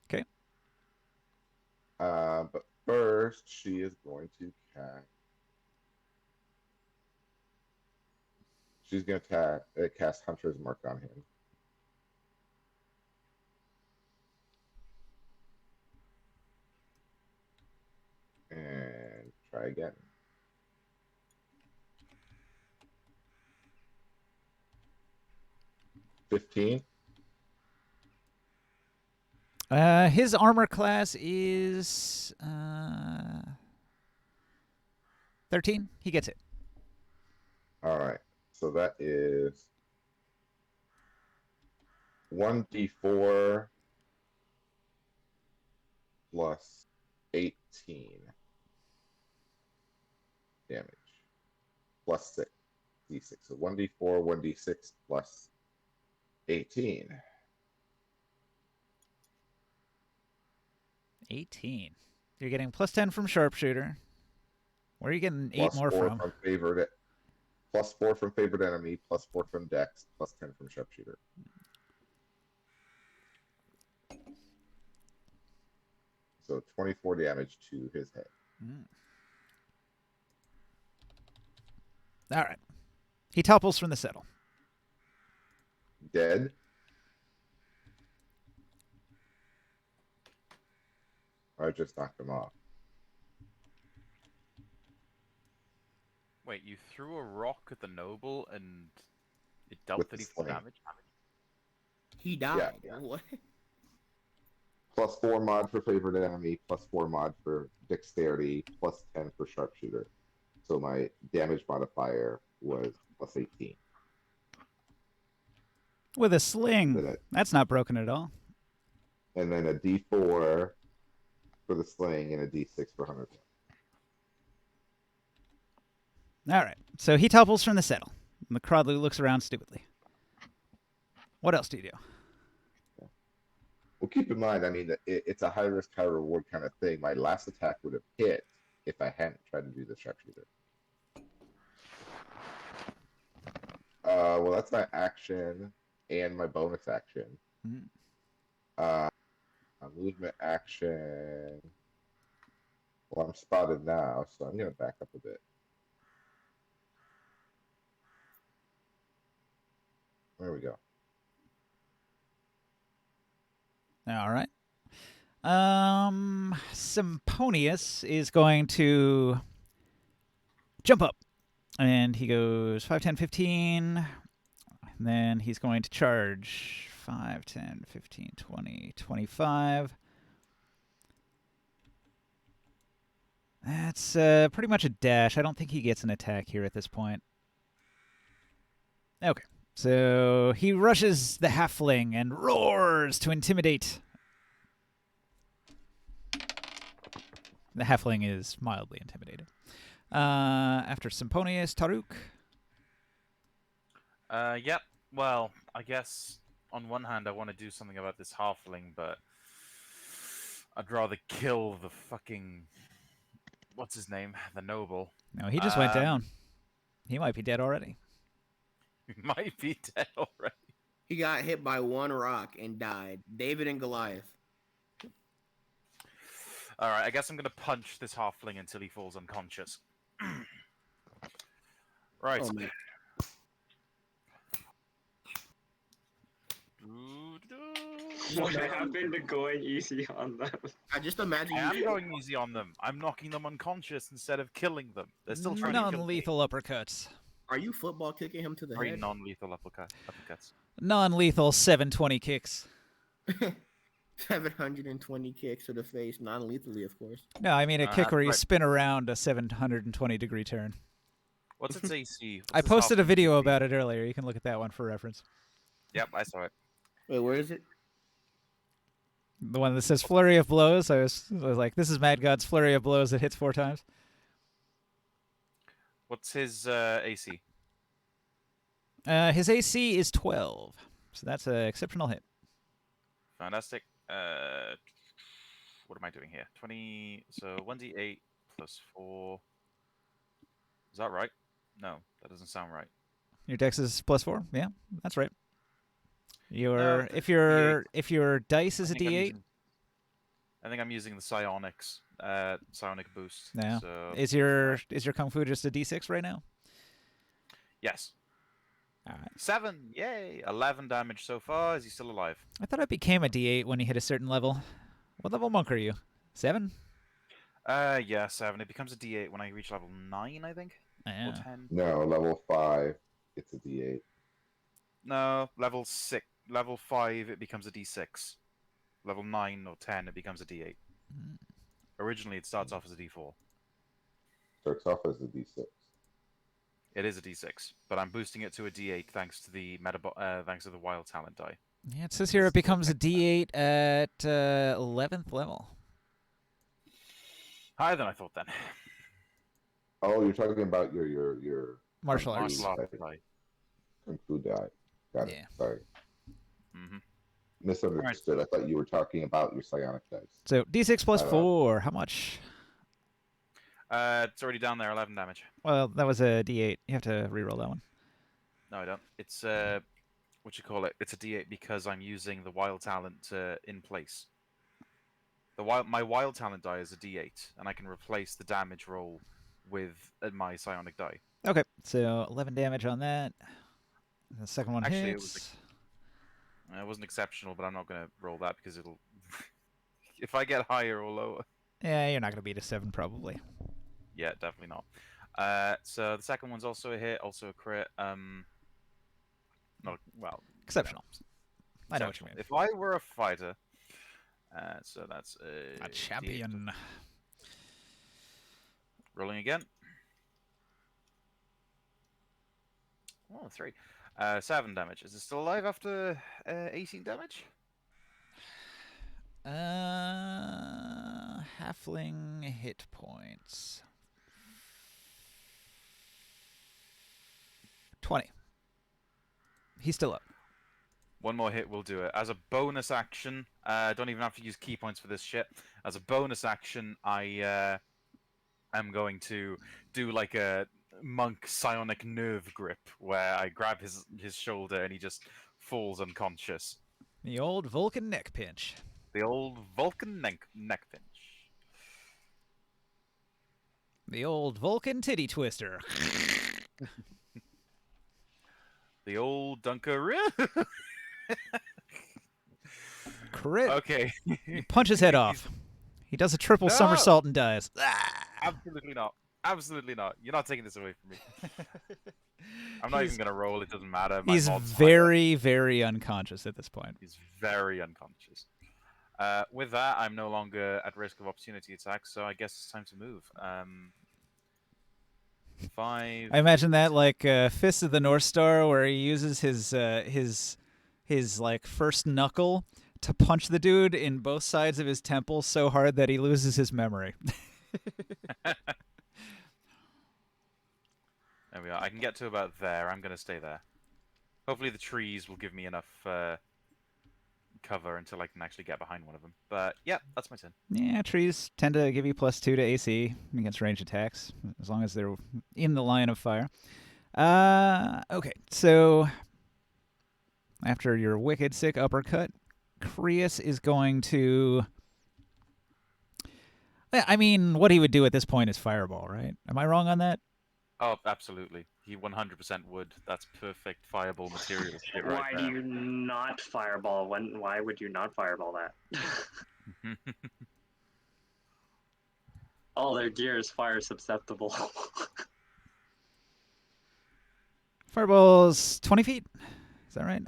'Kay. But first she is going to cast. She's gonna cast Hunter's Mark on him. And try again. $15. His armor class is 13. He gets it. All right, so that is 1d4 plus 18 damage plus 6 d6. So 1d4, 1d6 plus 18. 18. You're getting +10 from sharpshooter. Where are you getting 8 Plus more 4 from? favored. Plus 4 from favored enemy. Plus 4 from dex. Plus 10 from sharpshooter. So 24 damage to his head. All right. He topples from the settle. Dead. I just knocked him off. Wait, you threw a rock at the noble and it dealt With the 34 sling. damage? He died. Yeah. What? Plus 4 mod for favored enemy. Plus 4 mod for dexterity. Plus 10 for sharpshooter. So my damage modifier was plus 18. With a sling. Then it- That's not broken at all. And then a d4 for the sling and a d6 for hunter. All right. So he topples from the settle. And the Crodley looks around stupidly. What else do you do? Well, keep in mind, I mean, it's a high risk, high reward kind of thing. My last attack would have hit if I hadn't tried to do the sharpshooter. Well, that's my action and my bonus action. A movement action. Well, I'm spotted now, so I'm going to back up a bit. There we go. All right. Symponius is going to jump up. And he goes 5, 10, 15. And then he's going to charge 5, 10, 15, 20, 25. That's pretty much a dash. I don't think he gets an attack here at this point. Okay. So he rushes the halfling and roars to intimidate. The halfling is mildly intimidated. After Symponius, Taruk. Yep. Well, I guess on one hand I want to do something about this halfling, but I'd rather kill the fucking... What's his name? The noble. No, he just went down. He might be dead already. He might be dead already. He got hit by one rock and died. David and Goliath. Alright, I guess I'm going to punch this halfling until he falls unconscious. Right. Oh man. What happened to going easy on them? I just imagine I you. am going easy on them. I'm knocking them unconscious instead of killing them. They're still trying to kill me. Non-lethal uppercuts. Are you football kicking him to the 3 head? non-lethal uppercuts. Non-lethal 720 kicks. 720 kicks to the face, non-lethally, of course. No, I mean a kick where you right. spin around a 720 degree turn. What's its AC? I posted a video about it earlier. You can look at that one for reference. Yep, I saw it. Wait, where is it? The one that says flurry of blows. I was like, this is Mad God's flurry of blows that hits 4 times. What's his AC? His AC is 12, so that's an exceptional hit. Fantastic. What am I doing here? 20. So 1d8 plus 4. Is that right? No, that doesn't sound right. Your dex is +4. Yeah, that's right. Your No, if your dice is a D8. I think I'm using the psionics, psionic boost. Yeah. So Is your kung fu just a D6 right now? yes. All right. 7. Yay! 11 damage so far. Is he still alive? I thought it became a D8 when you hit a certain level. What level monk are you? 7? Yeah, 7. It becomes a D8 when I reach level 9, I think. Or Yeah. 10. No, level 5, it's a D8. No, level 6. Level 5, it becomes a D6. Level 9 or 10, it becomes a D8. Mm. Originally, it starts off as a D4. Starts off as a D6. It is a D6, but I'm boosting it to a D8 thanks to the thanks to the wild talent die. Yeah, it says here it becomes a D8 at 11th level. Higher than I thought then. Oh, you're talking about your Martial arts. Martial arts die. Kung Fu die. Got Yeah. it. Sorry. Mm-hmm. Misunderstood. I thought you were talking about your psionic dice. So D6 plus Uh, 4. How much? It's already down there, 11 damage. Well, that was a D8. You have to reroll that one. No, I don't. It's what you call it? It's a D8 because I'm using the wild talent in place. My wild talent die is a D8, and I can replace the damage roll with my psionic die. Okay, so 11 damage on that. The second one Actually, hits. It wasn't exceptional, but I'm not going to roll that because it'll. If I get higher or lower. Yeah, you're not going to beat a 7 probably. Yeah, definitely not. So the second one's also a hit, also a crit. Not well. Exceptional. I know what you Exceptional. mean. If I were a fighter, so that's A champion. Rolling again. Oh, 3. 7 damage. Is it still alive after 18 damage? Halfling hit points. 20. He's still up. One more hit will do it. As a bonus action, don't even have to use key points for this shit. As a bonus action, I am going to do like a monk psionic nerve grip where I grab his shoulder and he just falls unconscious. The old Vulcan neck pinch. The old Vulcan neck pinch. The old Vulcan titty twister. The old Dunker. Crit. Okay. He punches his head off. He does a triple No! somersault and dies. Ah! Absolutely not. Absolutely not. You're not taking this away from me. I'm not even going to roll. It doesn't matter. My He's mod's higher. very, very unconscious at this point. He's very unconscious. With that, I'm no longer at risk of opportunity attacks, so I guess it's time to move. 5. I imagine that like Fist of the North Star, where he uses his like first knuckle to punch the dude in both sides of his temple so hard that he loses his memory. There we are. I can get to about there. I'm going to stay there. Hopefully the trees will give me enough cover until I can actually get behind one of them. But yeah, that's my turn. Yeah, trees tend to give you +2 to AC against ranged attacks, as long as they're in the line of fire. Okay, so after your wicked sick uppercut, Creus is going to... I mean, what he would do at this point is fireball, right? Am I wrong on that? Oh, absolutely. He 100% would. That's perfect fireball material shit right Why do you not fireball? Why would you not fireball that? there. All their gear is fire susceptible. Fireball's 20 feet. Is that right?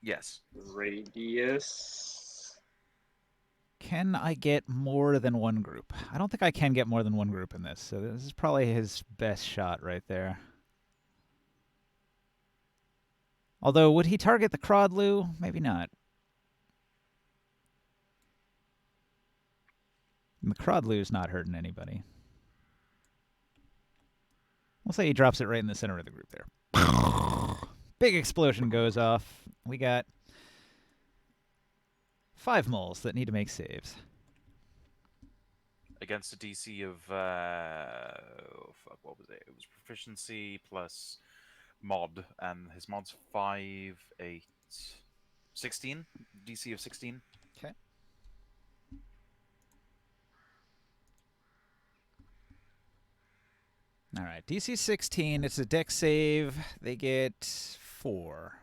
Yes. Radius. Can I get more than one group? I don't think I can get more than one group in this, so this is probably his best shot right there. Although, would he target the Crodlu? Maybe not. And the Crodlu's not hurting anybody. We'll say he drops it right in the center of the group there. Big explosion goes off. We got 5 moles that need to make saves. Against a DC of oh, fuck, what was it? It was proficiency plus mod, and his mod's 5, 8, 16. DC of 16. Okay. All right, DC 16. It's a dex save. They get 4.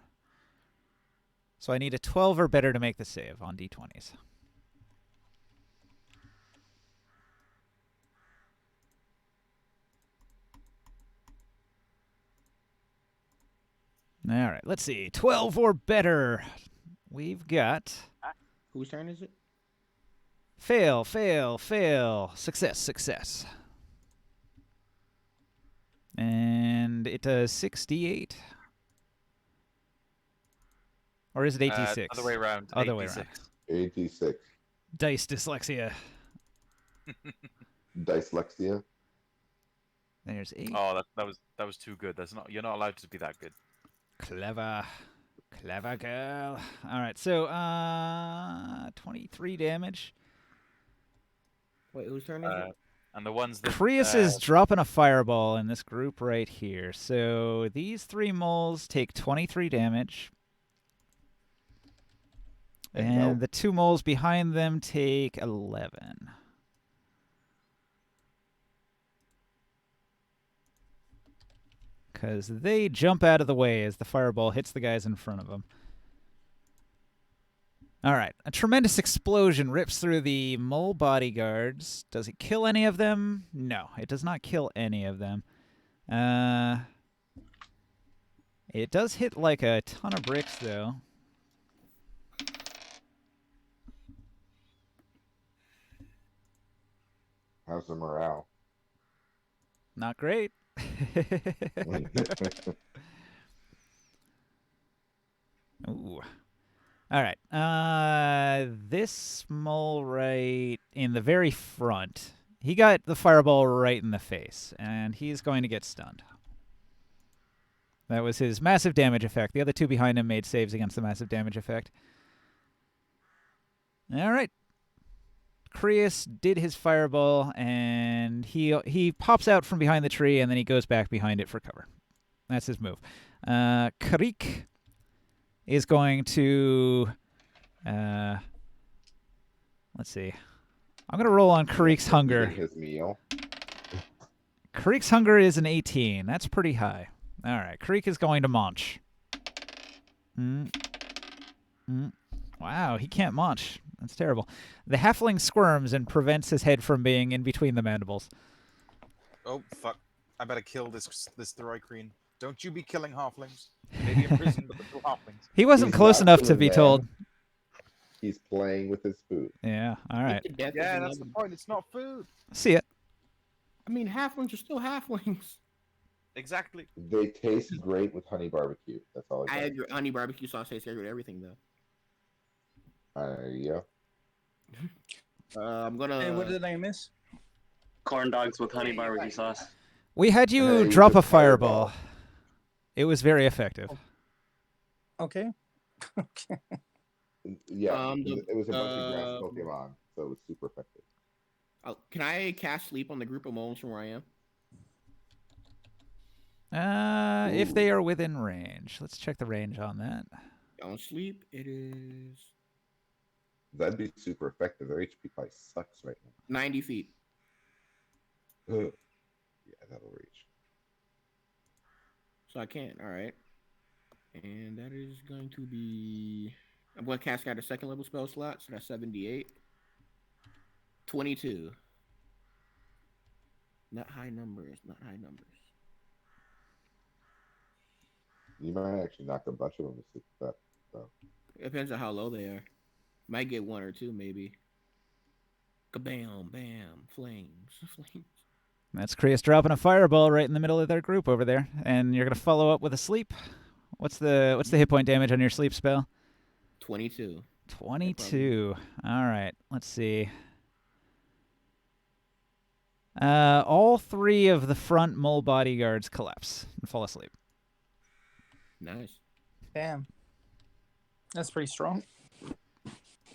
So I need a 12 or better to make the save on D20s. All right, let's see. 12 or better. We've got Whose turn is it? fail, fail, fail, success, success. And it does 68. Or is it 86? Other way around. Other way 86. around. 86. Dice dyslexia. Dyslexia. There's 8. Oh, that was too good. That's not. You're not allowed to be that good. Clever. Clever girl. All right, so 23 damage. Wait, whose turn is it? And the ones that Creus is dropping a fireball in this group right here. So these 3 moles take 23 damage. And the 2 moles behind them take 11. Because they jump out of the way as the fireball hits the guys in front of them. All right. A tremendous explosion rips through the mole bodyguards. Does it kill any of them? No, it does not kill any of them. It does hit like a ton of bricks, though. How's the morale? Not great. Ooh. All right. This mole right in the very front, he got the fireball right in the face, and he's going to get stunned. That was his massive damage effect. The other 2 behind him made saves against the massive damage effect. All right. Creus did his fireball, and he pops out from behind the tree, and then he goes back behind it for cover. That's his move. Karik is going to... let's see. I'm going to roll on Karik's hunger. His meal. Karik's hunger is an 18. That's pretty high. All right. Karik is going to munch. Wow, he can't munch. That's terrible. The halfling squirms and prevents his head from being in between the mandibles. Oh fuck! I better kill this Throicreen. Don't you be killing halflings. Maybe in prison, but the halflings. He wasn't He's close not enough to killing be them. told. He's playing with his food. Yeah, all right. Death is Yeah, that's the inevitable. point. It's not food. See it. I mean, halflings are still halflings. Exactly. They taste great with honey barbecue. That's all I I got. agree. Honey barbecue sauce tastes great with everything, though. Yeah. I'm gonna. Hey, what did I miss? Corn dogs with honey barbecue sauce. We had you Hey, drop a just fireball. fireball. It was very effective. Okay. Okay. Yeah. The- it was a bunch of grass Pokemon, so it was super effective. Can I cast sleep on the group of moles from where I am? If they are within range. Let's check the range on that. Don't sleep. It is That'd be super effective. Their HP probably sucks right 90 feet. now. Ugh. Yeah, that'll reach. So I can't. All right. And that is going to be. I'm going to cast out a second level spell slot, so that's 78. 22. Not high numbers. Not high numbers. You might actually knock a bunch of them to sleep. But so. It depends on how low they are. Might get one or two, maybe. Kabam, bam, flames, flames. That's Krius dropping a fireball right in the middle of their group over there, and you're gonna follow up with a sleep. What's the hit point damage on your sleep spell? 22. 22. All right. Let's see. All three of the front mole bodyguards collapse and fall asleep. Nice. Damn. That's pretty strong.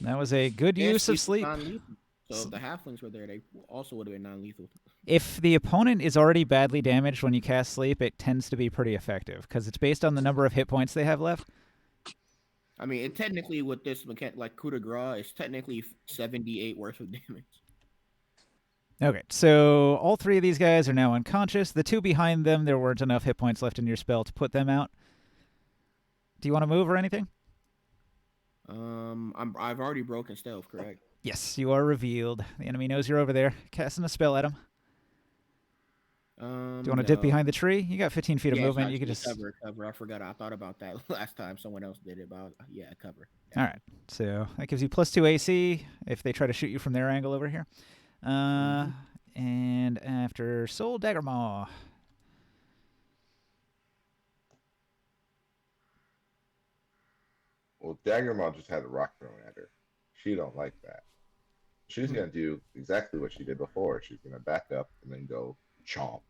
That was a good use of sleep. So if the halflings were there, they also would have been non-lethal. If the opponent is already badly damaged when you cast sleep, it tends to be pretty effective because it's based on the number of hit points they have left. I mean, it technically with this mechanic, like coup de grace, it's technically 78 worth of damage. Okay, so all three of these guys are now unconscious. The two behind them, there weren't enough hit points left in your spell to put them out. Do you want to move or anything? I've already broken stealth, correct? Yes, you are revealed. The enemy knows you're over there, casting a spell at him. Do you want to dip behind the tree? You got 15 feet of movement. You could just cover. I forgot. I thought about that last time. Someone else did it, but yeah, cover. All right. So that gives you +2 AC if they try to shoot you from their angle over here. And after Soul Dagger Maw. Well, Daggermaw just had a rock thrown at her. She don't like that. She's gonna do exactly what she did before. She's gonna back up and then go chomp.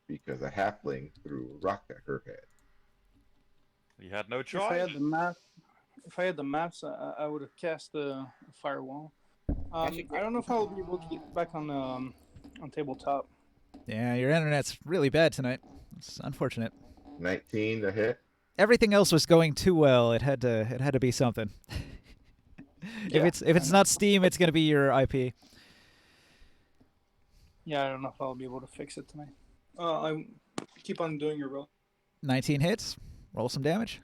Because a halfling threw a rock at her head. You had no If choice. I had the maps, I would have cast the firewall. I don't know if I'll be able to get back on tabletop. Yeah, your internet's really bad tonight. It's unfortunate. 19 to hit. Everything else was going too well. It had to be something. Yeah, if it's not Steam, it's gonna be your IP. Yeah, I don't know if I'll be able to fix it tonight. I keep on doing your roll. 19 hits. Roll some damage.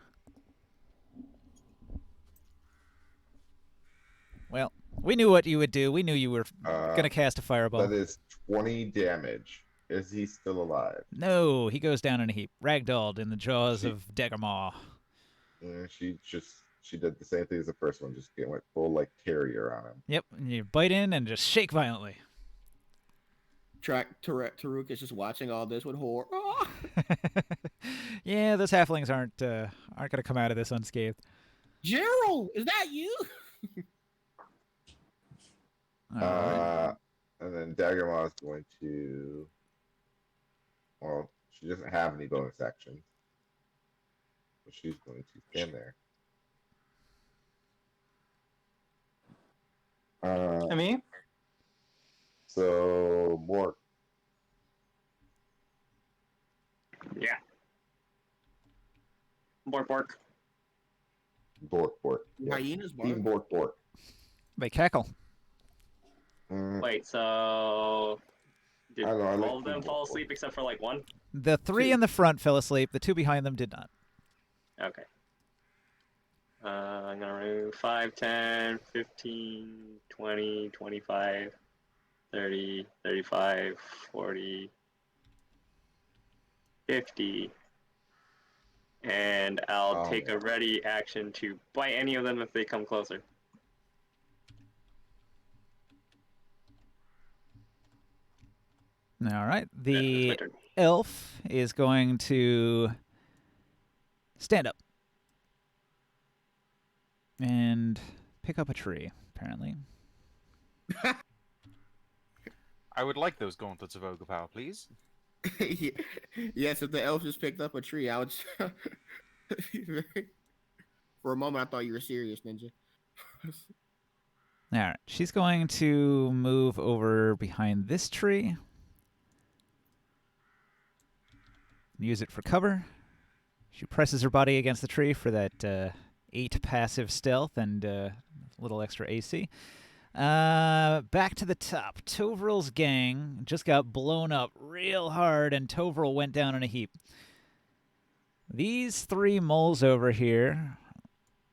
Well, we knew what you would do. We knew you were gonna cast a fireball. That is 20 damage. Is he still alive? No, he goes down in a heap, ragdolled in the jaws of Daggermaw. She did the same thing as the first one, just went full like terrier on him. Yep, and you bite in and just shake violently. Taruk is just watching all this with horror. Oh! Yeah, those halflings aren't gonna come out of this unscathed. Gerald, is that you? Alright. And then Daggermaw is going to. Well, she doesn't have any bonus actions, but she's going to stand there. I mean, So Mork. Yeah. Bork. Bork. Yeah. Hyenas, Team bark. Bork. They cackle. Wait, so did I don't know, I like all of them Team fall Bork. asleep except for like one? The three in the front fell asleep. The two behind them did not. Okay. I'm gonna remove 5, 10, 15, 20, 25, 30, 35, 40, 50. And I'll take a ready action to bite any of them if they come closer. All right. It's The my turn. elf is going to stand up and pick up a tree, apparently. I would like those gauntlets of ogre power, please. Yes, if the elf just picked up a tree, I would. For a moment, I thought you were serious, Ninja. All right. She's going to move over behind this tree. Use it for cover. She presses her body against the tree for that 8 passive stealth and a little extra AC. Back to the top. Tovral's gang just got blown up real hard, and Tovral went down in a heap. These 3 moles over here,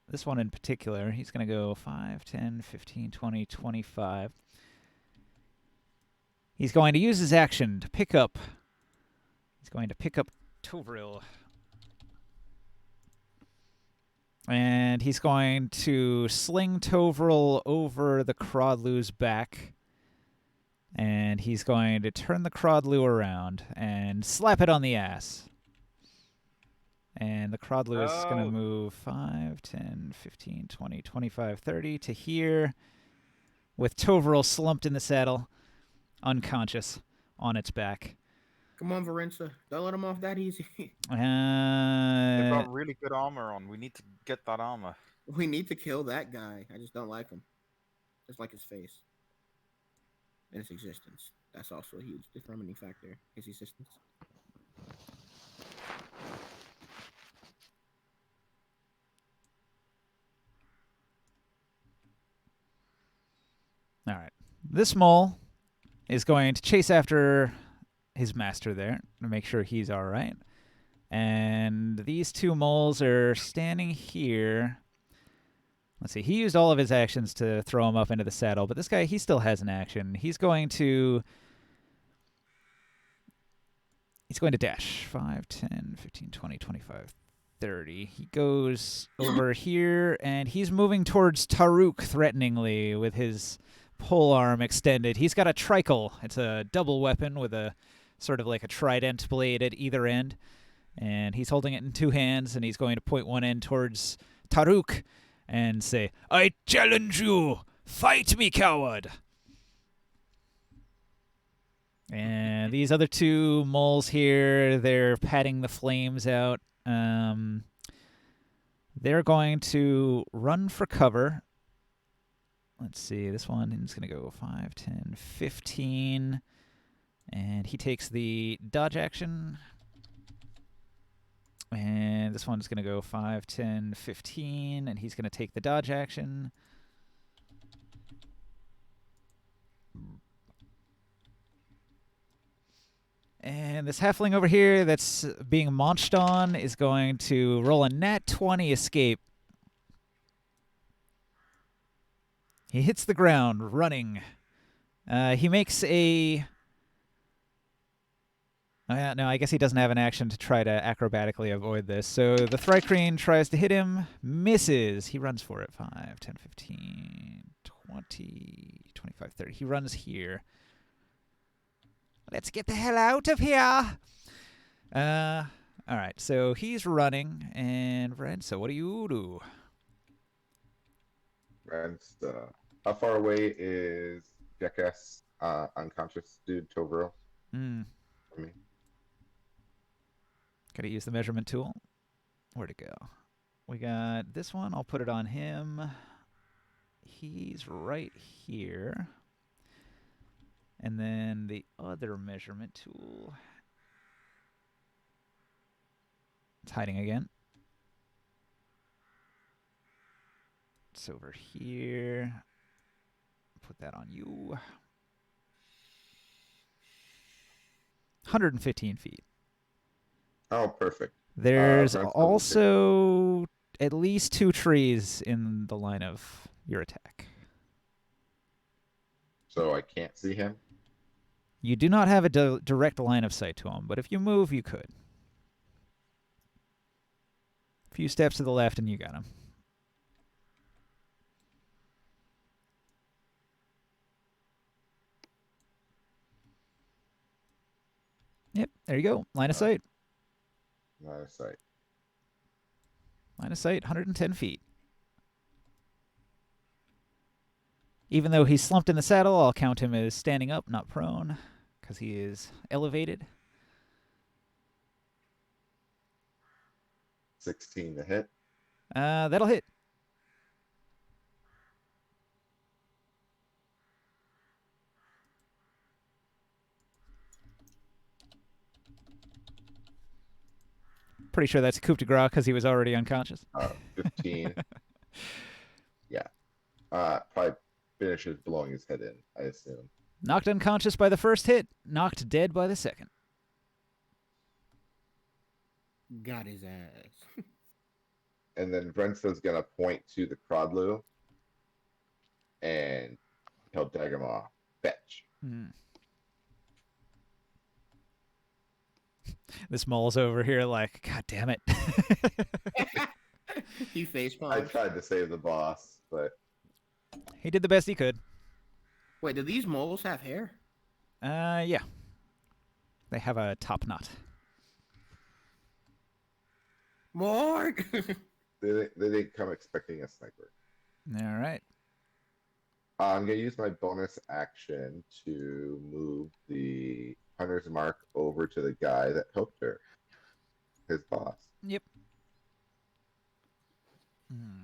this one in particular, he's going to go 5, 10, 15, 20, 25. He's going to use his action to pick up. He's going to pick up Tovril. And he's going to sling Tovril over the Crodlu's back. And he's going to turn the Crodlu around and slap it on the ass. And the Crodlu is going to move 5, 10, 15, 20, 25, 30 to here. With Tovril slumped in the saddle, unconscious, on its back. Come on, Varenza. Don't let him off that easy. They've got really good armor on. We need to get that armor. We need to kill that guy. I just don't like him. Just like his face. And his existence. That's also a huge determining factor. His existence. All right. This mole is going to chase after his master there to make sure he's all right. And these 2 moles are standing here. Let's see. He used all of his actions to throw him up into the saddle, but this guy, he still has an action. He's going to dash. 5, 10, 15, 20, 25, 30. He goes over here, and he's moving towards Taruk threateningly with his pole arm extended. He's got a tricle. It's a double weapon with a sort of like a trident blade at either end. And he's holding it in 2 hands, and he's going to point one end towards Taruk and say, "I challenge you! Fight me, coward!" And these other 2 moles here, they're patting the flames out. They're going to run for cover. Let's see, this one is going to go 5, 10, 15. And he takes the dodge action. And this one's going to go 5, 10, 15. And he's going to take the dodge action. And this halfling over here that's being launched on is going to roll a nat 20 escape. He hits the ground running. He makes a... no, I guess he doesn't have an action to try to acrobatically avoid this. So the Thrycreen tries to hit him, misses. He runs for it. 5, 10, 15, 20, 25, 30. He runs here. Let's get the hell out of here. All right, so he's running. And Varenza, what do you do? Varenza, how far away is Jackass unconscious dude Tovril? Hmm. I mean, Gotta use the measurement tool. Where'd it go? We got this one. I'll put it on him. He's right here. And then the other measurement tool. It's hiding again. It's over here. Put that on you. 115 feet. oh, perfect. There's Varenza will also at least 2 trees in the line of your attack. So I can't see him. You do not have a direct line of sight to him, but if you move, you could. A few steps to the left and you got him. Yep, there you go. Line of sight. Line of sight. Line of sight, 110 feet. Even though he's slumped in the saddle, I'll count him as standing up, not prone, because he is elevated. 16 to hit. That'll hit. Pretty sure that's coup de grace because he was already unconscious. 15. Yeah. Probably finishes blowing his head in, I assume. Knocked unconscious by the first hit, knocked dead by the second. Got his ass. And then Brensta's gonna point to the Crodlu and tell Daggermaw, fetch. This mole's over here like, God damn it. He face I palmed. tried to save the boss, but He did the best he could. Wait, do these moles have hair? Yeah. They have a top knot. Morg! they didn't come expecting a sniper. All right. I'm gonna use my bonus action to move the hunter's mark over to the guy that helped her, his boss. Yep.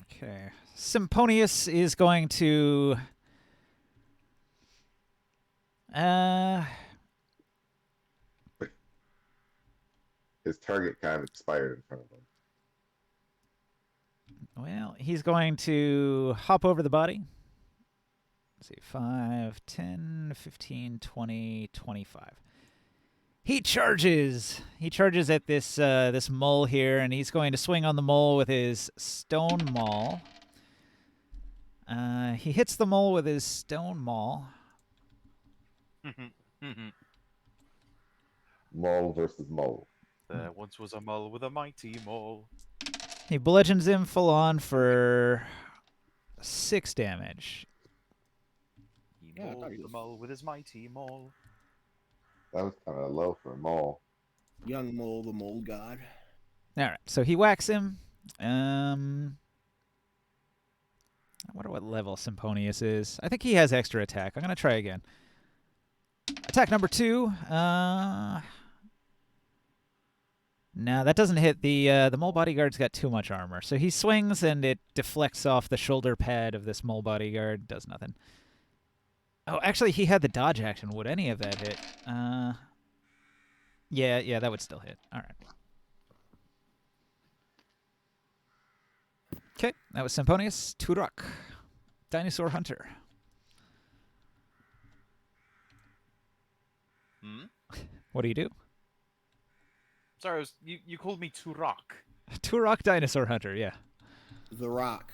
Okay. Symponius is going to His target kind of expired in front of him. well, he's going to hop over the body. Let's see, 5, 10, 15, 20, 25. He charges. He charges at this this mole here, and he's going to swing on the mole with his stone maul. He hits the mole with his stone maul. Mole versus mole. There once was a mole with a mighty mole. He bludgeons him full on for 6 damage. He Yeah, I mauled thought he the was- mole with his mighty mole. That was kind of low for a mole. Young mole, the mole god. All right, so he whacks him. I wonder what level Symponius is. I think he has extra attack. I'm going to try again. Attack number 2. No, that doesn't hit. The mole bodyguard's got too much armor. So he swings and it deflects off the shoulder pad of this mole bodyguard. Does nothing. Oh, actually, he had the dodge action. Would any of that hit? Yeah, that would still hit. All right. Okay, that was Symponius. Turok, Dinosaur Hunter. What do you do? Sorry, you called me Turok. Turok, Dinosaur Hunter, yeah. The Rock.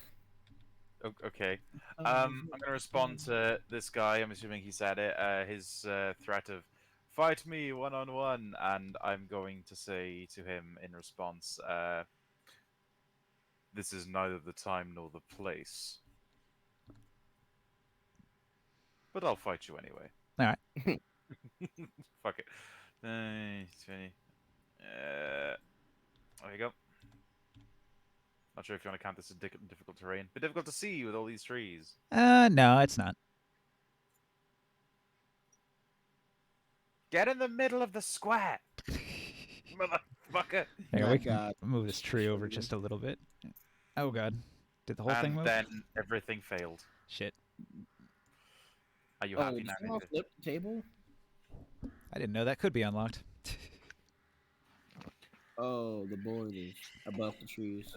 Okay. I'm gonna respond to this guy. I'm assuming he said it. His threat of "fight me one-on-one," and I'm going to say to him in response, "This is neither the time nor the place, but I'll fight you anyway." All right. Fuck it. 20. There you go. Not sure if you want to count this as difficult terrain, but difficult to see with all these trees. No, it's not. Get in the middle of the square, motherfucker. Hang on, My we can God. move this tree over just a little bit. Oh, God. Did the whole thing And move? then everything failed. Shit. Are you Oh, happy did now? someone Nathan? flip the table? I didn't know that could be unlocked. Oh, the board is above the trees.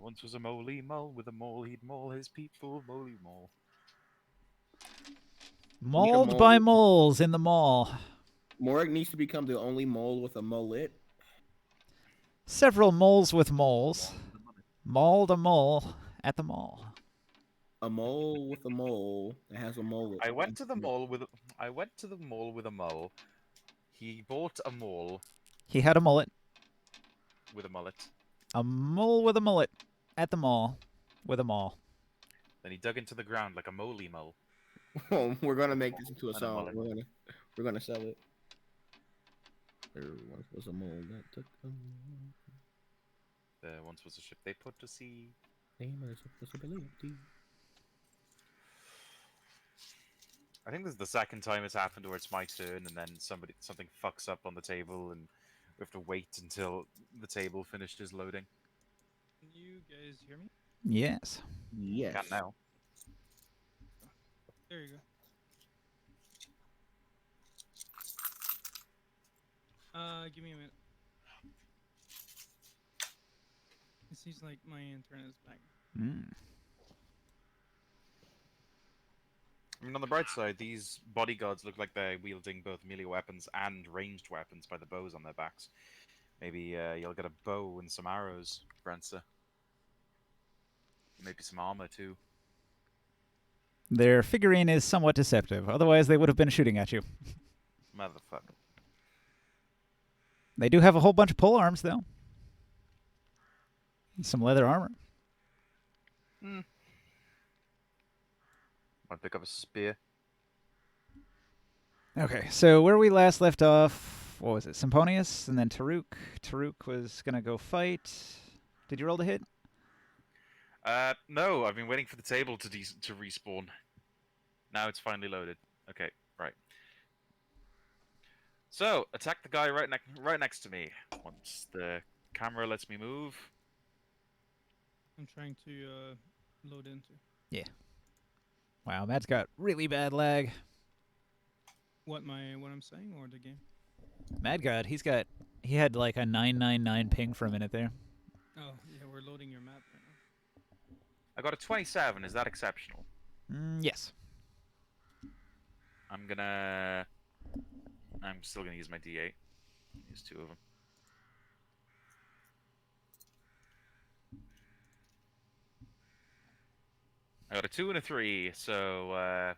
Once was a moly mole with a mole, he'd maul his people, moly mole. Mauled by moles in the mall. Morg needs to become the only mole with a mullet. Several moles with moles. Mauled a mole at the mall. A mole with a mole that has a mullet. I went to the mall with a mole. He bought a mole He had a mullet. with a mullet. A mole with a mullet at the mall with a mall. Then he dug into the ground like a moly mole. We're gonna make this into a And a song. mullet. We're gonna sell it. There once was a mole that took a There once was a ship they put to sea. name as a possibility. I think this is the second time it's happened where it's my turn and then something fucks up on the table and we have to wait until the table finishes loading. Can you guys hear me? Yes. Yes. Can't now. There you go. Give me a minute. It seems like my internet is back. mean, on the bright side, these bodyguards look like they're wielding both melee weapons and ranged weapons by the bows on their backs. Maybe you'll get a bow and some arrows, Brensa. Maybe some armor too. Their figurine is somewhat deceptive. Otherwise, they would have been shooting at you. Motherfucker. They do have a whole bunch of pole arms, though. And some leather armor. Want to pick up a spear? Okay, so where we last left off, what was it? Symponius and then Taruk. Taruk was going to go fight. Did you roll to hit? No, I've been waiting for the table to respawn. Now it's finally loaded. Okay, right. So, attack the guy right next to me. Once the camera lets me move. I'm trying to load into. Wow, Matt's got really bad lag. What I'm saying or the game? Mad God, he had like a 999 ping for a minute there. Oh yeah, we're loading your map right now. I got a 27. Is that exceptional? Yes. I'm still gonna use my D8. Use 2 of them. I got a 2 and a 3, so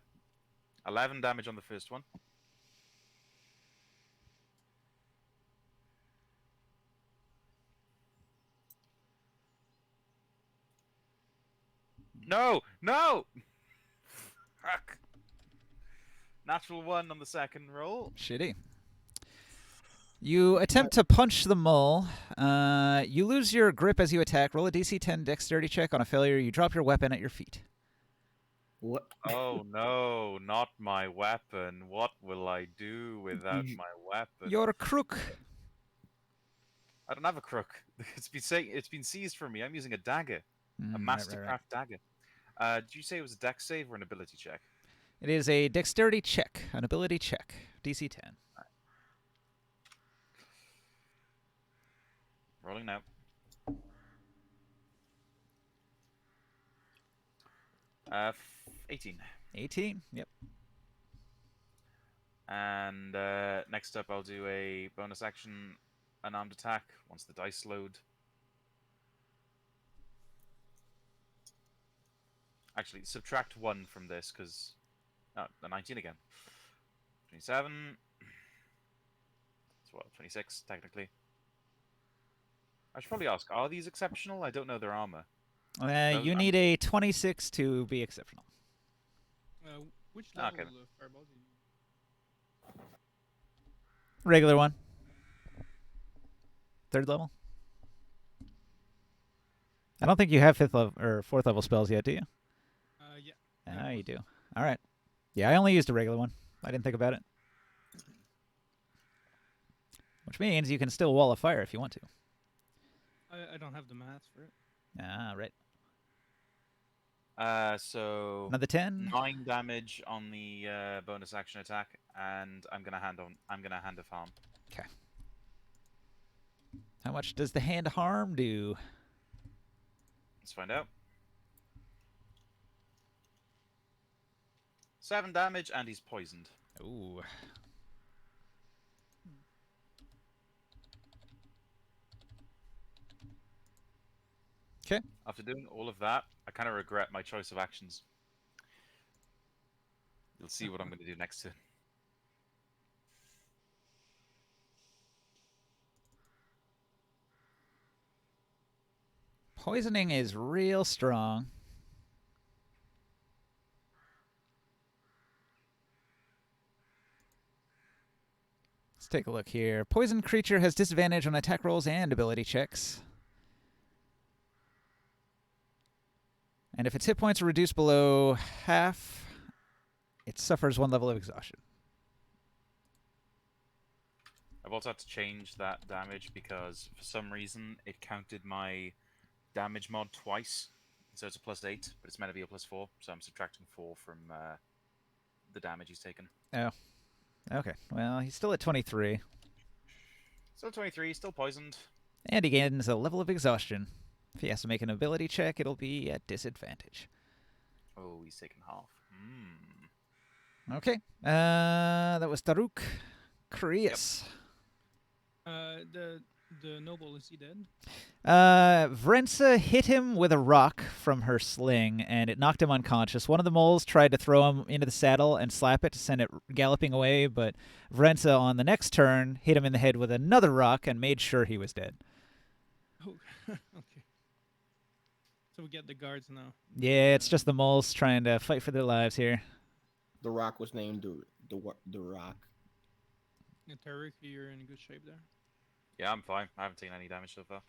11 damage on the first one. No! No! Fuck. Natural 1 on the second roll. Shitty. You attempt to punch the mole. You lose your grip as you attack. Roll a DC 10 dexterity check. On a failure, you drop your weapon at your feet. What? Oh no, not my weapon. What will I do without my weapon? You're a crook. I don't have a crook. It's been seized from me. I'm using a dagger. A Right. Mastercraft dagger. Did you say it was a dex save or an ability check? It is a dexterity check, an ability check. DC 10. Rolling now. 18. 18? Yep. And next up, I'll do a bonus action, unarmed attack once the dice load. Actually, subtract 1 from this because the 19 again. 27. That's what, 26 technically. I should probably ask: are these exceptional? I don't know their armor. You need a 26 to be exceptional. Which level Okay. of fireball do you? Regular one. 3rd level. I don't think you have 5th level or 4th level spells yet, do you? Yeah. Ah, you do. All right. Yeah, I only used a regular one. I didn't think about it. Which means you can still wall of fire if you want to. I don't have the maths for it. Ah, right. So Another 10. 9 damage on the bonus action attack, and I'm gonna hand of harm. Okay. How much does the hand harm do? Let's find out. 7 damage, and he's poisoned. Ooh. Okay. After doing all of that, I kind of regret my choice of actions. You'll see what I'm going to do next turn. Poisoning is real strong. Let's take a look here. Poison creature has disadvantage on attack rolls and ability checks. And if its hit points are reduced below half, it suffers 1 level of exhaustion. I've also had to change that damage because for some reason it counted my damage mod twice. So it's a +8, but it's meant to be a +4, so I'm subtracting 4 from the damage he's taken. Oh. Okay. Well, he's still at 23. Still 23, still poisoned. And he gains a level of exhaustion. If he has to make an ability check, it'll be at disadvantage. Oh, he's taken half. Okay. That was Daruk. Krius. The noble, is he dead? Vrensa hit him with a rock from her sling, and it knocked him unconscious. One of the moles tried to throw him into the saddle and slap it to send it galloping away, but Vrensa, on the next turn, hit him in the head with another rock and made sure he was dead. Oh, okay. So we get the guards now. Yeah, it's just the moles trying to fight for their lives here. The Rock was named the Rock. Yeah, Tarek, you're in good shape there. Yeah, I'm fine. I haven't taken any damage so far.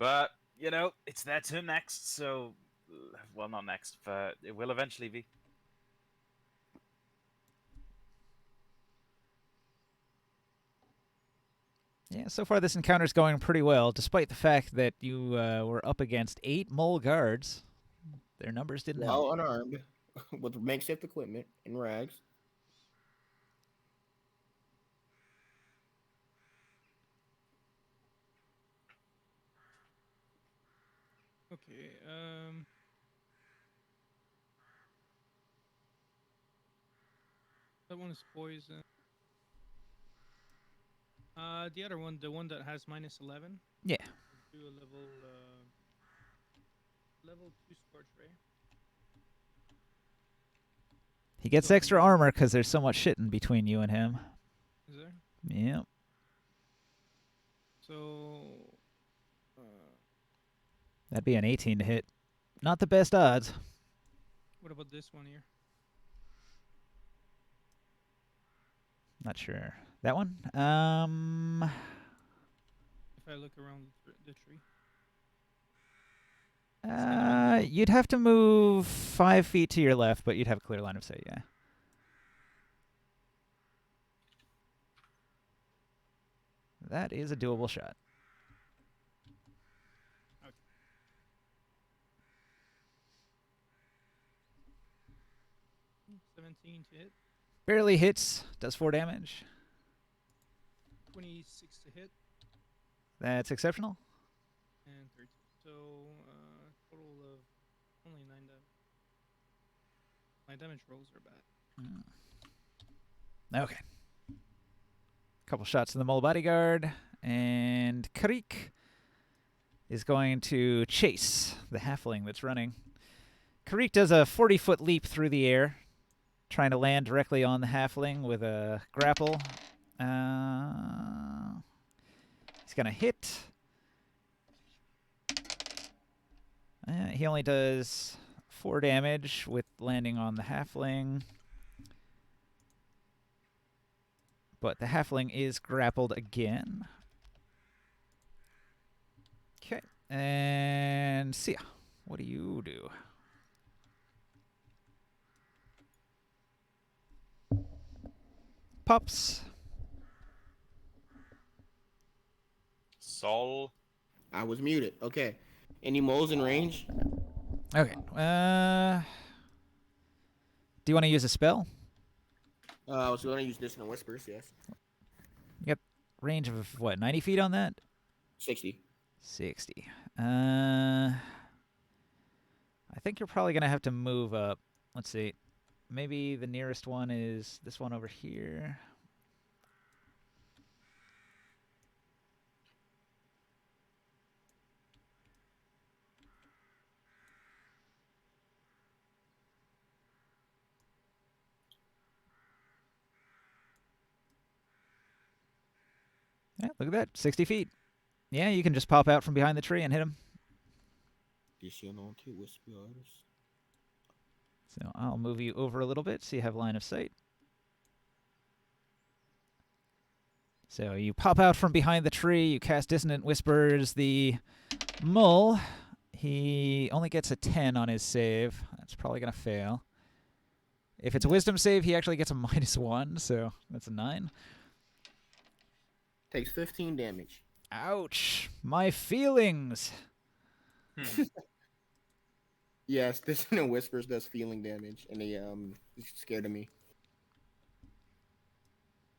But, you know, it's their turn next, so... Well, not next, but it will eventually be. Yeah, so far this encounter's going pretty well, despite the fact that you were up against 8 mole guards. Their numbers didn't help. Well unarmed, with makeshift equipment and rags. Okay. That one is poison. The other one, the one that has -11. Yeah. Do a level 2 Scorch Ray. He gets extra armor because there's so much shit in between you and him. Is there? Yep. So. That'd be an 18 to hit. Not the best odds. What about this one here? Not sure. That one? If I look around the tree. You'd have to move 5 feet to your left, but you'd have a clear line of sight, yeah. That is a doable shot. Okay. $17 to hit. Barely hits. Does 4 damage. 26 to hit. That's exceptional. And 13. So, total of only 9 damage. My damage rolls are bad. Okay. Couple shots to the mole bodyguard. And Karik is going to chase the halfling that's running. Karik does a 40-foot leap through the air, trying to land directly on the halfling with a grapple. He's going to hit. He only does 4 damage with landing on the halfling. But the halfling is grappled again. Okay. And Sia, what do you do? Pups. Sol. I was muted. Okay. Any moles in range? Okay. Do you want to use a spell? I was going to use Dissonant Whispers, yes. You got range of, what, 90 feet on that? 60. 60. I think you're probably going to have to move up. Let's see. Maybe the nearest one is this one over here. Yeah, look at that. 60 feet. Yeah, you can just pop out from behind the tree and hit him. Dissonant Whispers. So I'll move you over a little bit so you have line of sight. So you pop out from behind the tree, you cast Dissonant Whispers. The mole, he only gets a 10 on his save. That's probably going to fail. If it's a wisdom save, he actually gets a -1, so that's a 9. Takes 15 damage. Ouch. My feelings. Yes, Dissonant Whispers does feeling damage, and he's scared of me.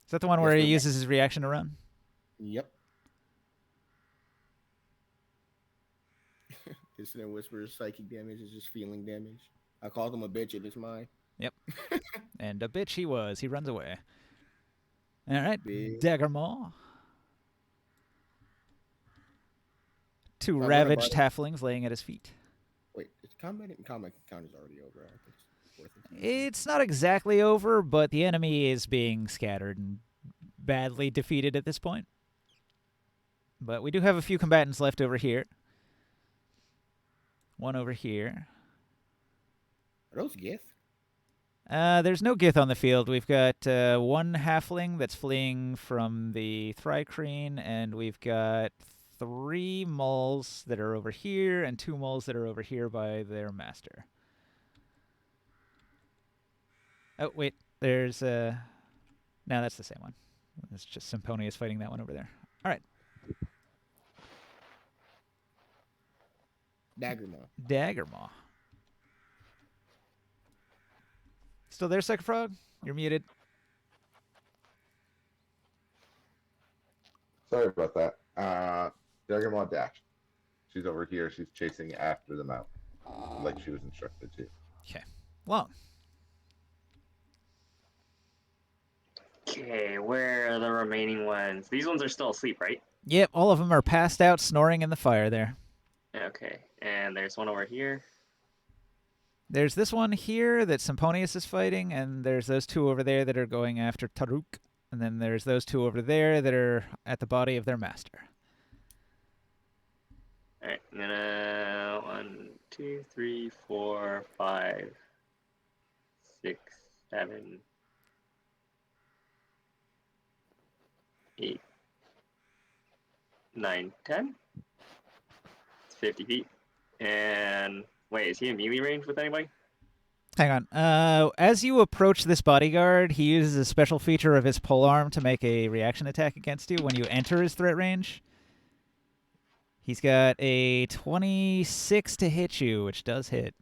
Is that the one where he uses his reaction to run? Yep. Dissonant Whispers psychic damage is just feeling damage. I called him a bitch, it is mine. And a bitch he was. He runs away. All right, Big. Daggermaw. Two gonna ravaged buy- halflings laying at his feet. Wait, is combat count is already over. I don't think it's worth it. It's not exactly over, but the enemy is being scattered and badly defeated at this point. But we do have a few combatants left over here. One over here. Are those gifts? There's no Gith on the field. We've got one halfling that's fleeing from the Thrycreen, and we've got 3 moles that are over here and 2 moles that are over here by their master. Oh, wait. There's... No, that's the same one. It's just Symponius fighting that one over there. All right. Daggermaw. Daggermaw. Still there, Second Frog? You're muted. Sorry about that. Daggermaw dash. She's over here. She's chasing after the mount, like she was instructed to. Okay. Long. Okay, where are the remaining ones? These ones are still asleep, right? Yep, all of them are passed out, snoring in the fire there. Okay, and there's one over here. There's this one here that Symponius is fighting, and there's those 2 over there that are going after Taruk. And then there's those 2 over there that are at the body of their master. Alright, I'm gonna 1, 2, 3, 4, 5, 6, 7, 8, 9, 10. It's 50 feet. And wait, is he in melee range with anybody? Hang on. As you approach this bodyguard, he uses a special feature of his polearm to make a reaction attack against you when you enter his threat range. He's got a 26 to hit you, which does hit.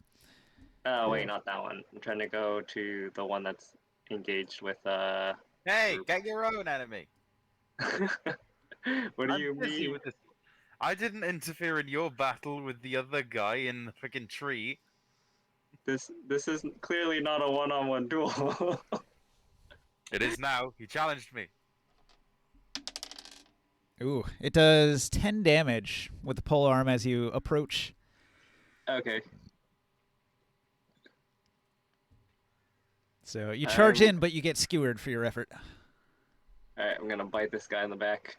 Oh, wait, not that one. I'm trying to go to the one that's engaged with, Hey, get your own enemy. What do I'm you busy mean? with this. I didn't interfere in your battle with the other guy in the freaking tree. This is clearly not a one-on-one duel. It is now. He challenged me. Ooh, it does 10 damage with the polearm as you approach. Okay. So you charge in, but you get skewered for your effort. Alright, I'm gonna bite this guy in the back.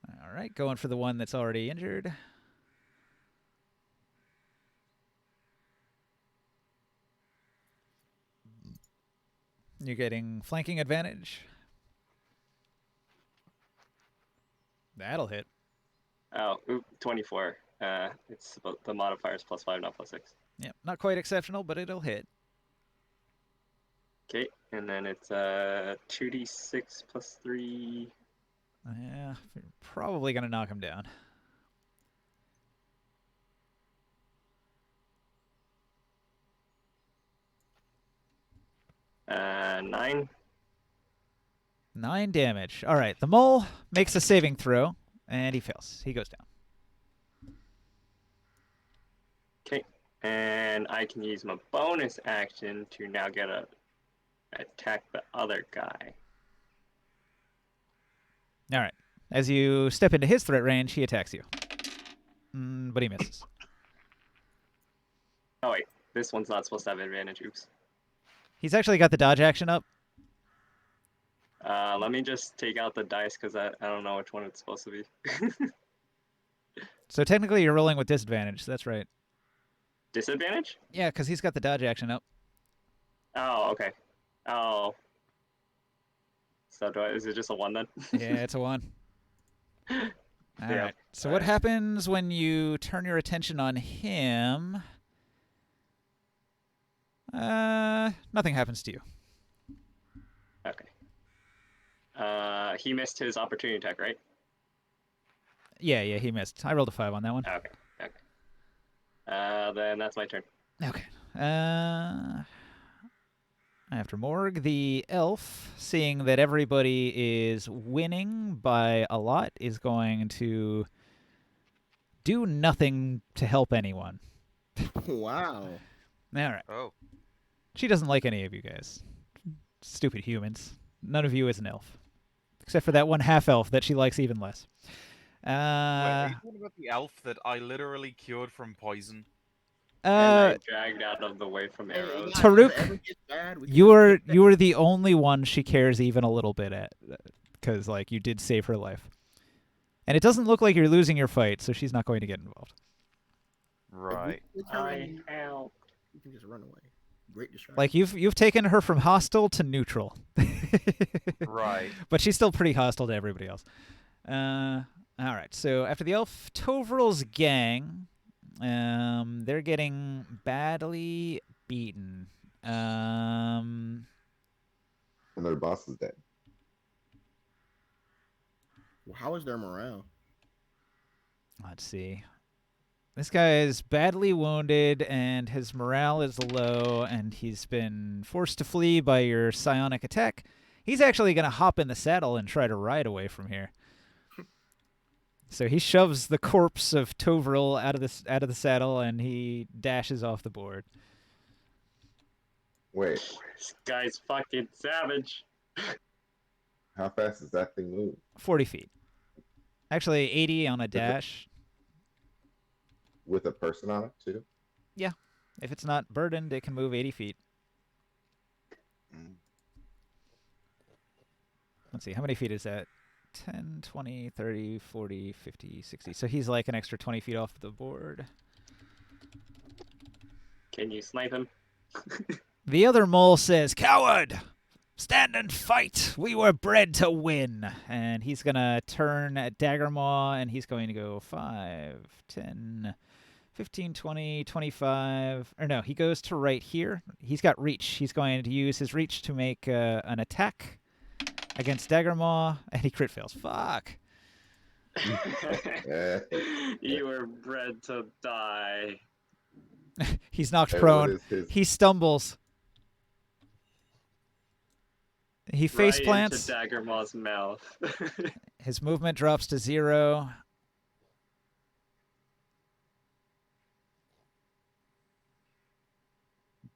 All right, going for the one that's already injured. You're getting flanking advantage. That'll hit. Oh, 24. It's about the modifiers +5, not +6. Yep, not quite exceptional, but it'll hit. Okay, and then it's 2d6 +3. Yeah, you're probably going to knock him down. Uh, 9. 9 damage. All right, the mole makes a saving throw, and he fails. He goes down. Okay, and I can use my bonus action to now get a attack the other guy. All right. As you step into his threat range, he attacks you. But he misses. Oh wait, this one's not supposed to have advantage. Oops. He's actually got the dodge action up. Let me just take out the dice because I don't know which one it's supposed to be. So technically you're rolling with disadvantage. That's right. Disadvantage? Yeah, because he's got the dodge action up. Oh, okay. Oh. So is it just a 1 then? Yeah, it's a 1. All Yeah, right. So what happens when you turn your attention on him? Nothing happens to you. Okay. He missed his opportunity attack, right? Yeah, he missed. I rolled a 5 on that one. Okay. Then that's my turn. Okay. After Morg, the elf, seeing that everybody is winning by a lot, is going to do nothing to help anyone. Wow. All right. Oh. She doesn't like any of you guys. Stupid humans. None of you is an elf. Except for that one half-elf that she likes even less. Wait, are you talking about the elf that I literally cured from poison? And I dragged out of the way from Hey, arrows. guys, if Taruk, it ever gets bad, we can you are the only one she cares even a little bit at, because like you did save her life, and it doesn't look like you're losing your fight, so she's not going to get involved. Right. I help. You can just run away. Great distraction. Like you've taken her from hostile to neutral. Right. But she's still pretty hostile to everybody else. All right. So after the elf, Tovral's gang, they're getting badly beaten. And their boss is dead. Well, how is their morale? Let's see. This guy is badly wounded, and his morale is low, and he's been forced to flee by your psionic attack. He's actually going to hop in the saddle and try to ride away from here. So he shoves the corpse of Tovral out of the saddle, and he dashes off the board. Wait, This guy's fucking savage. how fast does that thing move? 40 feet. Actually, 80 on a dash. With a person on it too? If it's not burdened, it can move 80 feet. Let's see, how many feet is that? 10, 20, 30, 40, 50, 60. So he's like an extra 20 feet off the board. Can you snipe him? The other mole says, "Coward! Stand and fight! We were bred to win!" And he's going to turn at Daggermaw, and he's going to go 5, 10, 15, 20, 25. Or no, he goes to right here. He's got reach. He's going to use his reach to make an attack against Daggermaw, and he crit fails. Fuck. You were bred to die. He's knocked Hey, what prone. is his- He stumbles. He face Right plants. into Daggermaw's mouth. His movement drops to 0.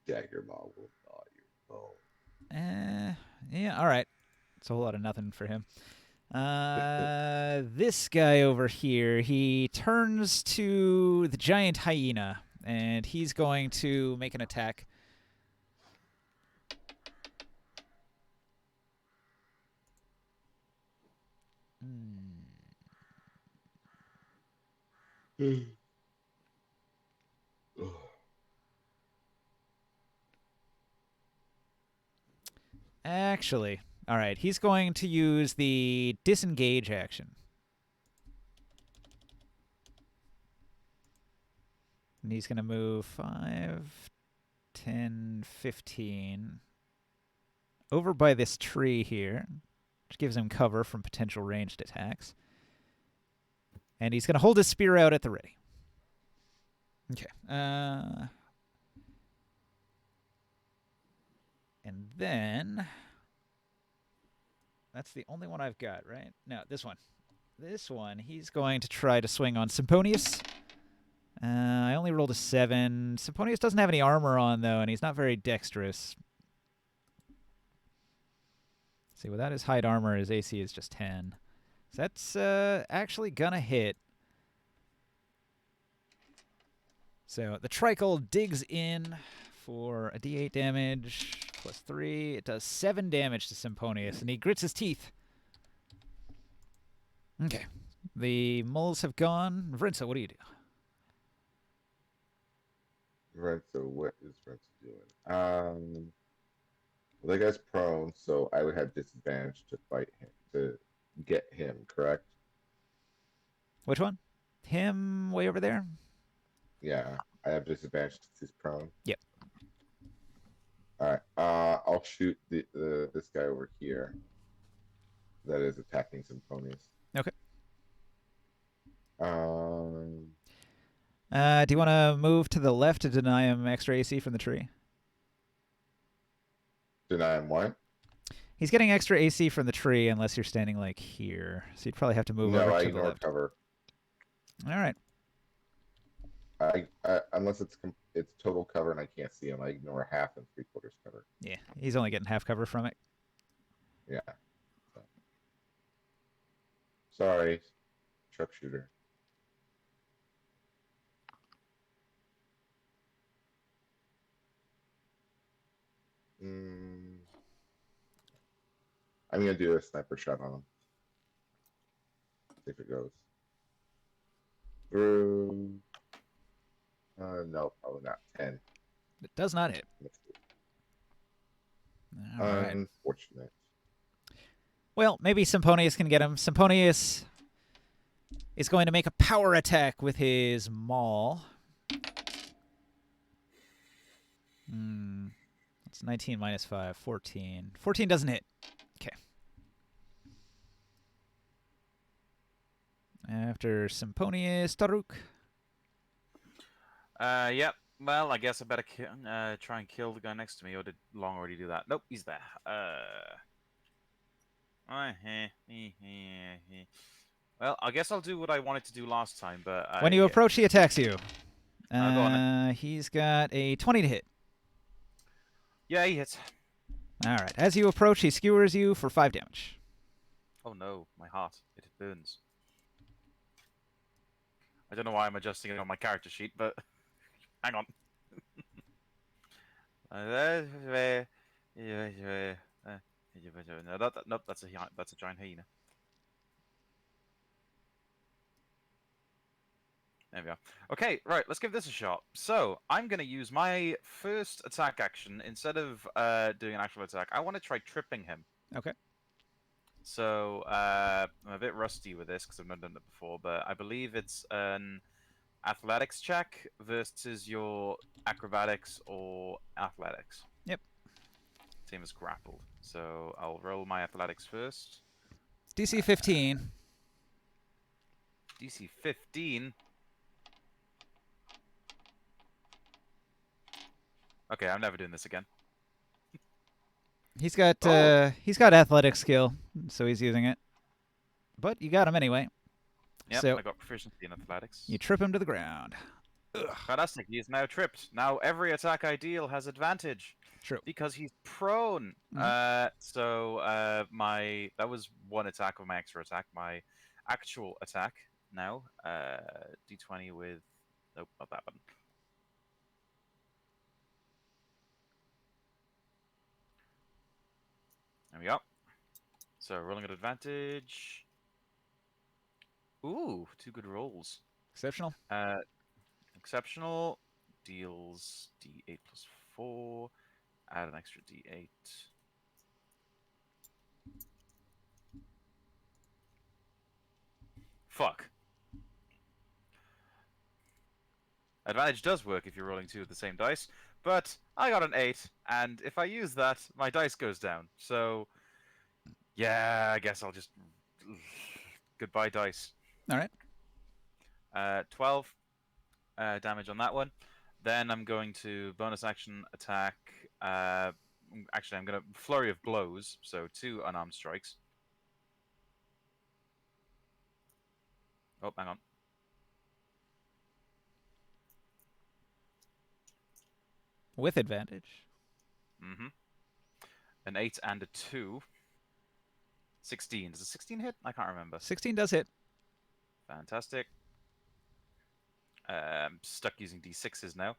Daggermaw will gnaw your bone. Yeah, all right. It's a whole lot of nothing for him. This guy over here, he turns to the giant hyena, and he's going to make an attack. Actually, all right, he's going to use the disengage action. And he's going to move 5, 10, 15 over by this tree here, which gives him cover from potential ranged attacks. And he's going to hold his spear out at the ready. Okay. And then that's the only one I've got, right? No, this one. This one, he's going to try to swing on Symponius. I only rolled a 7. Symponius doesn't have any armor on, though, and he's not very dexterous. Let's see, without his hide armor, his AC is just 10. So that's actually gonna hit. So the Tricle digs in for a d8 damage plus 3. It does 7 damage to Symponius, and he grits his teeth. Okay. The moles have gone. Vrinsa, what do you do? Right, so what is Renzo doing? Well, that guy's prone, so I would have disadvantage to fight him, to get him, correct? Which one? Him way over there? Yeah, I have disadvantage since he's prone. Yep. Alright, I'll shoot this guy over here that is attacking Symponius. Okay. Um, Do you want to move to the left to deny him extra AC from the tree? deny him what? He's getting extra AC from the tree unless you're standing like here. So you'd probably have to move No, over I to the ignore left. cover. All right. Unless it's total cover and I can't see him, I ignore half and 3/4 cover. Yeah, he's only getting half cover from it. Yeah. So. Sorry, sharpshooter. I'm gonna do a sniper shot on him. See if it goes through. No, probably not. 10. It does not hit. All right. Unfortunate. Well, maybe Symponius can get him. Symponius is going to make a power attack with his maul. It's 19 minus 5, 14. 14 doesn't hit. Okay. After Symponius, Taruk. Yep. Well, I guess I better try and kill the guy next to me, or did Long already do that? Nope, he's there. Well, I guess I'll do what I wanted to do last time, but When you approach, he attacks you. Go on He's got a 20 to hit. Yeah, he hits. All right. As you approach, he skewers you for 5 damage. Oh no, my heart. It burns. I don't know why I'm adjusting it on my character sheet, but hang on. No, nope, that's a giant hyena. There we go. Okay, right, let's give this a shot. So, I'm going to use my first attack action. Instead of doing an actual attack, I want to try tripping him. Okay. So, I'm a bit rusty with this because I've not done it before, but I believe it's an athletics check versus your acrobatics or athletics. Yep. Same as grappled. So, I'll roll my athletics first. DC 15. DC 15? Okay, I'm never doing this again. He's got athletic skill, so he's using it. But you got him anyway. Yep, so I got proficiency in athletics. You trip him to the ground. Ugh. Fantastic, he is now tripped. Now every attack I deal has advantage. True. Because he's prone. Mm-hmm. That was one attack of my extra attack. My actual attack now, D20 with... Nope, not that button. There we go. So, rolling at advantage. Ooh, 2 good rolls. Exceptional. Exceptional deals D8 plus 4. Add an extra D8. Fuck. Advantage does work if you're rolling 2 of the same dice, but I got an 8, and if I use that, my dice goes down. So, yeah, I guess I'll just... Goodbye, dice. All right. 12 damage on that one. Then I'm going to bonus action attack. Actually, I'm going to flurry of blows, so 2 unarmed strikes. Oh, hang on. With advantage. Mm-hmm. An 8 and a 2. 16. Does a 16 hit? I can't remember. 16 does hit. Fantastic. I'm stuck using D6s now.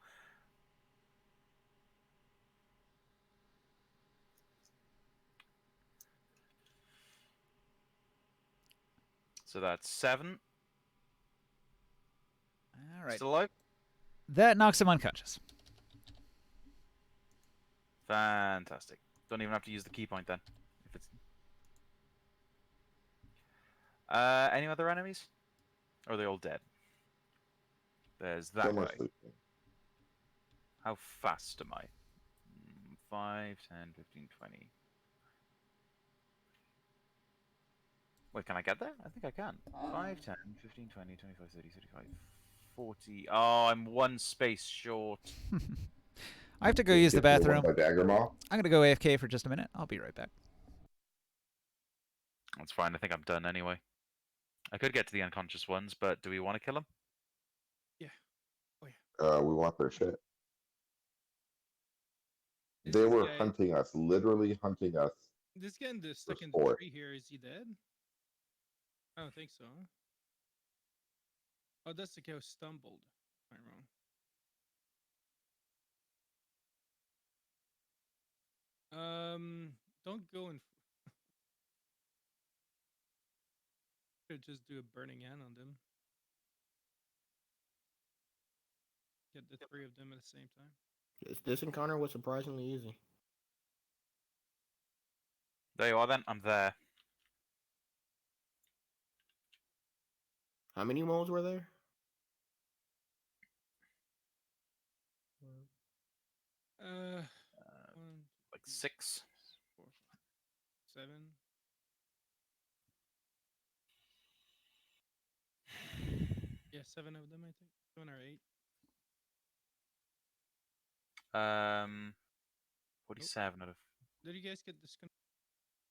So that's 7. All right. Still alive? That knocks him unconscious. Fantastic. Don't even have to use the key point then. If it's... any other enemies? Or are they all dead? There's that Someone's guy. sleeping. How fast am I? 5, 10, 15, 20. Wait, can I get there? I think I can. 5, 10, 15, 20, 25, 30, 35, 40. Oh, I'm 1 space short. I have to go use the bathroom. My dagger maul. I'm going to go AFK for just a minute. I'll be right back. That's fine. I think I'm done anyway. I could get to the unconscious ones, but do we want to kill them? Yeah. Oh, yeah. We want their shit. Is They this were guy hunting us, literally hunting us. this guy in the stuck in the sport. tree here? Is he dead? I don't think so. Huh? Oh, that's the guy who stumbled. Am I wrong? Don't go in. Could just do a burning hand on them. Get the three of them at the same time. This encounter was surprisingly easy. There you are then. I'm there. How many moles were there? Uh, Uh, 1, like 6. 4, 5, 7. Yeah, 7 of them, I think. 7 or 8. 47 out of. Did you guys get disconnected?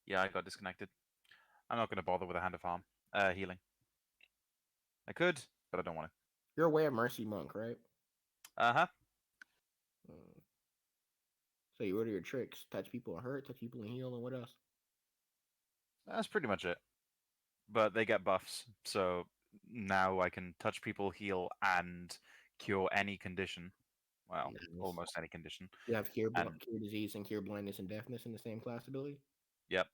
Yeah, I got disconnected. I'm not going to bother with a hand of harm. Healing. I could, but I don't want to. You're away of Mercy Monk, right? Uh-huh. So you order your tricks: touch people and hurt, touch people and heal, and what else? That's pretty much it. But they get buffs, so now I can touch people, heal, and cure any condition. Well, Nice. almost any condition. You have cure And disease and cure blindness and deafness in the same class ability. yep,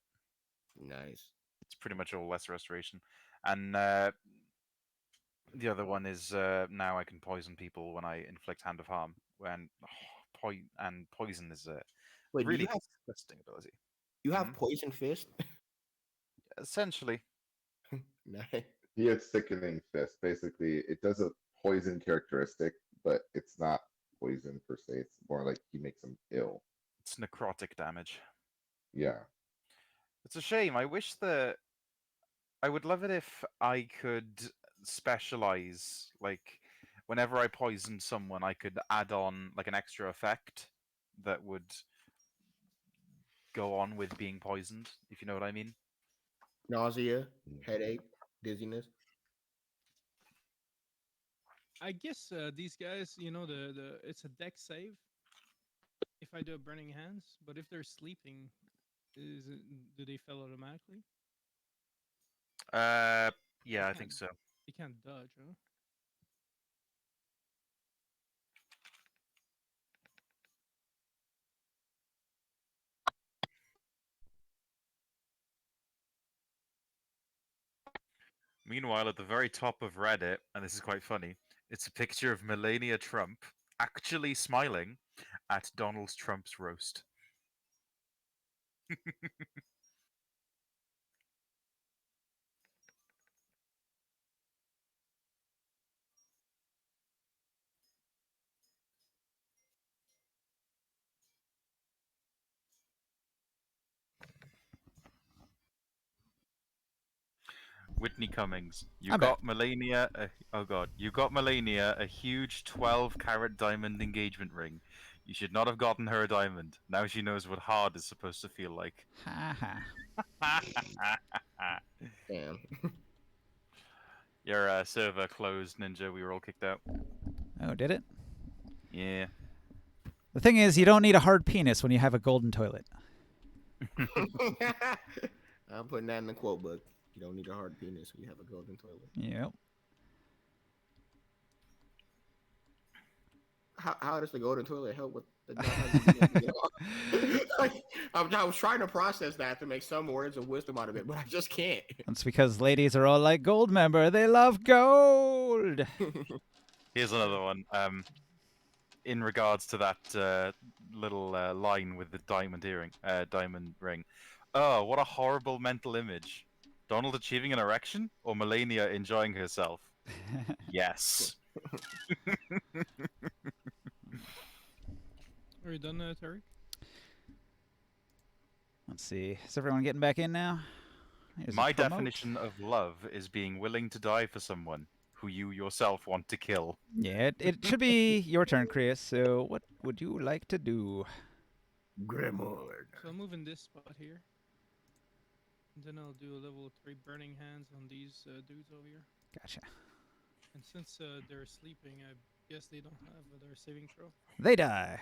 Nice. it's pretty much all lesser restoration. And the other one is now I can poison people when I inflict hand of harm. When poison is a Wait, really disgusting ability. you have poison fist? Essentially, Nice. He has sickening fist. Basically, it does a poison characteristic, but it's not poison per se. It's more like he makes him ill. it's necrotic damage. Yeah. It's a shame. I would love it if I could specialize. Like, whenever I poison someone, I could add on like an extra effect that would go on with being poisoned, if you know what I mean. Nausea, headache, dizziness. I guess these guys, you know, the it's a deck save if I do a burning hands, but if they're sleeping, do they fail automatically? Yeah, I think so. You can't dodge, huh? Meanwhile, at the very top of Reddit, and this is quite funny, it's a picture of Melania Trump actually smiling at Donald Trump's roast. Whitney Cummings, you I'm got Melania. Oh god, you got Melania a huge 12-carat diamond engagement ring. You should not have gotten her a diamond. Now she knows what hard is supposed to feel like. Ha ha. Damn. Your server closed, Ninja. We were all kicked out. Oh, did it? Yeah. The thing is, you don't need a hard penis when you have a golden toilet. I'm putting that in the quote book. You don't need a hard penis when you have a golden toilet. Yep. How does the golden toilet help with the not having I was trying to process that to make some words of wisdom out of it, but I just can't. That's because ladies are all like, gold member, they love gold. Here's another one. In regards to that little line with the diamond diamond ring. Oh, what a horrible mental image. Donald achieving an erection or Melania enjoying herself? Yes. Are you done, Tariq? Let's see. Is everyone getting back in now? Here's a My promote. definition of love is being willing to die for someone who you yourself want to kill. Yeah, it should be your turn, Chris. So what would you like to do? Grimoire. So I'll move in this spot here. And then I'll do a level 3 burning hands on these dudes over here. Gotcha. And since they're sleeping, I guess they don't have their saving throw. They die.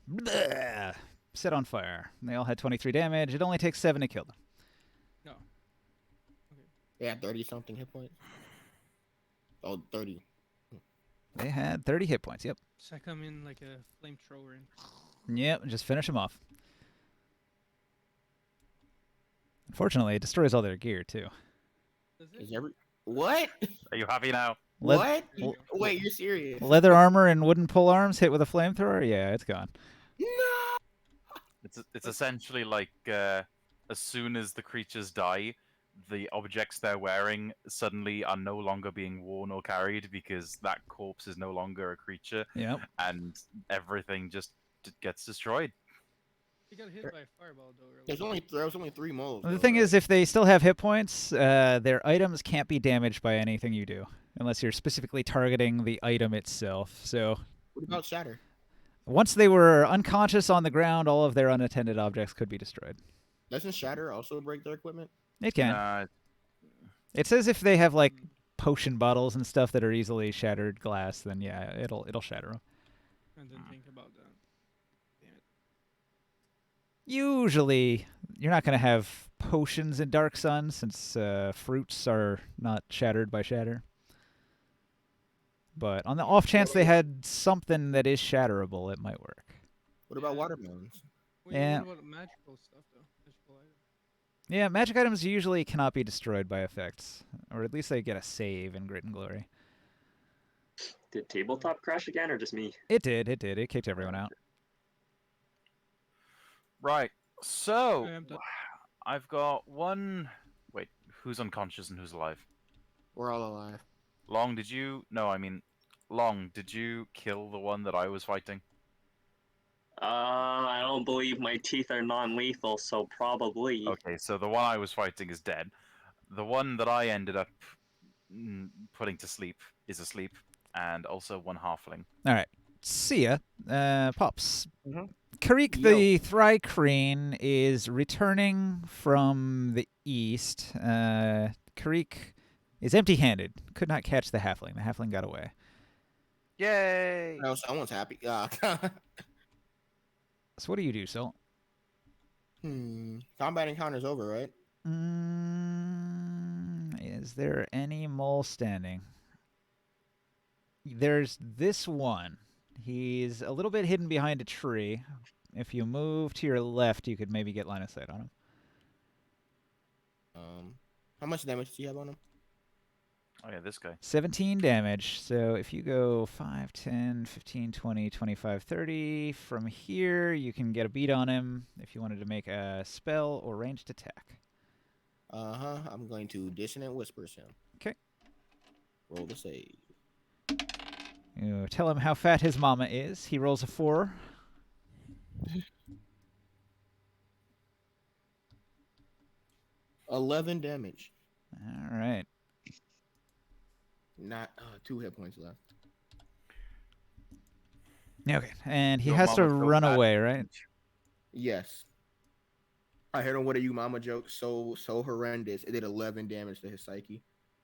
Bleh. Set on fire. They all had 23 damage. It only takes 7 to kill them. No. They had 30 something hit points. Oh, 30. They had 30 hit points. Yep. So I come in like a flamethrower and Yep. Just finish them off. Unfortunately, it destroys all their gear too. does Is it? every what? Are you happy now? Leath- What? There you go. Wait, you're serious? Leather armor and wooden pole arms hit with a flamethrower? Yeah, it's gone. No. It's essentially like as soon as the creatures die, the objects they're wearing suddenly are no longer being worn or carried because that corpse is no longer a creature, Yep. and everything just gets destroyed. He got hit by a fireball though. Earlier. There was only 3 moles. The though, thing right? is, if they still have hit points, their items can't be damaged by anything you do, unless you're specifically targeting the item itself. So What about shatter? once they were unconscious on the ground, all of their unattended objects could be destroyed. Doesn't shatter also break their equipment? It can. Nah, It says if they have like potion bottles and stuff that are easily shattered glass, then yeah, it'll shatter them. I didn't think about that. Damn it. Usually, you're not going to have potions in Dark Sun since fruits are not shattered by shatter. But on the off chance they had something that is shatterable, it might work. What about watermelons? Wait, Yeah. what about magical stuff though? Magical items. Yeah, magic items usually cannot be destroyed by effects, or at least they get a save in Grit and Glory. Did tabletop crash again, or just me? It did. It kicked everyone out. right. So I am done. I've got one. Wait, who's unconscious and who's alive? We're all alive. Long, did you? No, I mean, Long, did you kill the one that I was fighting? I don't believe my teeth are non-lethal, so probably. Okay, so the one I was fighting is dead. The one that I ended up putting to sleep is asleep, and also one halfling. All right. See ya. Pops. Mhm. Karik the Thry-Crane is returning from the east. Karik is empty-handed. Could not catch the halfling. The halfling got away. Yay! No, someone's happy. So what do you do, Sol? Combat encounter's over, right? Is there any mole standing? There's this one. He's a little bit hidden behind a tree. If you move to your left, you could maybe get line of sight on him. How much damage do you have on him? Oh yeah, this guy. 17 damage. So if you go 5, 10, 15, 20, 25, 30, from here you can get a beat on him if you wanted to make a spell or ranged attack. I'm going to Dissonant Whispers him. 'Kay. Roll the save. You tell him how fat his mama is. He rolls a 4. $11 damage. All right. Not 2 hit points left. Okay. And he Your has to mama's so run fat. away, right? Yes. I heard him with a you mama joke so horrendous. It did 11 damage to his psyche.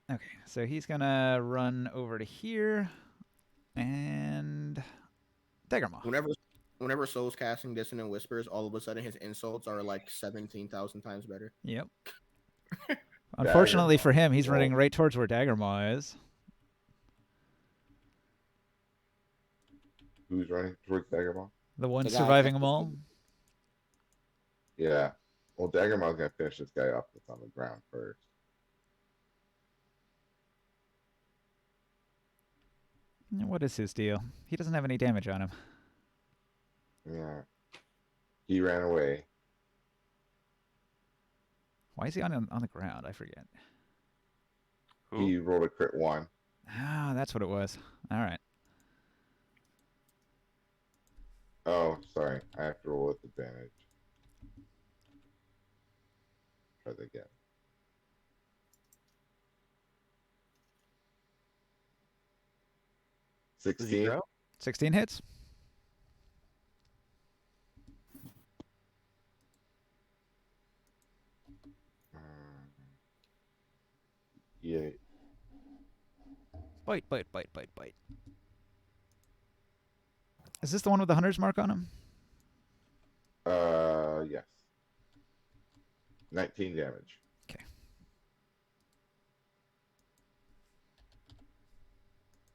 Okay. So he's going to run over to here and Dagger Maw. Whenever Soul's casting Dissonant Whispers, all of a sudden his insults are like 17,000 times better. Yep. Unfortunately Maw. for him, he's Roll. running right towards where Dagger Maw is. Who's running towards Daggermaw? The one The guy surviving that- them all. Yeah. Well, Daggermaw's gonna finish this guy off that's on the ground first. What is his deal? He doesn't have any damage on him. Yeah. He ran away. Why is he on the ground? I forget. Who? He rolled a crit 1. Ah, that's what it was. All right. Oh, sorry. I have to roll with advantage. Try that again. Does he 16. grow? 16 hits. Yeah. Bite, bite, bite, bite, bite. Is this the one with the hunter's mark on him? Yes. 19 damage. Okay.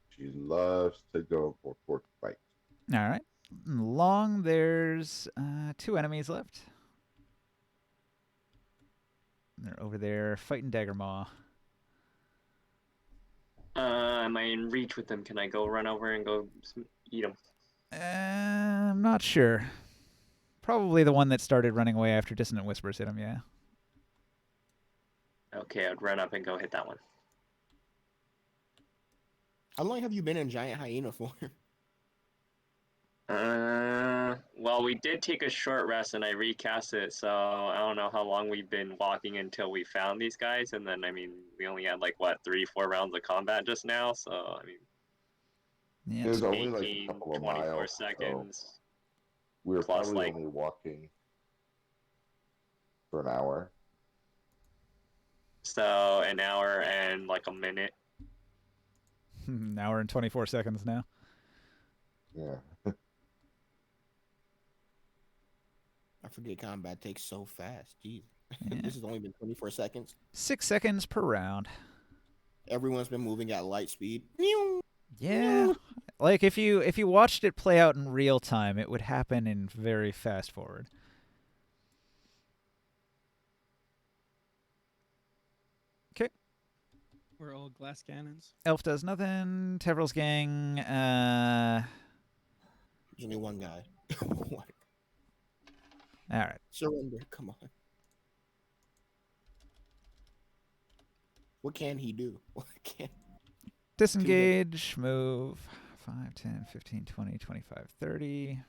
She loves to go for pork bite. All right. Long, there's 2 enemies left. They're over there fighting Dagger Maw. Am I in reach with them? Can I go run over and go eat them? I'm not sure. Probably the one that started running away after Dissonant Whispers hit him, yeah. Okay, I'd run up and go hit that one. How long have you been in giant hyena form? Well, we did take a short rest and I recast it, so I don't know how long we've been walking until we found these guys, and then, I mean, we only had, like, what, 3-4 rounds of combat just now, so, I mean... Yeah. It was only 18, like a couple of 24 miles. seconds. So we were plus, probably like- only walking for an hour. So, an hour and, like, a minute. An hour and 24 seconds now. Yeah. I forget combat takes so fast. Jeez. Yeah. This has only been 24 seconds. 6 seconds per round. Everyone's been moving at light speed. Yeah. Like if you watched it play out in real time, it would happen in very fast forward. Okay. We're all glass cannons. Elf does nothing. Tevral's gang. There's only one guy. All right. Surrender. Come on. What can he do? What can... Disengage. Move. 5, 10, 15, 20, 25, 30.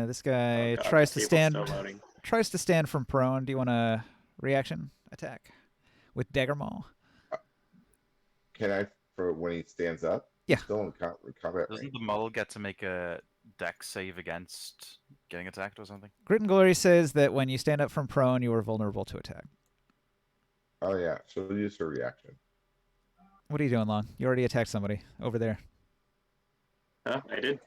This guy Oh, God, tries the to table's stand. still loading. Tries to stand from prone. Do you want a reaction attack with Dagger Maul? Can I, for when he stands up? Yeah. He's still in combat Doesn't range. the Mull get to make a dex save against getting attacked or something? Grit and Glory says that when you stand up from prone, you are vulnerable to attack. Oh yeah, she'll use her reaction. What are you doing, Long? You already attacked somebody over there. Huh? I did.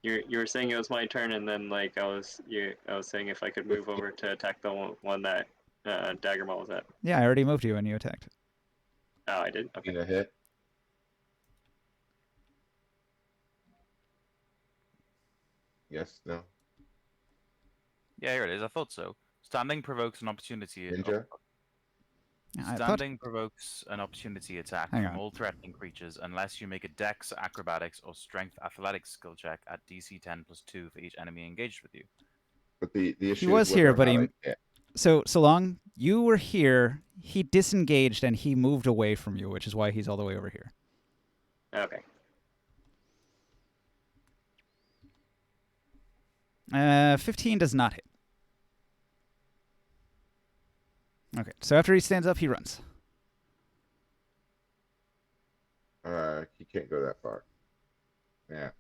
You were saying it was my turn, and then like I was saying if I could move over to attack the one that Dagger Maul was at. Yeah, I already moved you and you attacked. Oh, I did. Okay. In a hit. Yes. No. Yeah, here it is. I thought so. Standing provokes an opportunity. Ninja. Yeah, I thought. Standing provokes an opportunity attack Hang from on. all threatening creatures unless you make a Dex, Acrobatics, or Strength Athletics skill check at DC 10 + 2 for each enemy engaged with you. But the issue. He was is whether here, or but not he. I hit. So Long, you were here. He disengaged and he moved away from you, which is why he's all the way over here. Okay. 15 does not hit. Okay, so after he stands up, he runs. He can't go that far. Yeah.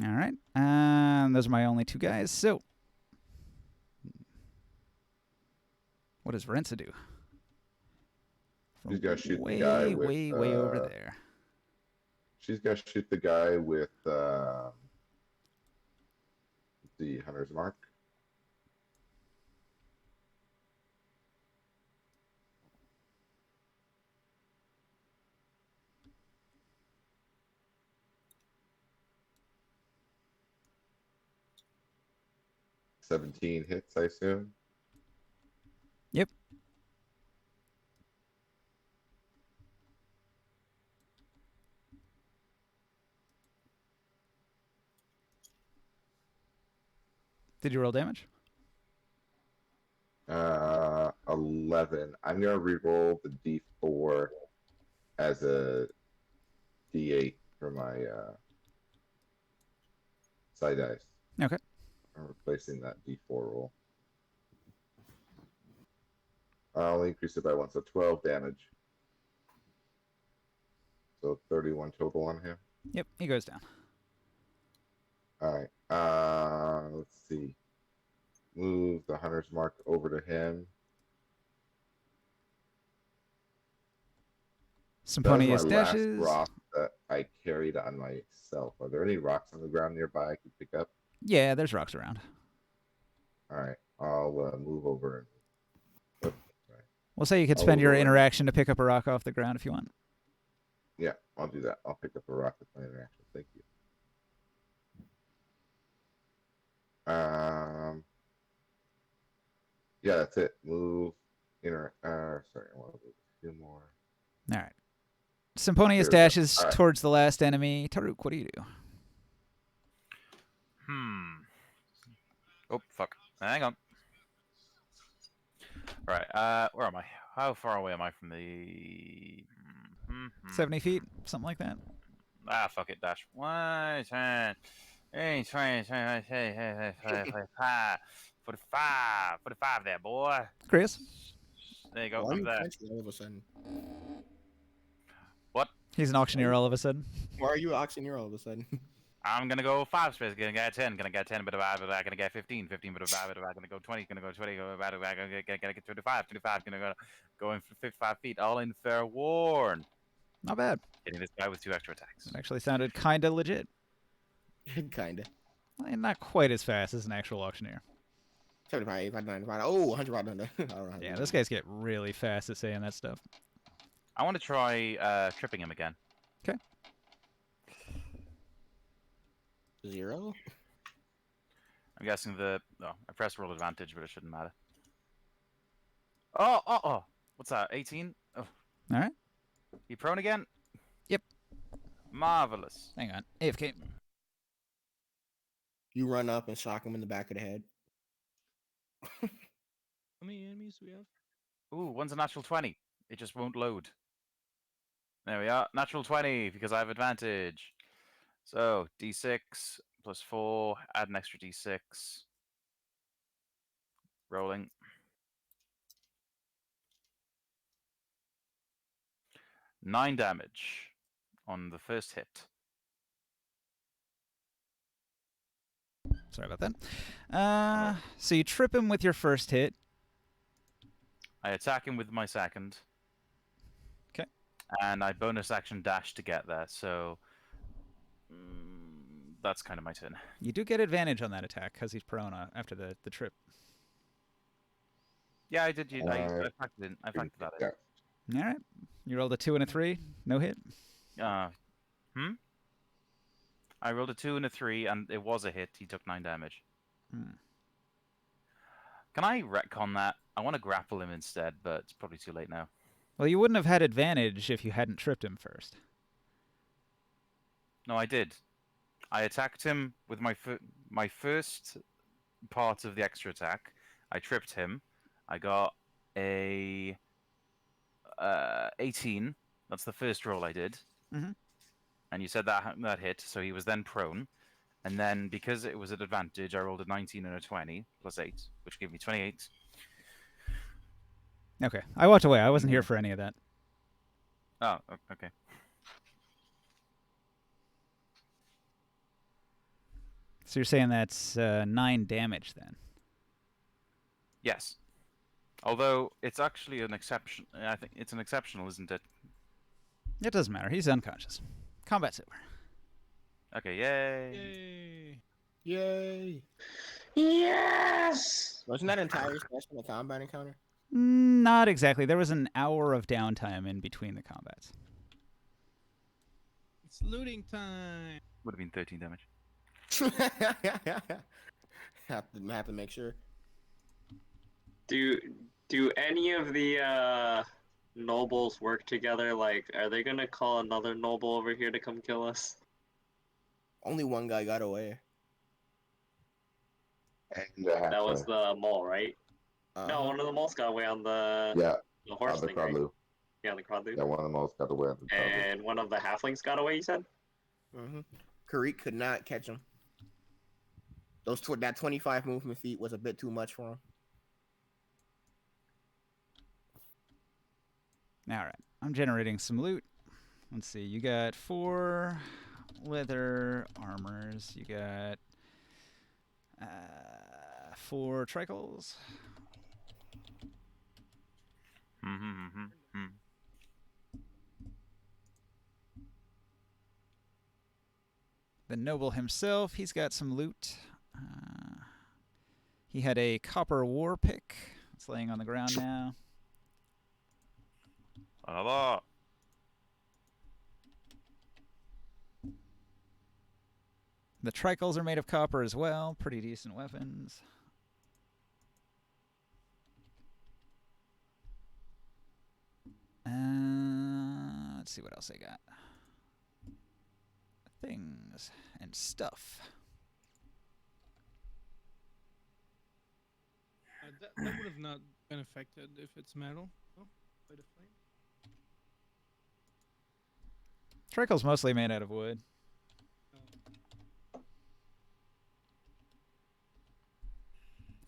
All right. Those are my only 2 guys. So, what does Varenza do? She's gotta shoot the way, guy with, way over there. She's got to shoot the guy with the hunter's mark. $17 hits, I assume. Yep. Did you roll damage? 11. I'm gonna re-roll the D4 as a D8 for my side dice. Okay. I'm replacing that D4 roll. I'll increase it by 1, so 12 damage. So 31 total on him. Yep, he goes down. All right. Let's see. Move the hunter's mark over to him. That was my Symponius last dashes. rock that I carried on myself. Are there any rocks on the ground nearby I can pick up? Yeah, there's rocks around. All right, I'll move over and. Oops, sorry. We'll say you could I'll spend move your over and- interaction to pick up a rock off the ground if you want. Yeah, I'll do that. I'll pick up a rock with my interaction. Thank you. Yeah, that's it. Move. Sorry, I want to move a few more. All right. Symponius Here we go. dashes All right. towards the last enemy. Taruk, what do you do? Oh fuck! Hang on. Right. Where am I? How far away am I from the? 70 feet, something like that. Ah, fuck it. Dash. 1, 10, 8, 20, 45 there, boy. Chris? There you go. Why are I'm you there. Frenchy all of a sudden? What? He's an auctioneer all of a sudden. Why are you auctioneer all of a sudden? I'm gonna go 5 space. Gonna get 10. Gonna get 10. But gonna get 15. 15. But gonna go 20. Gonna go 20. Gonna get 25. 25. Gonna go in for 55 feet. All in fair warn. Not bad. Hitting this guy with 2 extra attacks. It actually sounded kind of legit. Kinda. And not quite as fast as an actual auctioneer. 75, 85, 95. Oh, 100 out under. I don't know how to Yeah, do those that. guys get really fast at saying that stuff. I want to try tripping him again. 0? I'm guessing I pressed roll advantage, but it shouldn't matter. Oh! What's that? 18? Oh, All right. you prone again? Yep. Marvelous. Hang on. AFK. You run up and shock him in the back of the head. How many enemies do we have? Ooh, one's a natural 20. It just won't load. There we are. Natural 20 because I have advantage. So, d6 plus 4. Add an extra d6. Rolling. Nine damage on the first hit. Sorry about that. So you trip him with your first hit. I attack him with my second. 'Kay. And I bonus action dash to get there, so that's kind of my turn. You do get advantage on that attack because he's prone after the trip. Yeah, I did. I Alright. factored that in. Yeah. All right. You rolled a 2 and a 3. No hit. I rolled a 2 and a 3, and it was a hit. He took 9 damage. Can I retcon that? I want to grapple him instead, but it's probably too late now. Well, you wouldn't have had advantage if you hadn't tripped him first. No, I did. I attacked him with my first part of the extra attack. I tripped him. I got a 18. That's the first roll I did. Mhm. And you said that hit, so he was then prone. And then because it was at advantage, I rolled a 19 and a 20 plus 8, which gave me 28. Okay. I walked away. I wasn't here for any of that. Oh, okay. So you're saying that's 9 damage then? Yes. Although it's actually an exception. I think it's an exceptional, isn't it? It doesn't matter. He's unconscious. Combat's over. Okay, yay. Yay! Yay! Yes! Wasn't that entire session a combat encounter? Not exactly. There was an hour of downtime in between the combats. It's looting time. Would have been 13 damage. have to make sure. Do any of the nobles work together? Like, are they gonna call another noble over here to come kill us? Only one guy got away. And That was the mole, right? Uh-huh. No, one of the moles got away on the yeah, horse on the thing, right? Crodlu. Yeah, on the Crodlu. Yeah, one of the most got away on the Crodlu. And one of the halflings got away, you said? Mm-hmm. Karik could not catch him. That 25 movement feet was a bit too much for him. All right. I'm generating some loot. Let's see. You got 4 leather armors. You got 4 trickles. The noble himself, he's got some loot. He had a copper war pick. It's laying on the ground now. Another. The tricles are made of copper as well. Pretty decent weapons. Let's see what else I got. Things and stuff. That would have not been affected if it's metal. Oh, by the flame. Tricle's mostly made out of wood. Oh.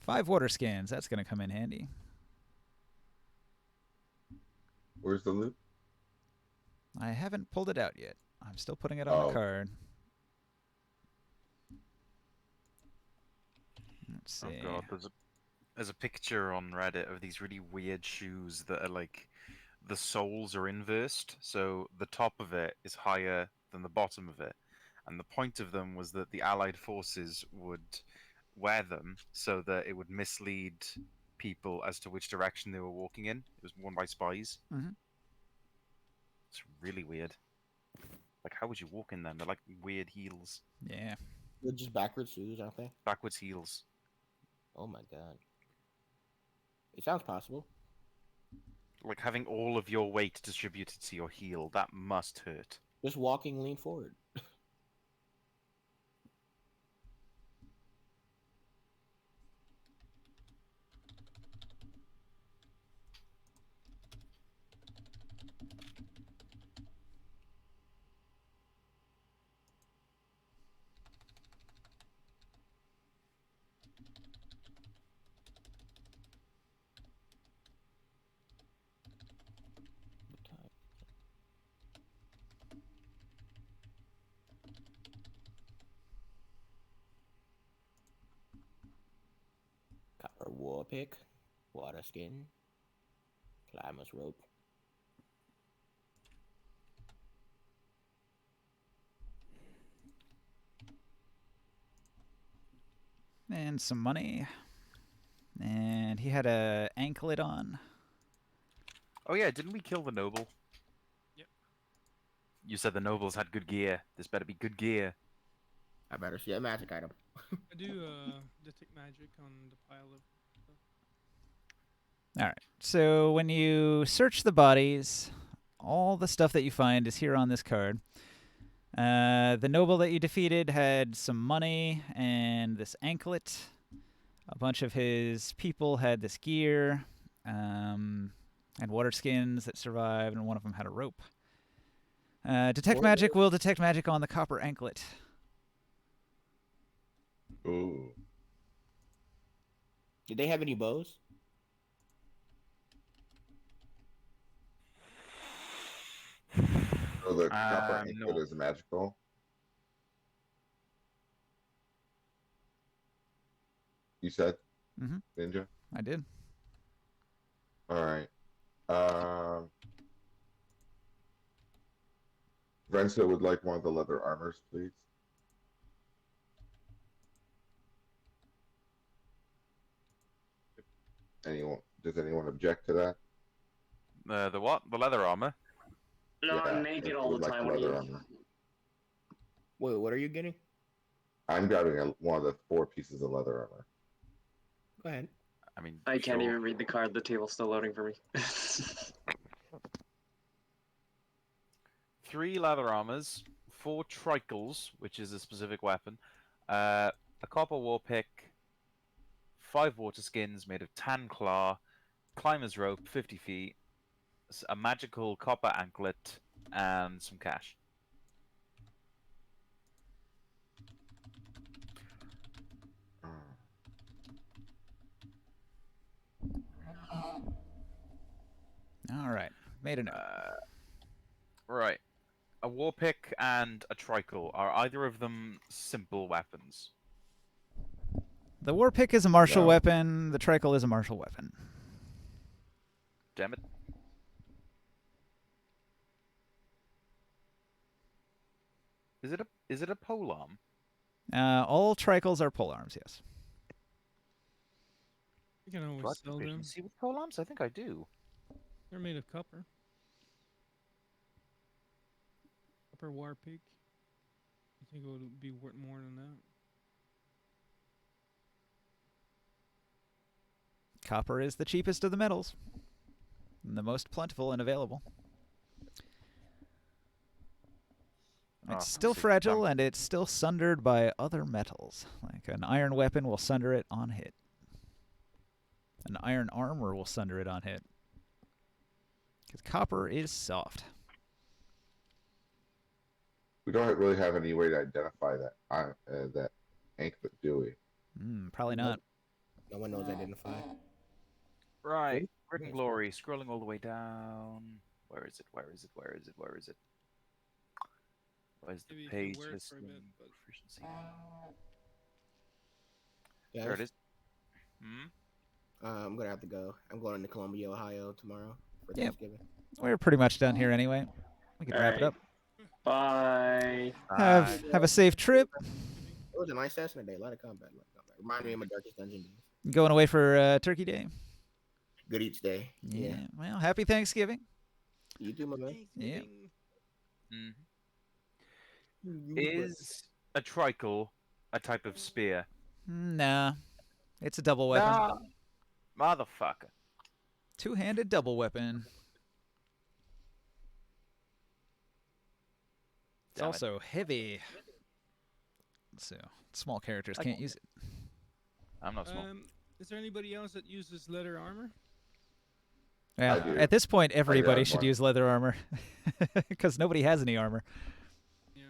5 water skins. That's going to come in handy. Where's the loot? I haven't pulled it out yet. I'm still putting it on the card. Let's see. Oh god, there's a picture on Reddit of these really weird shoes that are like the soles are inversed, so the top of it is higher than the bottom of it. And the point of them was that the Allied forces would wear them so that it would mislead people as to which direction they were walking in. It was worn by spies. Mm-hmm. It's really weird. Like, how would you walk in them? They're like weird heels. Yeah. They're just backwards shoes, aren't they? Backwards heels. Oh my god. It sounds possible. Like having all of your weight distributed to your heel, that must hurt. Just walking, lean forward. Copper war pick, water skin, climber's rope. And some money. And he had a anklet on. Oh yeah, didn't we kill the noble? Yep. You said the nobles had good gear. This better be good gear. I better see a magic item. I do detect magic on the pile of stuff. All right. So when you search the bodies, all the stuff that you find is here on this card. The noble that you defeated had some money and this anklet. A bunch of his people had this gear and water skins that survived, and one of them had a rope. Detect magic will detect magic on the copper anklet. Ooh. Did they have any bows? So the copper anklet no. is magical. You said, Mhm. Ninja? I did. All right. Renzo would like one of the leather armors, please. Does anyone object to that? The what? The leather armor? No, Yeah, I'm naked Renzo all would the like time. the What do leather you? armor. Wait, what are you getting? I'm grabbing one of the 4 pieces of leather armor. Go ahead. I mean, I can't sure. even read the card. The table's still loading for me. 3 leather armors, 4 tricles, which is a specific weapon, a copper war pick, 5 water skins made of tan claw, climber's rope, 50 feet, a magical copper anklet, and some cash. All right. Made a note. Right. A war pick and a tricle. Are either of them simple weapons? The war pick is a martial No. weapon. The tricle is a martial weapon. Damn it. Is it a polearm? All tricles are polearms, yes. You can Do I always have sell them. proficiency with polearms? I think I do. They're made of copper. Copper war pick. I think it would be worth more than that. Copper is the cheapest of the metals. And the most plentiful and available. It's Oh, still see, fragile, and it's still sundered by other metals. Like an iron weapon will sunder it on hit. An iron armor will sunder it on hit. Because copper is soft. We don't really have any way to identify that anklet, do we? Probably Nope. not. No one knows identify. Right. Grit and Glory, scrolling all the way down. Where is it? Where is it? Where is it? Where is it? Where's the Maybe you page can wear it listing? for a bit, but Proficiency. Yeah, There it is. Hmm? I'm gonna have to go. I'm going to Columbia, Ohio tomorrow for Yep. Thanksgiving. We're pretty much done here anyway. We can wrap it up. Bye. Have a safe trip. It was a nice session today. A lot of combat. Reminded me of my Darkest Dungeon days. Going away for Turkey Day. Good each day. Yeah. Well, happy Thanksgiving. You too, my man. Yeah. Mhm. Is a tricle a type of spear? Nah. It's a double weapon. Nah. Motherfucker. Two-handed double weapon. It's Damn it. also heavy. So small characters can't use it. I'm not small. Is there anybody else that uses leather armor? Yeah, do. at this point, everybody have should one. use leather armor. Because nobody has any armor. Yeah.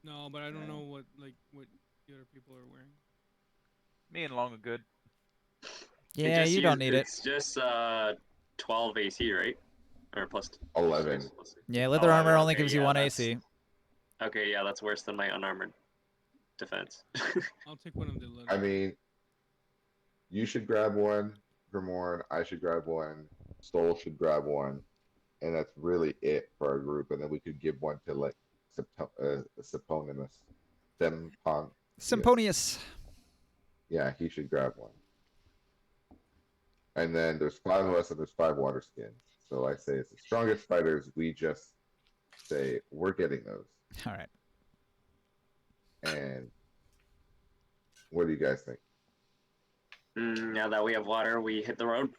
No, but I don't know what the other people are wearing. Me and Long are good. Yeah, you don't need it. It's just 12 AC, right? Or plus 11. Yeah, leather Oh, armor only okay, gives you yeah, one that's- AC. Okay, yeah, that's worse than my unarmored defense. I'll take one of the leather. I mean, you should grab one. Vermorn, I should grab one. Stoll should grab one. And that's really it for our group. And then we could give one to like Seponimus. Sempon. Symponius. Yeah, he should grab one. And then there's 5 of us and there's 5 water skins. So I say it's the strongest fighters. We just say we're getting those. All right. And what do you guys think? Now that we have water, we hit the road.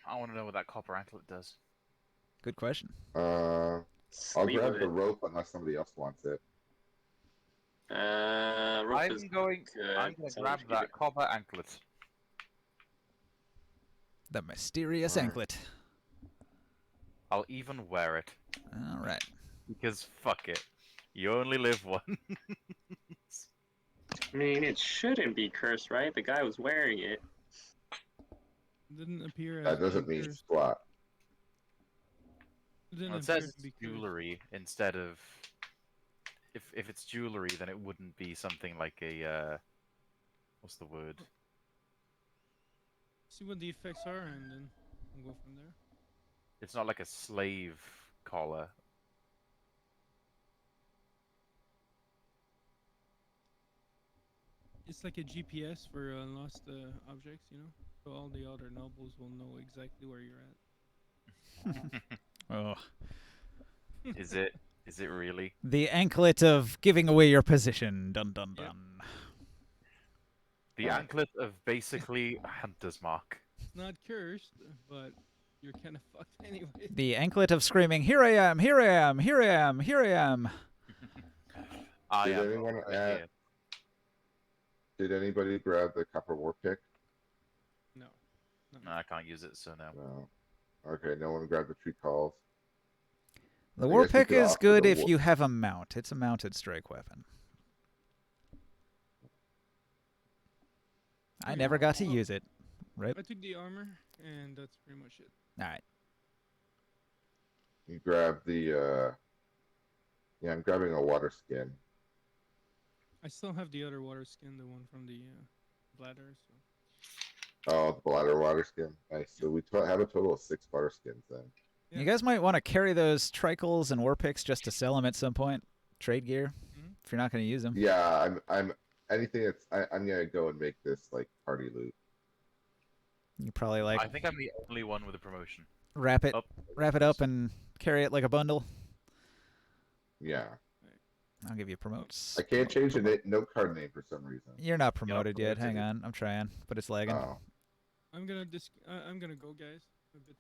I want to know what that copper anklet does. Good question. I'll Sleep grab with the it. rope unless somebody else wants it. Rope is I'm going good. to so grab we should keep that it. copper anklet. The mysterious Right. anklet. I'll even wear it. All right. Because fuck it. You only live once. I mean, it shouldn't be cursed, right? The guy was wearing it. Didn't appear as That doesn't being mean cursed. squat. Didn't Well, it appear says to be it's cursed. jewelry instead of... If it's jewelry, then it wouldn't be something like a... what's the word? See what the effects are, and then we'll go from there. It's not like a slave collar. It's like a GPS for lost objects, you know? So all the other nobles will know exactly where you're at. Oh. Is it? Is it really? The anklet of giving away your position. Dun dun Yep. dun. The anklet of basically a hunter's mark. It's not cursed, but you're kind of fucked anyway. The anklet of screaming, here I am, here I am, here I am, here I am. I Did am anyone right add- here. Did anybody grab the copper war pick? No. No, I can't use it, so no. No. Okay, no one grabbed the tree calls. The I war guess we pick could is offer good the if war- you have a mount. It's a mounted strike weapon. I never got to use it. Right? I took the armor, and that's pretty much it. All right. You grab the yeah, I'm grabbing a water skin. I still have the other water skin, the one from the bladder. So Oh, the bladder water skin. Nice. So we have a total of 6 butter skins then. Yeah. You guys might want to carry those tricles and war picks just to sell them at some point. Trade gear, if you're not going to use them. Yeah, I'm anything that's I'm gonna go and make this like party loot. You probably like I think I'm the only one with a promotion. wrap it Up. up and carry it like a bundle. Yeah. I'll give you promotes. I can't change the note card name for some reason. You're not promoted yet. promoted. Hang on, I'm trying, but it's lagging. Oh. I'm gonna go, guys.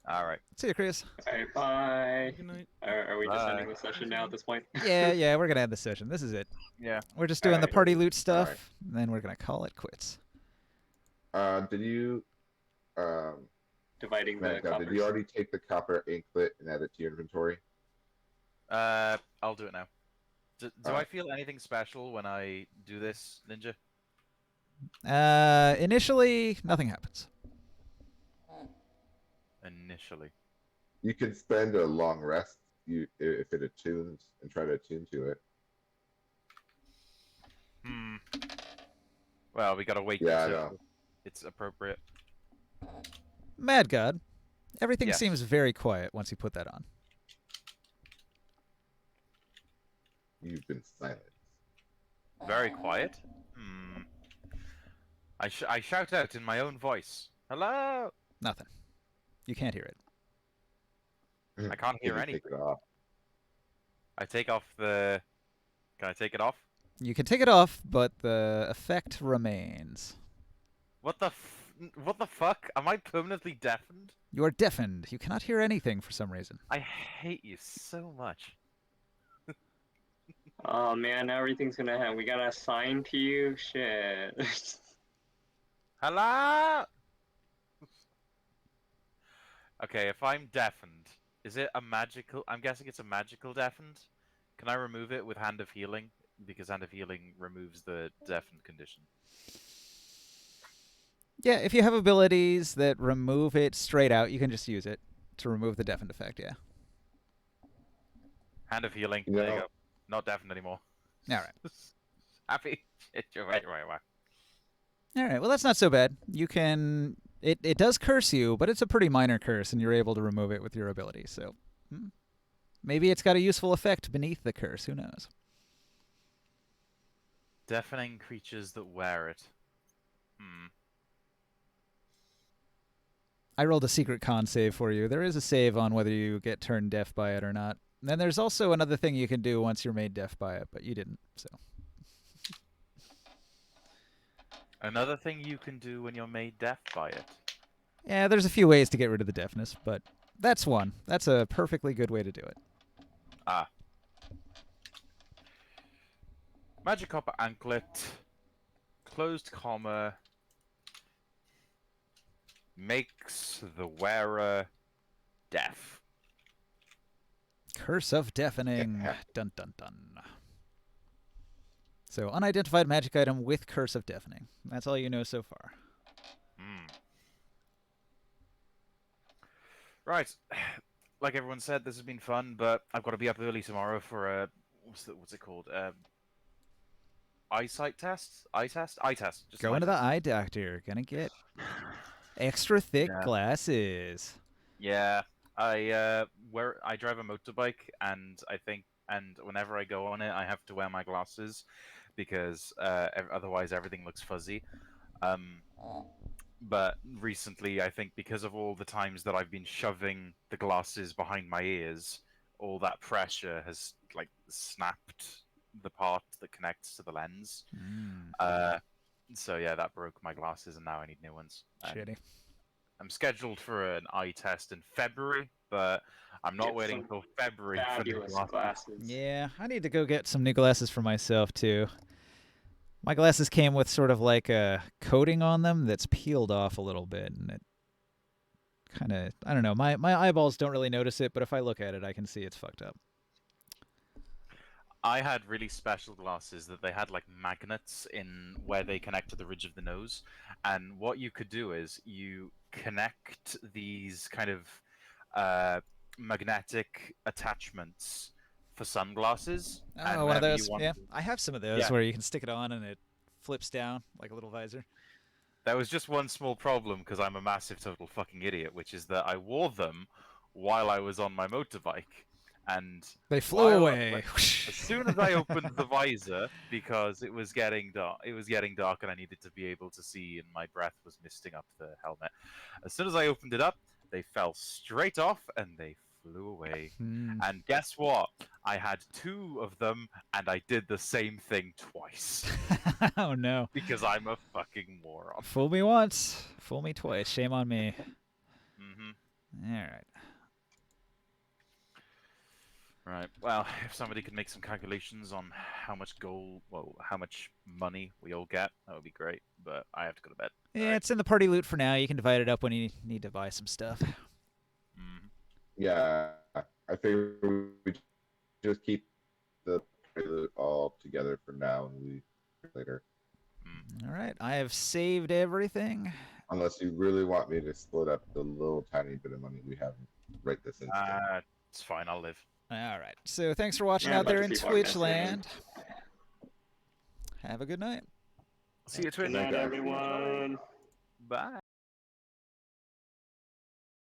All right. See you, Chris. Alright, bye. Good night. Are we just Bye. ending the session now at this point? Yeah, we're gonna end the session. This is it. Yeah. We're just doing the Alright. party loot stuff, Alright. and then we're gonna call it quits. Did you Dividing the Matt, did coppers. you already take the copper anklet and add it to your inventory? I'll do it now. Do I Alright. feel anything special when I do this, Ninja? Initially, nothing happens. Initially. You can spend a long rest if it attunes and try to attune to it. Well, we gotta wait Yeah, I until know. it's appropriate. Mad God, everything Yes. seems very quiet once you put that on. You've been silent. Very quiet. I shout out in my own voice. Hello. Nothing. You can't hear it. I can't hear Can you take anything. it off? I take off the. Can I take it off? You can take it off, but the effect remains. What the fuck? Am I permanently deafened? You are deafened. You cannot hear anything for some reason. I hate you so much. Oh man, now everything's gonna have. We gotta assign to you. Shit. Hello. Okay, if I'm deafened, is it a magical? I'm guessing it's a magical deafened. Can I remove it with Hand of Healing? Because Hand of Healing removes the deafened condition. Yeah, if you have abilities that remove it straight out, you can just use it to remove the deafened effect, yeah. Hand of Healing. You There you know- go. Not deafened anymore. Alright. Happy. Right. Alright, well that's not so bad. You can... It does curse you, but it's a pretty minor curse, and you're able to remove it with your ability, so... Maybe it's got a useful effect beneath the curse, who knows? Deafening creatures that wear it. I rolled a secret con save for you. There is a save on whether you get turned deaf by it or not. And then there's also another thing you can do once you're made deaf by it, but you didn't, so... Another thing you can do when you're made deaf by it. Yeah, there's a few ways to get rid of the deafness, but that's one. That's a perfectly good way to do it. Magic Copper Anklet. Closed comma. Makes the wearer deaf. Curse of Deafening. Yeah. Dun dun dun. So, unidentified magic item with Curse of Deafening. That's all you know so far. Right. Like everyone said, this has been fun, but I've got to be up early tomorrow for a... What's it called? Eyesight test? Eye test? Eye test. Just Go an into the test. eye doctor. Gonna get extra thick Yeah. glasses. Yeah. I drive a motorbike, and whenever I go on it, I have to wear my glasses because otherwise everything looks fuzzy. But recently, I think because of all the times that I've been shoving the glasses behind my ears, all that pressure has like snapped the part that connects to the lens. So yeah, that broke my glasses, and now I need new ones. And Shitty. I'm scheduled for an eye test in February, but I'm not Get waiting some until February for the Fabulous glasses. glasses. Yeah, I need to go get some new glasses for myself, too. My glasses came with sort of like a coating on them that's peeled off a little bit, and it kind of... I don't know, my eyeballs don't really notice it, but if I look at it, I can see it's fucked up. I had really special glasses that they had like magnets in where they connect to the ridge of the nose, and what you could do is you connect these kind of magnetic attachments for sunglasses. and Oh, one of whenever you those. want Yeah, to- I have some of those Yeah. where you can stick it on and it flips down like a little visor. There was just one small problem because I'm a massive total fucking idiot, which is that I wore them while I was on my motorbike, and They flew while- away. as soon as I opened the visor, because it was getting dark, and I needed to be able to see, and my breath was misting up the helmet. As soon as I opened it up, they fell straight off and they flew away. Hmm. And guess what? I had 2 of them, and I did the same thing twice Oh no. because I'm a fucking moron. Fool me once, fool me twice. Shame on me. hmm All right. Right. Well, if somebody could make some calculations on how much gold, how much money we all get, that would be great. But I have to go to bed. Yeah, Alright. it's in the party loot for now. You can divide it up when you need to buy some stuff. Mhm. Yeah, I figure we just keep the prelude all together for now, and we later. All right. I have saved everything. Unless you really want me to split up the little tiny bit of money we have right this instant. It's fine. I'll live. All right. So thanks for watching Yeah, out there about in to see podcast Twitch land. Have a good night. See you, Good Twin. night, everyone. Bye.